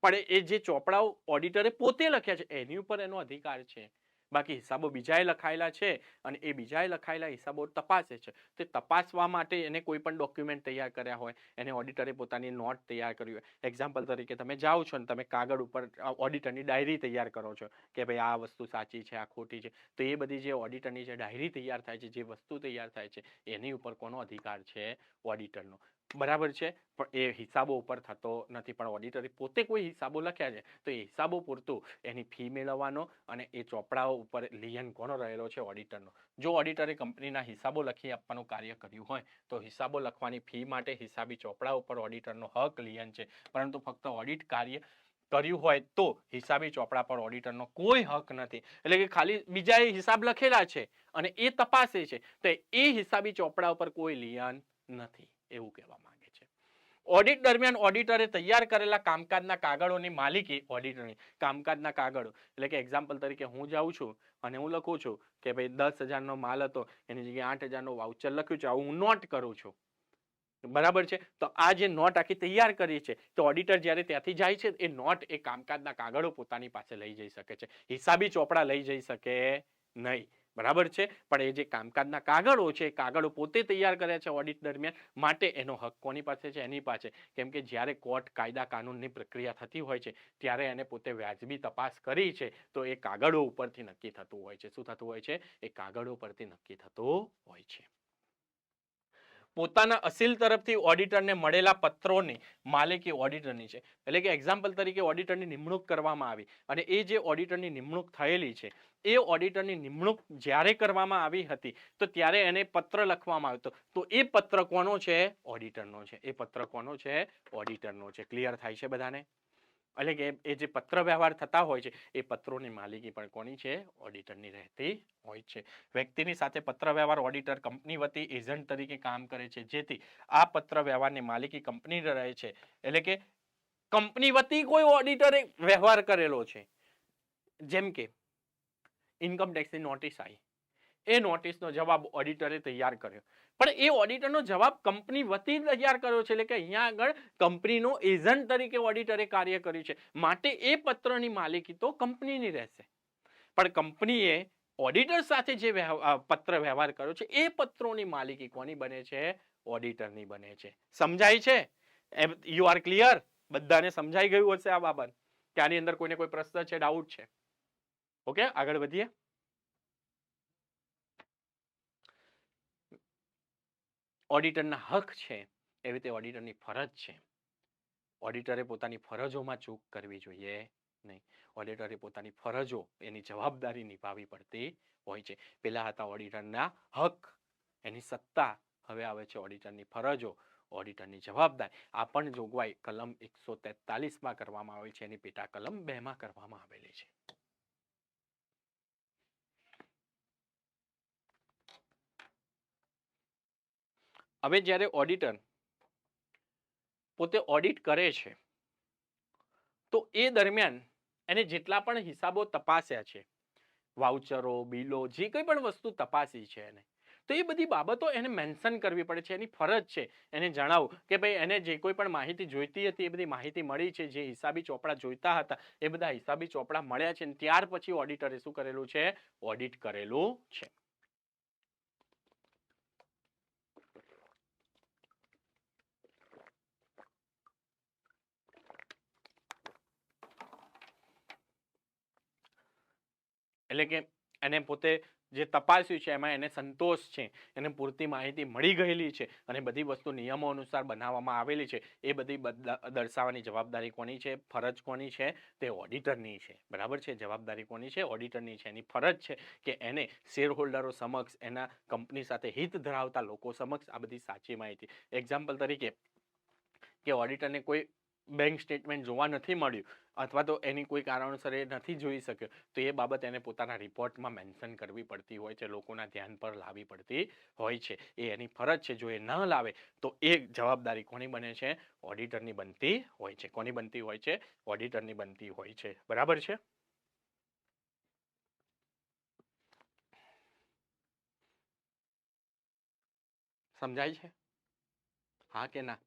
[SPEAKER 1] પણ એ જે ચોપડાઓ ઓડિટરે પોતે લખ્યા છે એની ઉપર એનો અધિકાર છે. બાકી હિસાબો બીજાએ લખાયેલા છે અને એ બીજાએ લખાયેલા હિસાબો તપાસે છે. તે તપાસવા માટે એને કોઈ પણ ડોક્યુમેન્ટ તૈયાર કર્યા હોય, એને ઓડિટરે પોતાની નોટ તૈયાર કરી હોય. એક્ઝામ્પલ તરીકે તમે જાઓ છો ને તમે કાગળ ઉપર ઓડિટરની ડાયરી તૈયાર કરો છો કે ભાઈ આ વસ્તુ સાચી છે, આ ખોટી છે. તો એ બધી જે ઓડિટરની જે ડાયરી તૈયાર થાય છે, જે વસ્તુ તૈયાર થાય છે, એની ઉપર કોનો અધિકાર છે? ઓડિટરનો. બરાબર છે. પણ એ હિસાબો ઉપર થતો નથી. પણ ઓડિટરે પોતે કોઈ હિસાબો લખ્યા છે તો એ હિસાબો પૂરતું એની ફી મેળવવાનો અને એ ચોપડાઓ ઉપર લિયન કોનો રહેલો છે? ઓડિટરનો. જો ઓડિટરે કંપનીના હિસાબો લખી આપવાનું કાર્ય કર્યું હોય તો હિસાબો લખવાની ફી માટે હિસાબી ચોપડા ઉપર ઓડિટરનો હક લિયન છે. પરંતુ ફક્ત ઓડિટ કાર્ય કર્યું હોય તો હિસાબી ચોપડા પર ઓડિટરનો કોઈ હક નથી. એટલે કે ખાલી બીજાએ હિસાબ લખેલા છે અને એ તપાસે છે તો એ હિસાબી ચોપડા ઉપર કોઈ લિયન નથી, એવું કહેવા માંગે છે. ઓડિટ દરમિયાન ઓડિટરે તૈયાર કરેલા કામકાજના કાગળોની માલિકી ઓડિટરની. કામકાજના કાગળો એટલે કે એક્ઝામ્પલ તરીકે હું જાઉં છું અને હું લખું છું કે ભાઈ 10,000 નો માલ હતો, એની જગ્યાએ 8,000 નો વાઉચર લખ્યું છે, આવું હું નોટ કરું છું. બરાબર છે. તો આ જે નોટ આખી તૈયાર કરી છે તો ઓડિટર જ્યારે ત્યાંથી જાય છે એ નોટ એ કામકાજના કાગળો પોતાની પાસે લઈ જઈ શકે છે. હિસાબી ચોપડા લઈ જઈ શકે નહીં. બરાબર છે. પણ એ જે કામકાજના કાગળો છે, કાગળો પોતે તૈયાર કર્યા છે ઓડિટ દરમિયાન, માટે એનો હક કોની પાસે છે? એની પાસે. કેમ કે જ્યારે કોર્ટ કાયદા કાનૂનની પ્રક્રિયા થતી હોય છે ત્યારે એને પોતે વ્યાજબી તપાસ કરી છે તો એ કાગળો ઉપરથી નક્કી થતું હોય છે. શું થતું હોય છે? એ કાગળો પરથી નક્કી થતું હોય છે. પોતાના અસીલ તરફથી ઓડિટરને મળેલા પત્રોની માલિકી ઓડિટરની છે. એટલે કે એક્ઝામ્પલ તરીકે ઓડિટરની નિમણૂક કરવામાં આવી અને એ જે ઓડિટરની નિમણૂક થયેલી છે એ ઓડિટરની નિમણૂક જ્યારે કરવામાં આવી હતી તો ત્યારે એને પત્ર લખવામાં આવ્યો હતો. તો એ પત્ર કોનો છે? ઓડિટરનો છે. એ પત્ર કોનો છે? ઓડિટરનો છે. ક્લિયર થાય છે બધાને? એટલે કે એ જે પત્ર વ્યવહાર થતા હોય છે એ પત્રોની માલિકી પણ કોની છે? ઓડિટરની રહેતી હોય છે. વ્યક્તિની સાથે પત્ર વ્યવહાર ઓડિટર કંપની વતી એજન્ટ તરીકે કામ કરે છે, જેથી આ પત્ર વ્યવહારની માલિકી કંપનીને રહે છે. એટલે કે કંપની વતી કોઈ ઓડિટરે વ્યવહાર કરેલો છે. જેમ કે ઇન્કમ ટેક્સની નોટિસ આવી, એ નોટિસનો જવાબ ઓડિટરે તૈયાર કર્યો, પણ એ ઓડિટરનો જવાબ કંપની વતી તૈયાર કર્યો છે. એટલે કે અહીંયા આગળ કંપનીનો એજન્ટ તરીકે ઓડિટરે કાર્ય કર્યું છે, માટે એ પત્રની માલિકી તો કંપનીની રહેશે. પણ કંપનીએ ઓડિટર સાથે જે પત્ર વ્યવહાર કર્યો છે એ પત્રોની માલિકી કોની બને છે? ઓડિટરની બને છે. સમજાય છે? You are clear? બધાને સમજાઈ ગયું હશે આ બાબત? કે આની અંદર કોઈને કોઈ પ્રશ્ન છે, ડાઉટ છે? ઓકે, આગળ વધીએ. ઓડિટરના હક છે એવી રીતે ઓડિટરની ફરજ છે. ઓડિટરે પોતાની ફરજોમાં ચૂક કરવી જોઈએ નહીં. ઓડિટરે પોતાની ફરજો, એની જવાબદારી નિભાવવી પડતી હોય છે. પેલા હતા ઓડિટરના હક, એની સત્તા. હવે આવે છે ઓડિટરની ફરજો, ઓડિટરની જવાબદારી. આ પણ જોગવાઈ કલમ 143 કરવામાં આવી છે, એની પેટા કલમ 2 કરવામાં આવેલી છે. હવે જ્યારે ઓડિટર પોતે ઓડિટ કરે છે તો એ દરમિયાન એને જેટલા પણ હિસાબો તપાસ્યા છે, વાઉચરો, બિલો, જે કંઈ પણ વસ્તુ તપાસી છે એને, તો એ બધી બાબતો એને મેન્શન કરવી પડે છે. એની ફરજ છે એને જણાવવું કે ભાઈ એને જે કોઈ પણ માહિતી જોઈતી હતી એ બધી માહિતી મળી છે, જે હિસાબી ચોપડા જોઈતા હતા એ બધા હિસાબી ચોપડા મળ્યા છે, ત્યાર પછી ઓડિટરે શું કરેલું છે? ઓડિટ કરેલું છે. એટલે કે એને પોતે જે તપાસ્યું છે એમાં એને સંતોષ છે, એને પૂરતી માહિતી મળી ગયેલી છે અને બધી વસ્તુ નિયમો અનુસાર બનાવવામાં આવેલી છે, એ બધી દર્શાવવાની જવાબદારી કોની છે? ફરજ કોની છે? તે ઓડિટરની છે. બરાબર છે? જવાબદારી કોની છે? ઓડિટરની છે. એની ફરજ છે કે એને શેર હોલ્ડરો સમક્ષ, એના કંપની સાથે હિત ધરાવતા લોકો સમક્ષ આ બધી સાચી માહિતી. એક્ઝામ્પલ તરીકે કે ઓડિટરને કોઈ બેંક સ્ટેટમેન્ટ જોવા નથી મળ્યું અથવા તો એની કોઈ કારણોસર એ નથી જોઈ શક્યો, તો એ બાબત એને પોતાના રિપોર્ટમાં મેન્શન કરવી પડતી હોય છે, લોકોના ધ્યાન પર લાવવી પડતી હોય છે. એ એની ફરજ છે. જો એ ન લાવે તો એ જવાબદારી કોની બને છે? ઓડિટરની બનતી હોય છે. કોની બનતી હોય છે? ઓડિટરની બનતી હોય છે. બરાબર છે? સમજાય છે? હા કે ના?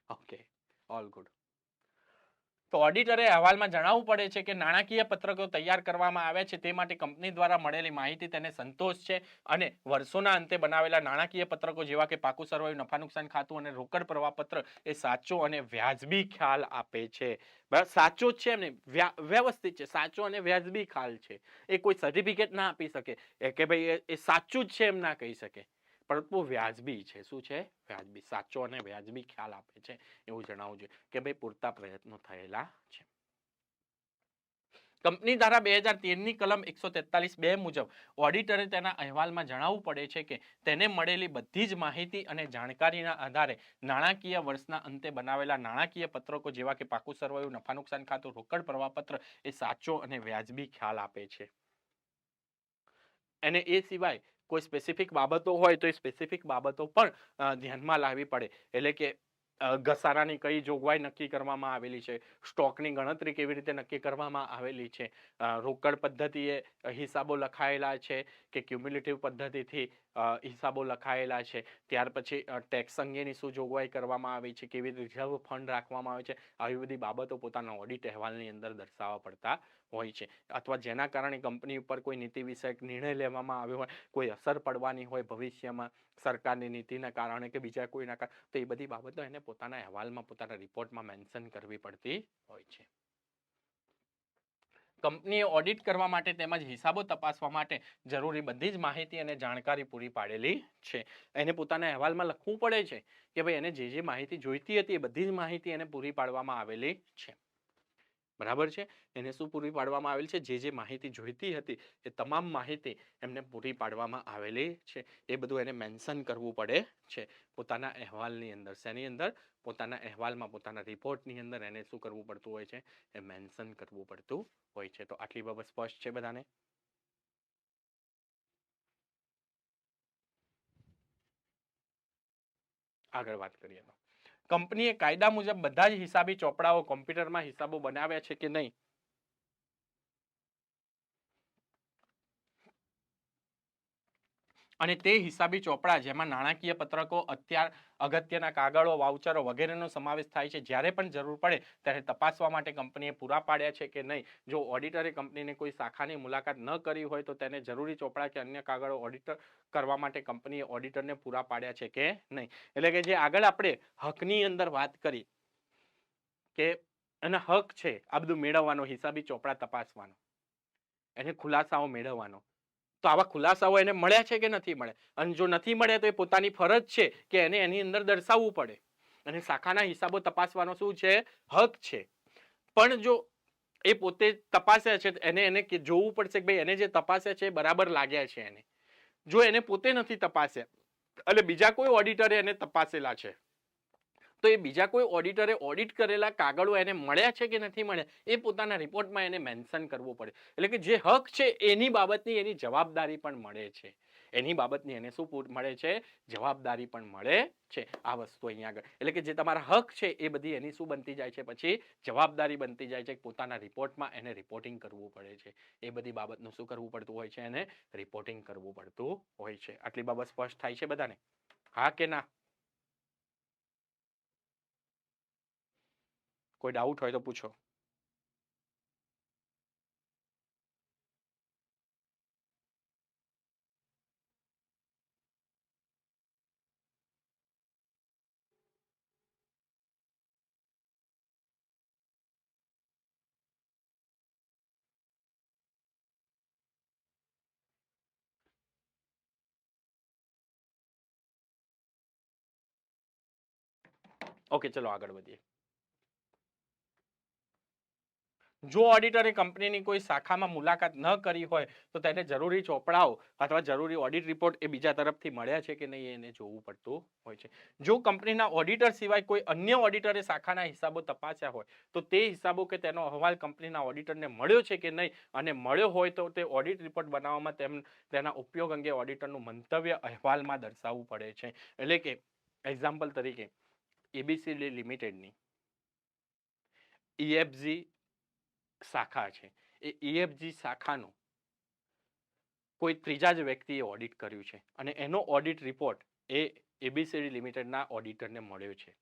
[SPEAKER 1] Okay, all good. તો ઓડિટરે અહેવાલમાં જણાવવું પડે છે કે નાણાકીય પત્રકો તૈયાર કરવામાં આવ્યા છે તે માટે કંપની દ્વારા મળેલી માહિતી તેને સંતોષ છે અને વર્ષોના અંતે બનાવેલા નાણાકીય પત્રકો જેવા કે પાકું સરવાયું, નફા નુકસાન ખાતું અને રોકડ પ્રવાહ પત્ર એ સાચો અને વ્યાજબી ખ્યાલ આપે છે. બરાબર, સાચો જ છે એમને, વ્યવસ્થિત છે, સાચો અને વ્યાજબી ખ્યાલ છે. એ કોઈ સર્ટિફિકેટ ના આપી શકે કે ભાઈ એ સાચું જ છે એમ ના કહી શકે, પરંતુ વ્યાજબી છે. શું છે? વ્યાજબી, સાચો અને વ્યાજબી ખ્યાલ આપે છે એવું જણાવવું જોઈએ કે ભાઈ પૂરતા પ્રયત્નો થયેલા છે. કંપની ધારા 2013ની કલમ 143(2) મુજબ ઓડિટરે તેના અહેવાલમાં જણાવવું પડે છે કે તેને મળેલી બધી જ માહિતી અને જાણકારીના આધારે નાણાકીય વર્ષના અંતે બનાવેલા નાણાકીય પત્રકો જેવા કે પાકું સરવાયું, નફા નુકસાન ખાતું, રોકડ પ્રવાહ પત્ર એ સાચો અને વ્યાજબી ખ્યાલ આપે છે. અને એ સિવાય કોઈ સ્પેસિફિક બાબતો હોય તો એ સ્પેસિફિક બાબતો પણ ધ્યાનમાં લાવવી પડે. એટલે કે ઘસારાની કઈ જોગવાઈ નક્કી કરવામાં આવેલી છે, સ્ટોકની ગણતરી કેવી રીતે નક્કી કરવામાં આવેલી છે, રોકડ પદ્ધતિએ હિસાબો લખાયેલા છે કે ક્યુમ્યુલેટિવ પદ્ધતિથી હિસાબો લખાયેલા છે, ત્યાર પછી ટેક્સ અંગેની શું જોગવાઈ કરવામાં આવી છે, કેવી રીતે રિઝર્વ ફંડ રાખવામાં આવે છે, આવી બધી બાબતો પોતાના ઓડિટ અહેવાલની અંદર દર્શાવવા પડતા હોય છે. અથવા જેના કારણે કંપની ઉપર કોઈ નીતિ વિષયક નિર્ણય લેવામાં આવ્યો હોય, કોઈ અસર પડવાની હોય ભવિષ્યમાં સરકારની નીતિના કારણે કે બીજા કોઈના કારણે, તો એ બધી બાબતો એને પોતાના અહેવાલમાં, પોતાના રિપોર્ટમાં મેન્શન કરવી પડતી હોય છે. કંપનીએ ઓડિટ કરવા માટે તેમજ હિસાબો તપાસવા માટે જરૂરી બધી જ માહિતી અને જાણકારી પૂરી પાડેલી છે. એને પોતાના અહેવાલમાં લખવું પડે છે કે ભાઈ એને જે માહિતી જોઈતી હતી એ બધી જ માહિતી એને પૂરી પાડવામાં આવેલી છે. બરાબર છે? એને શું પૂરી પાડવામાં આવેલી છે? જે માહિતી જોઈતી હતી એ તમામ માહિતી એમને પૂરી પાડવામાં આવેલી છે. એ બધું એને મેન્શન કરવું પડે છે પોતાના અહેવાલની અંદર. શેની અંદર? પોતાના અહેવાલમાં, પોતાના રિપોર્ટની અંદર એને શું કરવું પડતું હોય છે? એ મેન્શન કરવું પડતું હોય છે. તો આટલી બાબત સ્પષ્ટ છે બધાને? આગળ વાત કરીએ તો કંપનીએ કાયદા મુજબ બધા જ હિસાબી ચોપડાઓ કોમ્પ્યુટરમાં હિસાબો બનાવ્યા છે કે નહીં અને તે હિસાબી ચોપડા જેમાં નાણાકીય પત્રકો, અગત્યના કાગળો, વાઉચરો વગેરેનો સમાવેશ થાય છે, જ્યારે પણ જરૂર પડે ત્યારે તપાસવા માટે કંપનીએ પૂરા પાડ્યા છે કે નહીં. જો ઓડિટરે કંપનીને કોઈ શાખાની મુલાકાત ન કરી હોય તો તેને જરૂરી ચોપડા કે અન્ય કાગળો ઓડિટર કરવા માટે કંપનીએ ઓડિટરને પૂરા પાડ્યા છે કે નહીં. એટલે કે જે આગળ આપણે હકની અંદર વાત કરી કે એના હક છે આ બધું મેળવવાનો, હિસાબી ચોપડા તપાસવાનો, એને ખુલાસાઓ મેળવવાનો, તો આવા ખુલાસાઓ એને મળ્યા છે કે નથી મળ્યા? અને જો નથી મળ્યા તો એ પોતાની ફરજ છે કે એને એની અંદર દર્શાવવું પડે. અને શાખાના હિસાબો તપાસવાનો શું છે? હક છે. પણ જો એ પોતે તપાસ્યા છે એને જોવું પડશે કે ભાઈ એને જે તપાસ્યા છે એ બરાબર લાગ્યા છે એને. જો એને પોતે નથી તપાસ્યા એટલે બીજા કોઈ ઓડિટરે એને તપાસેલા છે, તો એ બીજા કોઈ ઓડિટરે ઓડિટ કરેલા કાગળો એને મળ્યા છે કે નથી મળ્યા એ પોતાના રિપોર્ટમાં એને મેન્શન કરવું પડે. એટલે કે જે હક છે એની બાબતની એની જવાબદારી પણ મળે છે. એની બાબતની એને શું મળે છે? જવાબદારી પણ મળે છે. આ વસ્તુ અહીંયા આગળ એટલે કે જે તમારા હક છે એ બધી એની શું બનતી જાય છે? પછી જવાબદારી બનતી જાય છે. પોતાના રિપોર્ટમાં એને રિપોર્ટિંગ કરવું પડે છે. એ બધી બાબતનું શું કરવું પડતું હોય છે? એને રિપોર્ટિંગ કરવું પડતું હોય છે. આટલી બાબત સ્પષ્ટ થાય છે બધાને? હા કે ના? કોઈ ડાઉટ હોય તો પૂછો. ઓકે, ચલો આગળ વધીએ. જો ઓડિટરે કંપનીની કોઈ શાખામાં મુલાકાત ન કરી હોય તો તેને જરૂરી ચોપડાઓ અથવા જરૂરી ઓડિટ રિપોર્ટ એ બીજા તરફથી મળ્યા છે કે નહીં એને જોવું પડતું હોય છે. જો કંપનીના ઓડિટર સિવાય કોઈ અન્ય ઓડિટરે શાખાના હિસાબો તપાસ્યા હોય તો તે હિસાબો કે તેનો અહેવાલ કંપનીના ઓડિટરને મળ્યો છે કે નહીં અને મળ્યો હોય તો તે ઓડિટ રિપોર્ટ બનાવવામાં તેના ઉપયોગ અંગે ઓડિટરનું મંતવ્ય અહેવાલમાં દર્શાવવું પડે છે. એટલે કે એક્ઝામ્પલ તરીકે એબીસી લિમિટેડની EFG શાખા છે. એ EFG શાખાનું કોઈ ત્રીજા જ વ્યક્તિએ ઓડિટ કર્યું છે અને એનો ઓડિટ રિપોર્ટ એ એબીસીડી લિમિટેડના ઓડિટરને મળ્યો છે.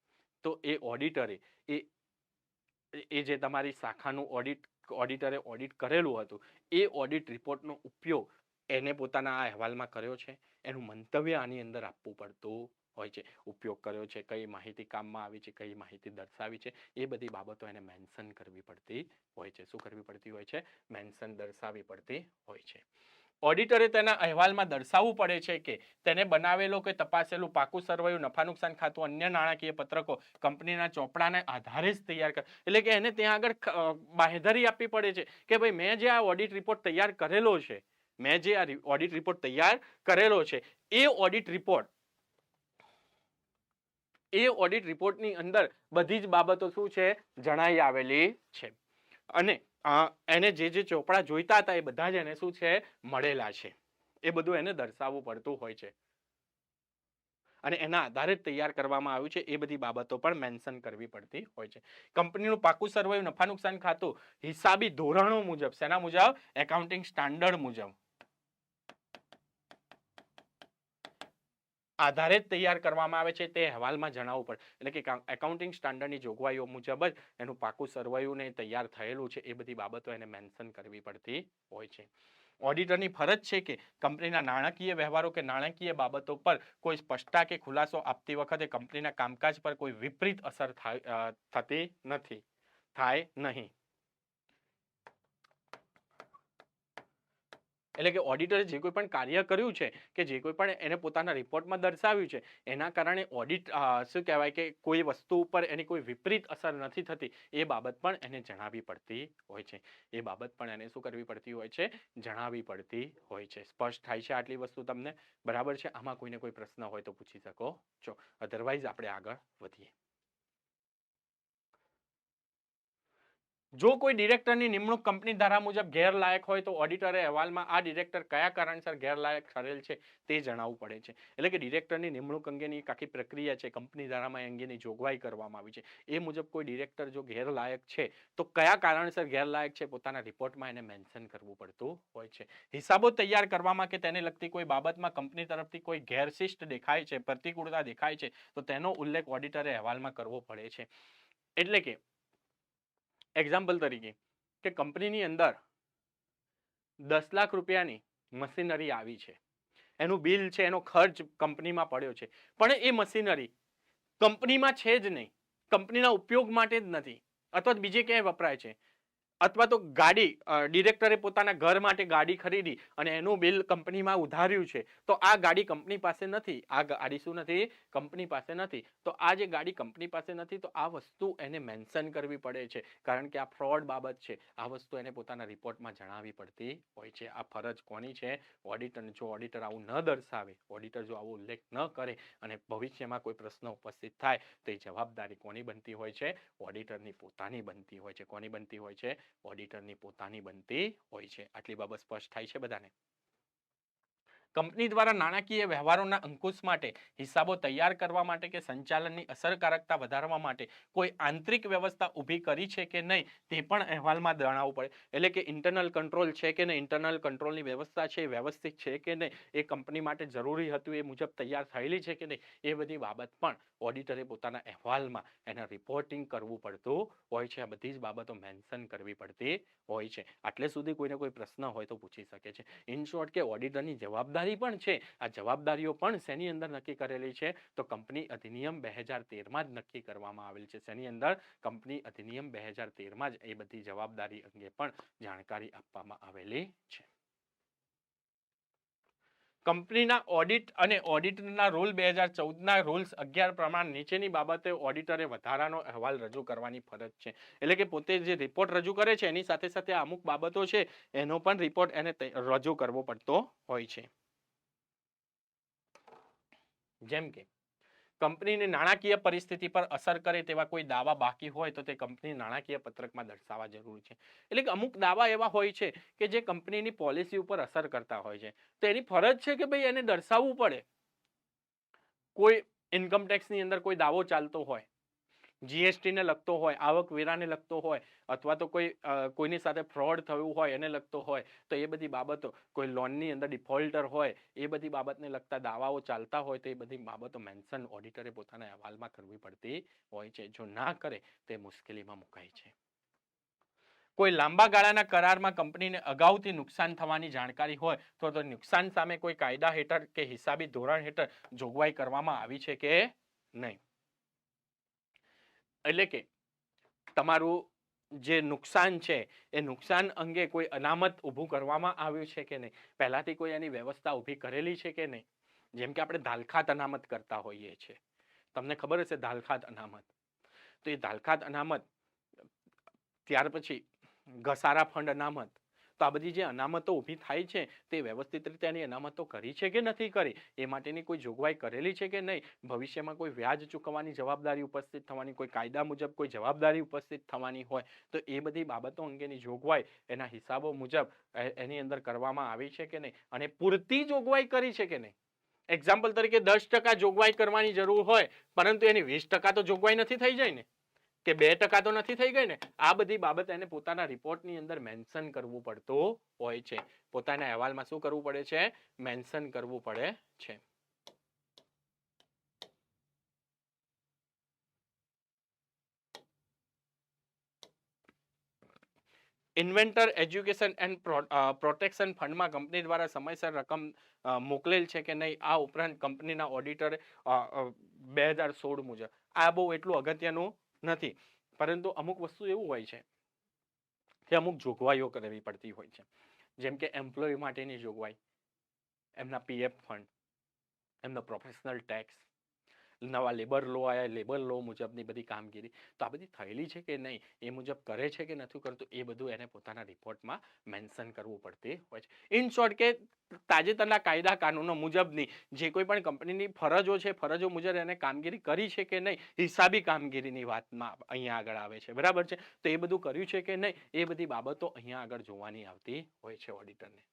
[SPEAKER 1] તો એ ઓડિટરે એ જે તમારી શાખાનું ઓડિટરે ઓડિટ કરેલું હતું એ ઓડિટ રિપોર્ટનો ઉપયોગ એને પોતાના આ અહેવાલમાં કર્યો છે. એનું મંતવ્ય આની અંદર આપવું પડતું હોય છે. ઉપયોગ કર્યો છે, કઈ માહિતી કામમાં આવી છે, કઈ માહિતી દર્શાવી છે, એ બધી બાબતો એને મેન્શન કરવી પડતી હોય છે. શું કરવી પડતી હોય છે? મેન્શન દર્શાવવી પડતી હોય છે. ઓડિટરે તેના અહેવાલમાં દર્શાવવું પડે છે કે તેને બનાવેલો કે તપાસેલું પાકું સરવૈયું, નફા નુકસાન ખાતું, અન્ય નાણાકીય પત્રકો કંપનીના ચોપડાને આધારે જ તૈયાર કરે. એટલે કે એને ત્યાં આગળ બાંહેધરી આપવી પડે છે કે ભાઈ મેં જે આ ઓડિટ રિપોર્ટ તૈયાર કરેલો છે, મેં જે આ ઓડિટ રિપોર્ટ તૈયાર કરેલો છે એ ઓડિટ રિપોર્ટની અંદર બધી જ બાબતો શું છે? જણાઈ આવેલી છે. અને એને જે ચોપડા જોઈતા હતા એ બધા જ એને શું છે? મળેલા છે. એ બધું એને દર્શાવવું પડતું હોય છે અને એના આધારે તૈયાર કરવામાં આવ્યું છે. એ બધી બાબતો પણ મેન્શન કરવી પડતી હોય છે. કંપનીનું પાકું સરવૈયું, નફા નુકસાન ખાતું હિસાબી ધોરણો મુજબ, શેના મુજબ? એકાઉન્ટિંગ સ્ટાન્ડર્ડ મુજબ આધારે જ તૈયાર કરવામાં આવે છે. તે અહેવાલમાં જણાવવું પડે. એટલે કે એકાઉન્ટિંગ સ્ટાન્ડર્ડની જોગવાઈઓ મુજબ જ એનું પાકું સરવૈયું ને તૈયાર થયેલું છે. એ બધી બાબતો એને મેન્શન કરવી પડતી હોય છે. ઓડિટરની ફરજ છે કે કંપનીના નાણાકીય વ્યવહારો કે નાણાકીય બાબતો પર કોઈ સ્પષ્ટતા કે ખુલાસો આપતી વખતે કંપનીના કામકાજ પર કોઈ વિપરીત અસર થતી નથી, થાય નહીં. એટલે કે ઓડિટરે જે કોઈ પણ કાર્ય કર્યું છે કે જે કોઈ પણ એને પોતાના રિપોર્ટમાં દર્શાવ્યું છે એના કારણે ઓડિટ શું કહેવાય કે કોઈ વસ્તુ ઉપર એની કોઈ વિપરીત અસર નથી થતી એ બાબત પણ એને જણાવવી પડતી હોય છે. એ બાબત પણ એને શું કરવી પડતી હોય છે? જણાવવી પડતી હોય છે. સ્પષ્ટ થાય છે આટલી વસ્તુ તમને? બરાબર છે. આમાં કોઈને કોઈ પ્રશ્ન હોય તો પૂછી શકો છો. અધરવાઇઝ આપણે આગળ વધીએ. જો કોઈ ડિરેક્ટરની નિમણૂક કંપની ધારા મુજબ ગેરલાયક હોય તો ઓડિટરે અહેવાલમાં આ ડિરેક્ટર કયા કારણસર ગેરલાયક ઠરેલ છે તે જણાવવું પડે છે. એટલે કે ડિરેક્ટરની નિમણૂક અંગેની આખી પ્રક્રિયા છે, કંપની ધારામાં અંગેની જોગવાઈ કરવામાં આવી છે. એ મુજબ કોઈ ડિરેક્ટર જો ગેરલાયક છે તો કયા કારણસર ગેરલાયક છે પોતાના રિપોર્ટમાં એને મેન્શન કરવું પડતું હોય છે. હિસાબો તૈયાર કરવામાં કે તેને લગતી કોઈ બાબતમાં કંપની તરફથી કોઈ ગેરશિષ્ટ દેખાય છે, પ્રતિકૂળતા દેખાય છે તો તેનો ઉલ્લેખ ઓડિટરે અહેવાલમાં કરવો પડે છે. એટલે કે એક્ઝામ્પલ તરીકે કે કંપનીની અંદર 10 લાખ રૂપિયાની મશીનરી આવી છે, એનું બિલ છે, એનો ખર્ચ કંપનીમાં પડ્યો છે, પણ એ મશીનરી કંપનીમાં છે જ નહીં, કંપનીના ઉપયોગ માટે જ નથી અથવા બીજે ક્યાંય વપરાય છે, અથવા તો ગાડી ડિરેક્ટરે પોતાના ઘર માટે ગાડી ખરીદી અને એનું બિલ કંપનીમાં ઉધાર્યું છે તો આ ગાડી કંપની પાસે નથી. આ ગાડી શું નથી? કંપની પાસે નથી. તો આ જે ગાડી કંપની પાસે નથી તો આ વસ્તુ એને મેન્શન કરવી પડે છે કારણ કે આ ફ્રોડ બાબત છે. આ વસ્તુ એને પોતાના રિપોર્ટમાં જણાવવી પડતી હોય છે. આ ફરજ કોની છે? ઓડિટર. જો ઓડિટર આવું ન દર્શાવે, ઓડિટર જો આવો ઉલ્લેખ ન કરે અને ભવિષ્યમાં કોઈ પ્રશ્ન ઉપસ્થિત થાય તો એ જવાબદારી કોની બનતી હોય છે? ઓડિટરની પોતાની બનતી હોય છે. કોની બનતી હોય છે? ઓડિટરની પોતાની બનતી હોય છે. આટલી બાબત સ્પષ્ટ થાય છે બધાને? કંપની દ્વારા નાણાકીય વ્યવહારોના અંકુશ માટે, હિસાબો તૈયાર કરવા માટે કે સંચાલનની અસરકારકતા વધારવા માટે કોઈ આંતરિક વ્યવસ્થા ઊભી કરી છે કે નહીં તે પણ અહેવાલમાં જણાવવું પડે. એટલે કે ઇન્ટરનલ કંટ્રોલ છે કે નહીં, ઇન્ટરનલ કંટ્રોલની વ્યવસ્થા છે વ્યવસ્થિત છે કે નહીં, એ કંપની માટે જરૂરી હતું એ મુજબ તૈયાર થયેલી છે કે નહીં, એ બધી બાબત પણ ઓડિટરે પોતાના અહેવાલમાં એને રિપોર્ટિંગ કરવું પડતું હોય છે. આ બધી જ બાબતો મેન્શન કરવી પડતી હોય છે. આટલે સુધી કોઈને કોઈ પ્રશ્ન હોય તો પૂછી શકે છે. ઇન શોર્ટ કે ઓડિટરની જવાબદારી પણ છે. આ જવાબદારીઓ પણ શેની અંદર નક્કી કરેલી છે? તો કંપની અધિનિયમ 2013માં જ નક્કી કરવામાં આવેલ છે. શેની અંદર? કંપની અધિનિયમ 2013માં જ એ બધી જવાબદારી અંગે પણ જાણકારી આપવામાં આવેલી છે. કંપનીના ઓડિટ અને ઓડિટના રૂલ 2014ના રૂલ્સ 11 પ્રમાણે નીચેની બાબતે ઓડિટરે વધારાનો અહેવાલ રજૂ કરવાની ફરજ છે. એટલે કે પોતે જે રિપોર્ટ રજૂ કરે છે એની સાથે સાથે અમુક બાબતો છે એનો પણ રિપોર્ટ એને રજૂ કરવો પડતો હોય છે. જેમ કે કંપનીની નાણાકીય પરિસ્થિતિ પર અસર કરે તેવા કોઈ દાવા બાકી હોય તો તે કંપની નાણાકીય પત્રકમાં દર્શાવવા જરૂરી છે. એટલે કે અમુક દાવા એવા હોય છે કે જે કંપનીની પોલિસી ઉપર અસર કરતા હોય છે, તો એની ફરજ છે કે ભાઈ એને દર્શાવવું પડે. કોઈ ઇન્કમ ટેક્સની અંદર કોઈ દાવો ચાલતો હોય, જીએસટી ને લગતો હોય, આવકવેરાને લગતો હોય, અથવા તો કોઈની સાથે ફ્રોડ થયું હોય એને લગતો હોય, તો એ બધી બાબતો, કોઈ લોનની અંદર ડિફોલ્ટર હોય, એ બધી બાબતને લગતા દાવાઓ ચાલતા હોય તો એ બધી બાબતો મેન્શન ઓડિટરે પોતાના અહેવાલમાં કરવી પડતી હોય છે. જો ના કરે તે મુશ્કેલીમાં મુકાય છે. કોઈ લાંબા ગાળાના કરારમાં કંપનીને અગાઉથી નુકસાન થવાની જાણકારી હોય તો નુકસાન સામે કોઈ કાયદા હેઠળ કે હિસાબી ધોરણ હેઠળ જોગવાઈ કરવામાં આવી છે કે નહીં. એટલે કે તમારું જે નુકસાન છે એ નુકસાન અંગે કોઈ અનામત ઊભું કરવામાં આવ્યું છે કે નહીં, પહેલાથી કોઈ એની વ્યવસ્થા ઊભી કરેલી છે કે નહીં. જેમ કે આપણે દાલખાત અનામત કરતા હોઈએ છીએ, તમને ખબર હશે દાલખાત અનામત. તો એ દાલખાત અનામત, ત્યાર પછી ઘસારા ફંડ અનામત, તો આ બધી જે અનામતો ઊભી થાય છે તે વ્યવસ્થિત રીતે એની અનામતો કરી છે કે નથી કરી, એ માટેની કોઈ જોગવાઈ કરેલી છે કે નહીં, ભવિષ્યમાં કોઈ વ્યાજ ચૂકવવાની જવાબદારી ઉપસ્થિત થવાની, કોઈ કાયદા મુજબ કોઈ જવાબદારી ઉપસ્થિત થવાની હોય તો એ બધી બાબતો અંગેની જોગવાઈ એના હિસાબો મુજબ એની અંદર કરવામાં આવી છે કે નહીં, અને પૂરતી જોગવાઈ કરી છે કે નહીં. એક્ઝામ્પલ તરીકે 10% જોગવાઈ કરવાની જરૂર હોય પરંતુ એની 20% તો જોગવાઈ નથી થઈ જાય ને, કે 2% તો નથી થઈ ગઈ ને. આ બધી બાબત એને પોતાના રિપોર્ટની અંદર મેન્શન કરવું પડતું હોય છે. પોતાના અહેવાલમાં શું કરવું પડે છે? મેન્શન કરવું પડે છે. ઇન્વેન્ટર એજ્યુકેશન એન્ડ પ્રોટેક્શન ફંડમાં કંપની દ્વારા સમયસર રકમ મોકલેલ છે કે નહીં. આ ઉપરાંત કંપનીના ઓડિટરે 2016 મુજબ, આ બહુ એટલું અગત્યનું નથી, પરંતુ અમુક વસ્તુ એવું હોય છે કે અમુક જોગવાઈઓ કરવી પડતી હોય છે. જેમ કે એમ્પ્લોય માટેની જોગવાઈ, એમના પીએફ ફંડ, એમનો પ્રોફેશનલ ટેક્સ, નવા લેબર લો આવ્યા, લેબર લો મુજબની બધી કામગીરી, તો આ બધી થયેલી છે કે નહીં, એ મુજબ કરે છે કે નથી કરતું, એ બધું એને પોતાના રિપોર્ટમાં મેન્શન કરવું પડતી હોય છે. ઇન શોર્ટ કે તાજેતરના કાયદા કાનૂનો મુજબની જે કોઈ પણ કંપનીની ફરજો છે, ફરજો મુજબ એને કામગીરી કરી છે કે નહીં, હિસાબી કામગીરીની વાતમાં અહીંયા આગળ આવે છે. બરાબર છે. તો એ બધું કર્યું છે કે નહીં, એ બધી બાબતો અહીંયા આગળ જોવાની આવતી હોય છે ઓડિટરને.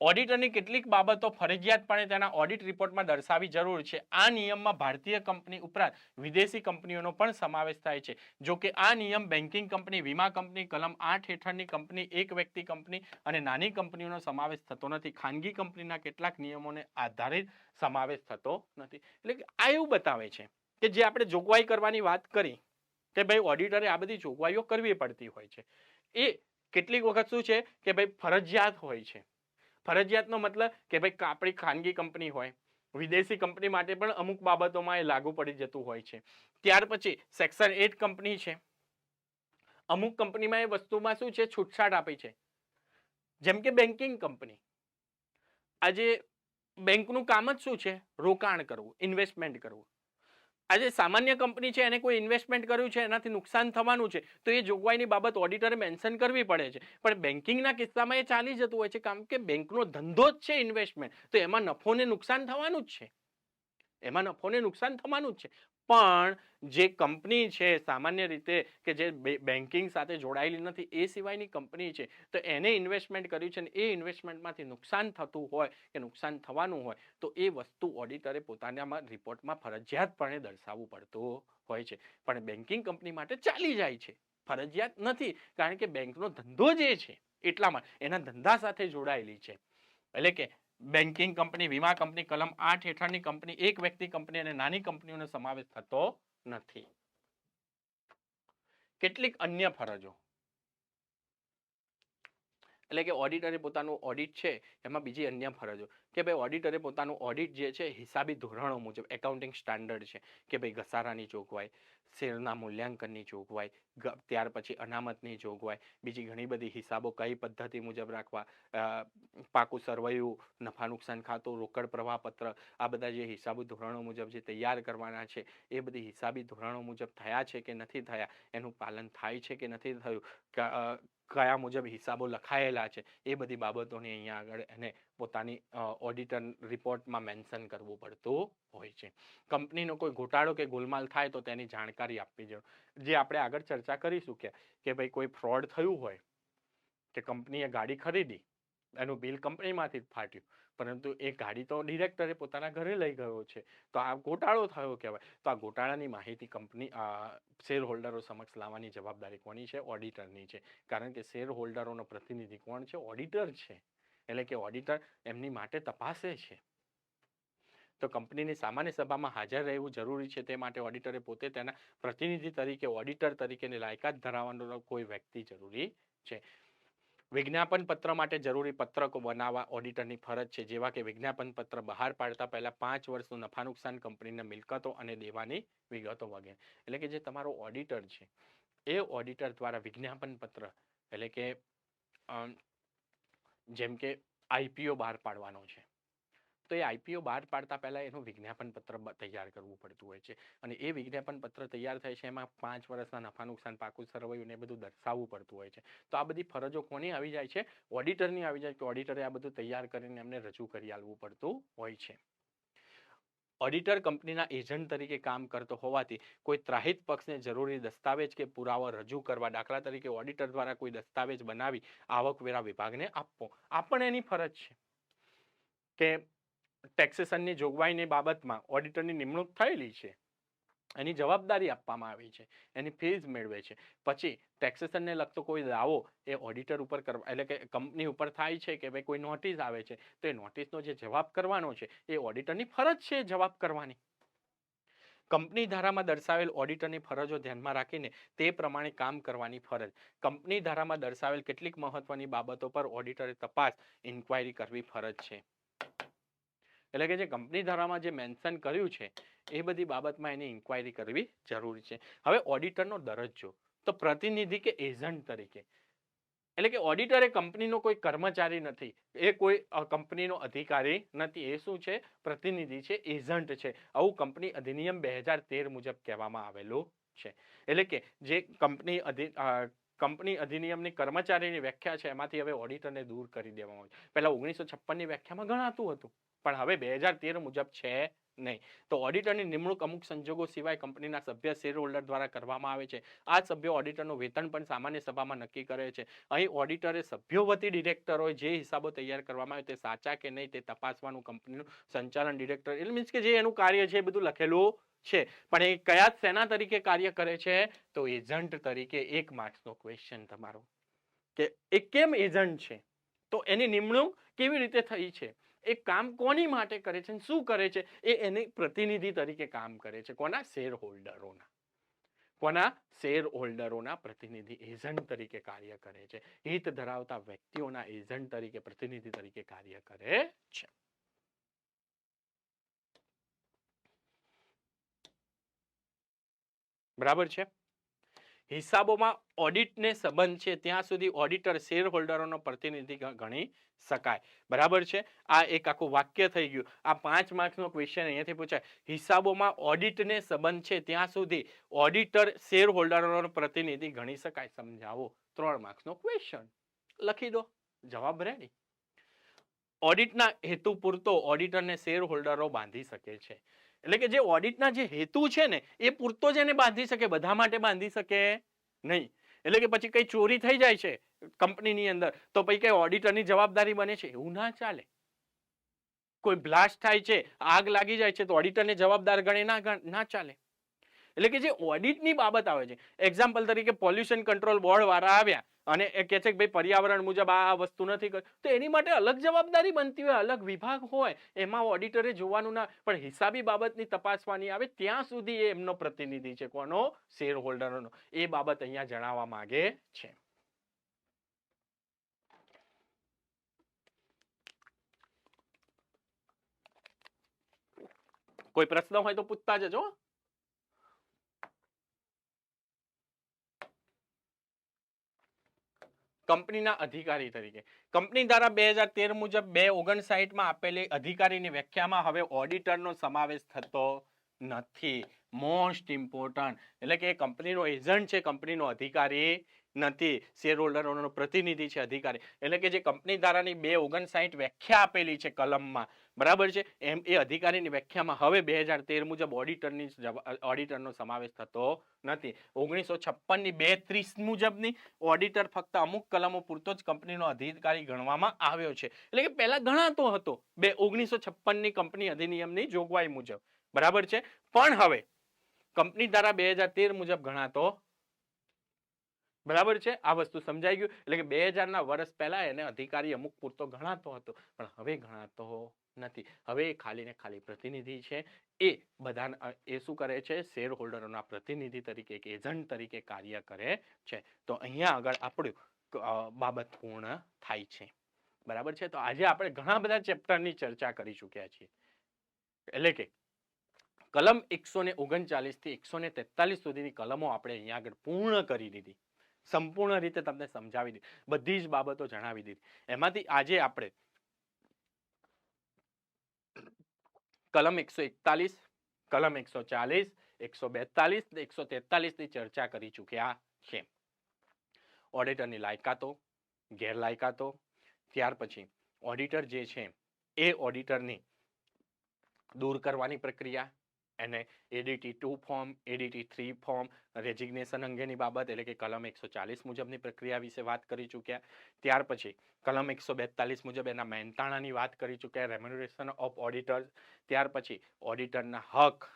[SPEAKER 1] ઓડિટરની કેટલીક બાબતો ફરજિયાતપણે તેના ઓડિટ રિપોર્ટમાં દર્શાવવી જરૂર છે. આ નિયમમાં ભારતીય કંપની ઉપરાંત વિદેશી કંપનીઓનો પણ સમાવેશ થાય છે. જો કે આ નિયમ બેન્કિંગ કંપની, વીમા કંપની, કલમ 8 હેઠળની કંપની, એક વ્યક્તિ કંપની અને નાની કંપનીઓનો સમાવેશ થતો નથી. ખાનગી કંપનીના કેટલાક નિયમોને આધારિત સમાવેશ થતો નથી. એટલે કે આ એવું બતાવે છે કે જે આપણે જોગવાઈ કરવાની વાત કરી કે ભાઈ ઓડિટરે આ બધી જોગવાઈઓ કરવી પડતી હોય છે, એ કેટલીક વખત શું છે કે ભાઈ ફરજિયાત હોય છે. ફરજિયાતનો મતલબ કે ભાઈ આપણી ખાનગી કંપની હોય, વિદેશી કંપની માટે પણ અમુક બાબતોમાં એ લાગુ પડી જતું હોય છે. ત્યાર પછી સેક્શન 8 કંપની છે, અમુક કંપનીમાં એ વસ્તુમાં શું છે, છૂટછાટ આપી છે. જેમ કે બેન્કિંગ કંપની, આજે બેંકનું કામ જ શું છે? રોકાણ કરવું, ઇન્વેસ્ટમેન્ટ કરવું. આજે સામાન્ય કંપની છે, એને કોઈ ઇન્વેસ્ટમેન્ટ કર્યું છે, એનાથી નુકસાન થવાનું છે, તો એ જોગવાઈની બાબત ઓડિટરે મેન્શન કરવી પડે છે. પણ બેન્કિંગના કિસ્સામાં એ ચાલી જતું હોય છે, કારણ કે બેંકનો ધંધો જ છે ઇન્વેસ્ટમેન્ટ, તો એમાં નફોને નુકસાન થવાનું જ છે, એમાં નફોને નુકસાન થવાનું જ છે. પણ જે કંપની છે સામાન્ય રીતે કે જે બેન્કિંગ સાથે જોડાયેલી નથી, એ સિવાયની કંપની છે, તો એને ઇન્વેસ્ટમેન્ટ કર્યું છે ને એ ઇન્વેસ્ટમેન્ટમાંથી નુકસાન થતું હોય કે નુકસાન થવાનું હોય તો એ વસ્તુ ઓડિટરે પોતાના રિપોર્ટમાં ફરજિયાતપણે દર્શાવવું પડતું હોય છે. પણ બેન્કિંગ કંપની માટે ચાલી જાય છે, ફરજિયાત નથી, કારણ કે બેંકનો ધંધો જે છે એટલામાં એના ધંધા સાથે જોડાયેલી છે. એટલે કે બેન્કિંગ કંપની, વીમા કંપની, કલમ 8 હેઠળની કંપની, એક વ્યક્તિ કંપની અને નાની કંપનીઓનો સમાવેશ થતો નથી. કેટલીક અન્ય ફરજો, એટલે કે ઓડિટરે પોતાનું ઓડિટ છે એમાં બીજી અન્ય ફરજો, કે ભાઈ ઓડિટરે પોતાનું ઓડિટ જે છે હિસાબી ધોરણો મુજબ એકાઉન્ટિંગ સ્ટાન્ડર્ડ છે કે ભાઈ ઘસારાની જોગવાઈ, શેરના મૂલ્યાંકનની જોગવાઈ, ત્યાર પછી અનામતની જોગવાઈ, બીજી ઘણી બધી હિસાબો કઈ પદ્ધતિ મુજબ રાખવા, પાકું સરવૈયું, નફા નુકસાન ખાતું, રોકડ પ્રવાહપત્ર, આ બધા જે હિસાબી ધોરણો મુજબ જે તૈયાર કરવાના છે એ બધી હિસાબી ધોરણો મુજબ થયા છે કે નથી થયા, એનું પાલન થાય છે કે નથી થયું, કયા મુજબ હિસાબો લખાયેલા છે, એ બધી બાબતોને અહીંયા આગળ એને પોતાની ઓડિટર રિપોર્ટમાં મેન્શન કરવું પડતું હોય છે. કંપનીનો કોઈ ઘોટાળો કે ગોલમાલ થાય તો તેની જાણકારી આપવી જરૂર. જે આપણે આગળ ચર્ચા કરીશું કે ભાઈ કોઈ ફ્રોડ થયું હોય કે કંપનીએ ગાડી ખરીદી, એનું બિલ કંપનીમાંથી જ ફાટ્યું, પરંતુ એ ગાડી તો ડિરેક્ટરે પોતાના ઘરે લઈ ગયો છે, તો આ ગોટાળો થયો કહેવાય. તો આ ગોટાળાની માહિતી કંપની શેર હોલ્ડરો સમક્ષ લાવવાની જવાબદારી કોની છે? ઓડિટરની છે. કારણ કે શેર હોલ્ડરોનો પ્રતિનિધિ કોણ છે? ઓડિટર છે. એટલે કે ઓડિટર એમની માટે તપાસે છે. તો કંપનીની સામાન્ય સભામાં હાજર રહેવું જરૂરી છે. તે માટે ઓડિટરે પોતે તેના પ્રતિનિધિ તરીકે ઓડિટર તરીકેની લાયકાત ધરાવવાનો કોઈ વ્યક્તિ જરૂરી છે. વિજ્ઞાપન પત્ર માટે જરૂરી પત્રકો બનાવવા ઓડિટરની ફરજ છે, જેવા કે વિજ્ઞાપન પત્ર બહાર પાડતા પહેલા 5 વર્ષનું નફા નુકસાન, કંપનીના મિલકતો અને દેવાની વિગતો વગેરે. એટલે કે જે તમારો ઓડિટર છે એ ઓડિટર દ્વારા વિજ્ઞાપન પત્ર, એટલે કે જેમ કે આઈપીઓ બહાર પાડવાનો છે, તો એ આઈપીઓ બહાર પાડતા પહેલા એનું વિજ્ઞાપન પત્ર તૈયાર કરવું પડતું હોય છે. અને એ વિજ્ઞાપન પત્ર તૈયાર થાય છે એમાં 5 વર્ષના નફા નુકસાન, પાકું સરવૈયું ને બધું દર્શાવવું પડતું હોય છે. તો આ બધી ફરજો કોની આવી જાય છે? ઓડિટરની આવી જાય. કે ઓડિટરે આ બધું તૈયાર કરીને એમને રજૂ કરી આપવું પડતું હોય છે. ઓડિટર કંપનીના એજન્ટ તરીકે કામ કરતો હોવાથી કોઈ ત્રાહિત પક્ષને જરૂરી દસ્તાવેજ કે પુરાવા રજૂ કરવા, દાખલા તરીકે ઓડિટર દ્વારા કોઈ દસ્તાવેજ બનાવી આવકવેરા વિભાગને આપવો, આ પણ એની ફરજ છે. કે ટેક્સેશનની જોગવાઈની બાબતમાં ઓડિટરની નિમણૂક થયેલી છે, એની જવાબદારી આપવામાં આવી છે, એની ફીઝ મેળવે છે. પછી ટેક્સેશનને લગતો કોઈ દાવો એ ઓડિટર ઉપર કરવા, એટલે કે કંપની ઉપર થાય છે કે ભાઈ કોઈ નોટિસ આવે છે, તો એ નોટિસનો જે જવાબ કરવાનો છે એ ઓડિટરની ફરજ છે જવાબ કરવાની. કંપની ધારામાં દર્શાવેલ ઓડિટરની ફરજો ધ્યાનમાં રાખીને તે પ્રમાણે કામ કરવાની ફરજ. કંપની ધારામાં દર્શાવેલ કેટલીક મહત્વની બાબતો પર ઓડિટરે તપાસ, ઇન્ક્વાયરી કરવી ફરજ છે. એટલે કે જે કંપની ધારામાં જે મેન્શન કર્યું છે એ બધી બાબતમાં એની ઇન્ક્વાયરી કરવી જરૂરી છે. હવે ઓડિટરનો દરજ્જો, તો પ્રતિનિધિ કે એજન્ટ તરીકે, એટલે કે ઓડિટર એ કંપનીનો કોઈ કર્મચારી નથી, એ કોઈ કંપનીનો અધિકારી નથી. એ શું છે? પ્રતિનિધિ છે, એજન્ટ છે. આવું કંપની અધિનિયમ 2013 મુજબ કહેવામાં આવેલું છે. એટલે કે જે કંપની અધિનિયમની કર્મચારીની વ્યાખ્યા છે એમાંથી હવે ઓડિટરને દૂર કરી દેવામાં આવે છે. પહેલા 1956ની વ્યાખ્યામાં ગણાતું હતું, પણ હવે 2013 મુજબ છે નહીં. તો ઓડિટરની નિમણૂક અમુક સંજોગો સિવાય કંપનીના સભ્ય શેર હોલ્ડર દ્વારા કરવામાં આવે છે. આ સભ્યો ઓડિટરનું વેતન પણ સામાન્ય સભામાં નક્કી કરે છે. અહીં ઓડિટરે સભ્યો વતી ડિરેક્ટરોએ જે હિસાબો તૈયાર કરવામાં આવે તે સાચા કે નહીં તે તપાસવાનું કંપનીનું સંચાલન ડિરેક્ટર, એટલે મીન્સ કે જે એનું કાર્ય છે એ બધું લખેલું છે. પણ એ કયા સેના તરીકે કાર્ય કરે છે? તો એજન્ટ તરીકે. 1 માર્ક્સનો ક્વેશ્ચન તમારો, કે એ કેમ એજન્ટ છે, તો એની નિમણૂક કેવી રીતે થઈ છે, એ કામ કોની માટે કરે છે, શું કરે છે, એ એની પ્રતિનિધિ તરીકે કામ કરે છે. કોના? શેર હોલ્ડરોના. કોના? શેર હોલ્ડરોના પ્રતિનિધિ, એજન્ટ તરીકે કાર્ય કરે છે. હિત ધરાવતા વ્યક્તિઓના એજન્ટ તરીકે, પ્રતિનિધિ તરીકે કાર્ય કરે છે. બરાબર છે. હિસાબોમાં ઓડિટને સંબંધ છે ત્યાં સુધી ઓડિટર શેર હોલ્ડરોનો પ્રતિનિધિ ગણી શકાય. બરાબર છે. આ એક આખું વાક્ય થઈ ગયું. આ 5 માર્ક્સનો ક્વેશ્ચન અહીંયાથી પૂછાય. હિસાબોમાં ઓડિટને સંબંધ છે ત્યાં સુધી ઓડિટર શેર હોલ્ડરોનો પ્રતિનિધિ ગણી શકાય. સમજાવો. 3 માર્ક્સનો ક્વેશ્ચન લખી દો, જવાબ રેડી. ઓડિટના હેતુ પૂરતો ઓડિટરને શેર હોલ્ડરો બાંધી શકે છે. એટલે કે જે ઓડિટના જે હેતુ છે ને એ પૂરતો જ એને બાંધી શકે, બધા માટે બાંધી શકે નહીં. એટલે કે પછી કઈ ચોરી થઈ જાય છે કંપનીની અંદર તો પછી કઈ ઓડિટરની જવાબદારી બને છે, એવું ના ચાલે. કોઈ બ્લાસ્ટ થાય છે, આગ લાગી જાય છે તો ઓડિટરને જવાબદાર ગણે ના ચાલે. એટલે કે જે ઓડિટની બાબત આવે છે, એક્ઝામ્પલ તરીકે પોલ્યુશન કંટ્રોલ બોર્ડ વાળા આવ્યા અને એ કહે છે કે ભાઈ પર્યાવરણ મુજબ આ વસ્તુ નથી કરી, તો એની માટે અલગ જવાબદારી બનતી હોય, અલગ વિભાગ હોય, એમાં ઓડિટરે જોવાનું ના, પણ હિસાબી બાબતની તપાસવાની આવે ત્યાં સુધી એ એમનો પ્રતિનિધિ છે. કોનો? શેર હોલ્ડરનો. એ બાબત અહીંયા જણાવવા માંગે છે. કોઈ પ્રશ્ન હોય તો પૂછતા જજો. કંપનીના અધિકારી તરીકે કંપની દ્વારા 2013 મુજબ 259 માં આપેલી અધિકારીની વ્યાખ્યામાં હવે ઓડિટરનો સમાવેશ થતો નથી. મોસ્ટ ઇમ્પોર્ટન્ટ એટલે કે કંપનીનો એજન્ટ છે, કંપનીનો અધિકારી નથી. શેર હોલ્ડરોનો પ્રતિનિધિ છે, અધિકારી. એટલે કે જે કંપની ધારાની 259 વ્યાખ્યા આપેલી છે કલમમાં, બરાબર છે, એમ એ અધિકારીની વ્યાખ્યામાં હવે 2013 મુજબ ઓડિટરનો સમાવેશ થતો નથી. 1956 ની 230 મુજબની ઓડિટર ફક્ત અમુક કલમો પૂરતો જ કંપનીનો અધિકારી ગણવામાં આવ્યો છે. એટલે કે પહેલા ગણાતો હતો 1956 ની કંપની અધિનિયમની જોગવાઈ મુજબ, બરાબર છે, પણ હવે કંપની ધારા 2013 મુજબ ગણાતો, બરાબર છે. આ વસ્તુ સમજાઈ ગયું. એટલે કે 2000 ના વર્ષ પહેલા એને અધિકારી અમુક પૂરતો ગણાતો હતો, પણ હવે ગણાતો નથી. હવે ખાલી ને ખાલી પ્રતિનિધિ છે. એ બધા એ શું કરે છે? શેર હોલ્ડરોના પ્રતિનિધિ તરીકે, એક એજન્ટ તરીકે કાર્ય કરે છે. તો અહીંયા આગળ આપણું બાબત પૂર્ણ થાય છે, બરાબર છે. તો આજે આપણે ઘણા બધા ચેપ્ટરની ચર્ચા કરી ચૂક્યા છીએ. એટલે કે કલમ 139 થી 143 સુધીની કલમો આપણે અહીંયા આગળ પૂર્ણ કરી દીધી, સંપૂર્ણ રીતે તમને સમજાવી દીધી, બધી જ બાબતો જણાવી દીધી. એમાંથી આજે આપણે કલમ 141, કલમ 140, 142 ને 143 ની ચર્ચા કરી ચૂક્યા છે. ઓડિટરની લાયકાતો, ગેરલાયકાતો, ત્યાર પછી ઓડિટર જે છે એ ઓડિટરની દૂર કરવાની પ્રક્રિયા, એને ADT 2 form, ADT 3 form, resignation અંગેની બાબત એટલે કે કલમ 140 મુજબની પ્રક્રિયા વિશે વાત કરી ચૂક્યા. ત્યાર પછી કલમ 142 મુજબ એના મહેનતાણાની વાત કરી ચૂક્યા, રેમ્યુનરેશન ઓફ ઓડિટર્સ. ત્યાર પછી ઓડિટરના હક,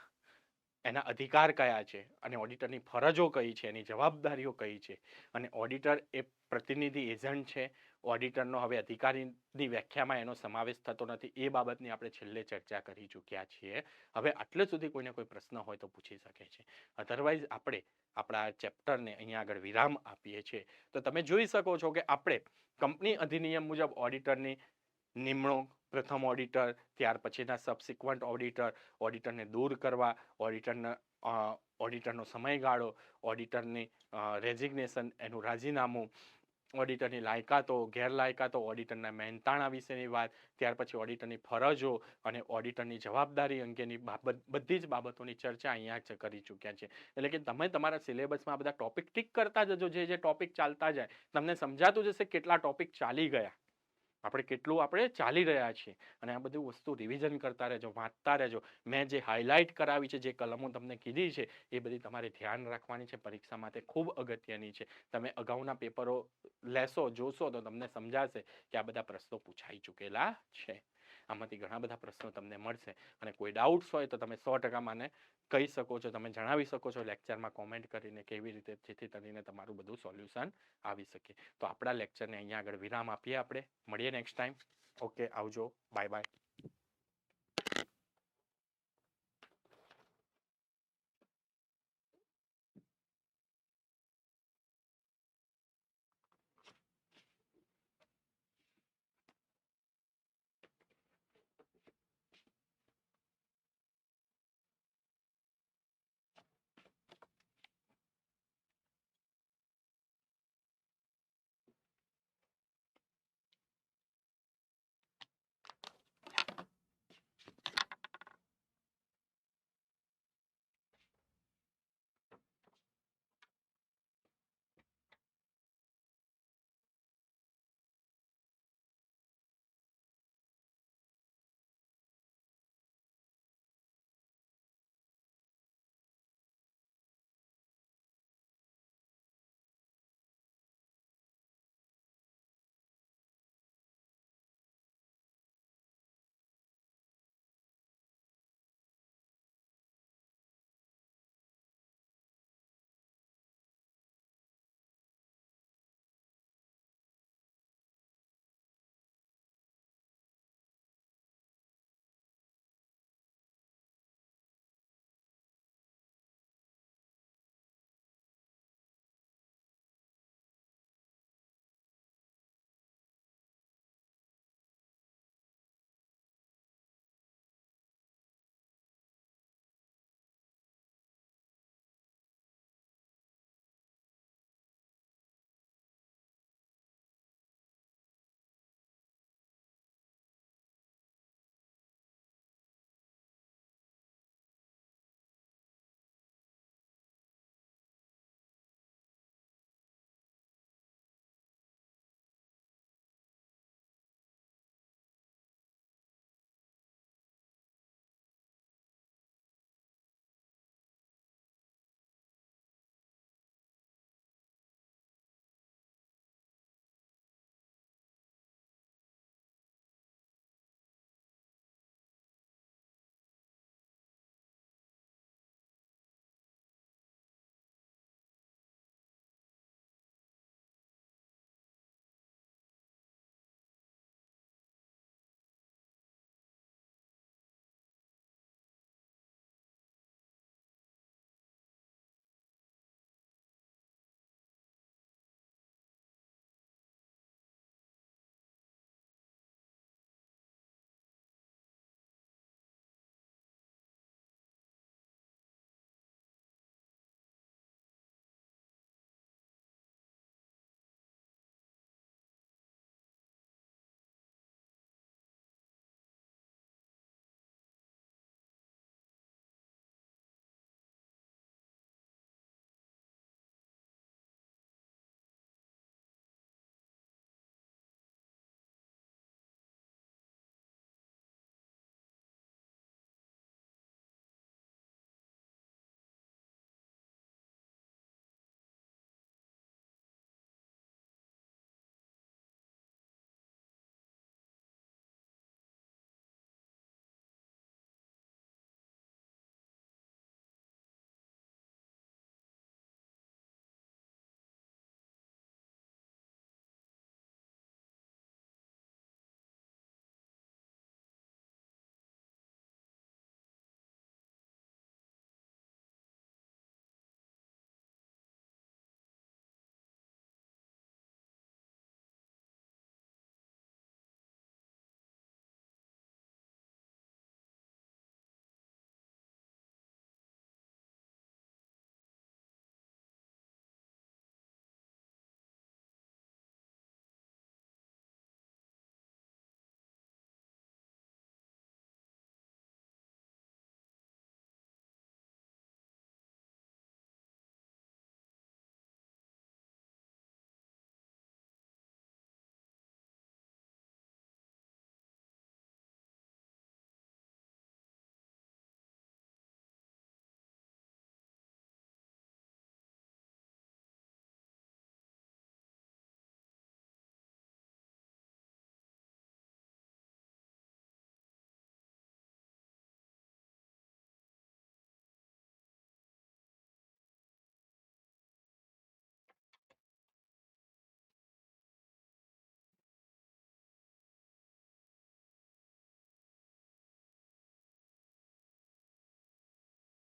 [SPEAKER 1] એના અધિકાર કયા છે, અને ઓડિટરની ફરજો કઈ છે, એની જવાબદારીઓ કઈ છે, અને ઓડિટર એ પ્રતિનિધિ એજન્ટ છે. ઓડિટરનો હવે અધિકારીની વ્યાખ્યામાં એનો સમાવેશ થતો નથી. એ બાબતની આપણે છેલ્લે ચર્ચા કરી ચૂક્યા છીએ. હવે આટલે સુધી કોઈને કોઈ પ્રશ્ન હોય તો પૂછી શકે છે. અધરવાઇઝ આપણે આપણા ચેપ્ટરને અહીંયા આગળ વિરામ આપીએ છીએ. તો તમે જોઈ શકો છો કે આપણે કંપની અધિનિયમ મુજબ ઓડિટરની નિમણૂક, પ્રથમ ઓડિટર, ત્યાર પછીના સબસિક્વન્ટ ઓડિટર, ઓડિટરને દૂર કરવા, ઓડિટરનો સમયગાળો, ઓડિટરની રેઝિગ્નેશન, એનું રાજીનામું, ઓડિટરની લાયકાતો, ગેરલાયકાતો, ઓડિટરના મહેનતાણા વિશેની વાત, ત્યાર પછી ઓડિટરની ફરજો અને ઓડિટરની જવાબદારી અંગેની બાબત, બધી જ બાબતોની ચર્ચા અહીંયા જ કરી ચૂક્યા છે. એટલે કે તમે તમારા સિલેબસમાં બધા ટોપિક ટીક કરતા જજો. જે ટોપિક ચાલતા જાય તમને સમજાતું જશે કેટલા ટોપિક ચાલી ગયા, આપણે કેટલું આપણે ચાલી રહ્યા છીએ. અને આ બધું વસ્તુ રિવિઝન કરતા રહેજો, વાંચતા રહેજો. મેં જે હાઇલાઇટ કરાવી છે, જે કલમો તમને કીધી છે, એ બધી તમારે ધ્યાન રાખવાની છે. પરીક્ષા માટે ખૂબ અગત્યની છે. તમે અગાઉના પેપરો લેશો, જોશો તો તમને સમજાશે કે આ બધા પ્રશ્નો પૂછાઈ ચૂકેલા છે. આમાંથી ઘણા બધા પ્રશ્નો તમને મળશે. અને કોઈ ડાઉટ્સ હોય તો તમે 100% મને કહી શકો છો, તમે જણાવી શકો છો લેક્ચરમાં કોમેન્ટ કરીને, કેવી રીતે, જેથી કરીને તમારું બધું સોલ્યુશન આવી શકે. તો આપણા લેક્ચરને અહીંયા આગળ વિરામ આપીએ. આપણે મળીએ નેક્સ્ટ ટાઈમ. ઓકે, આવજો, બાય બાય.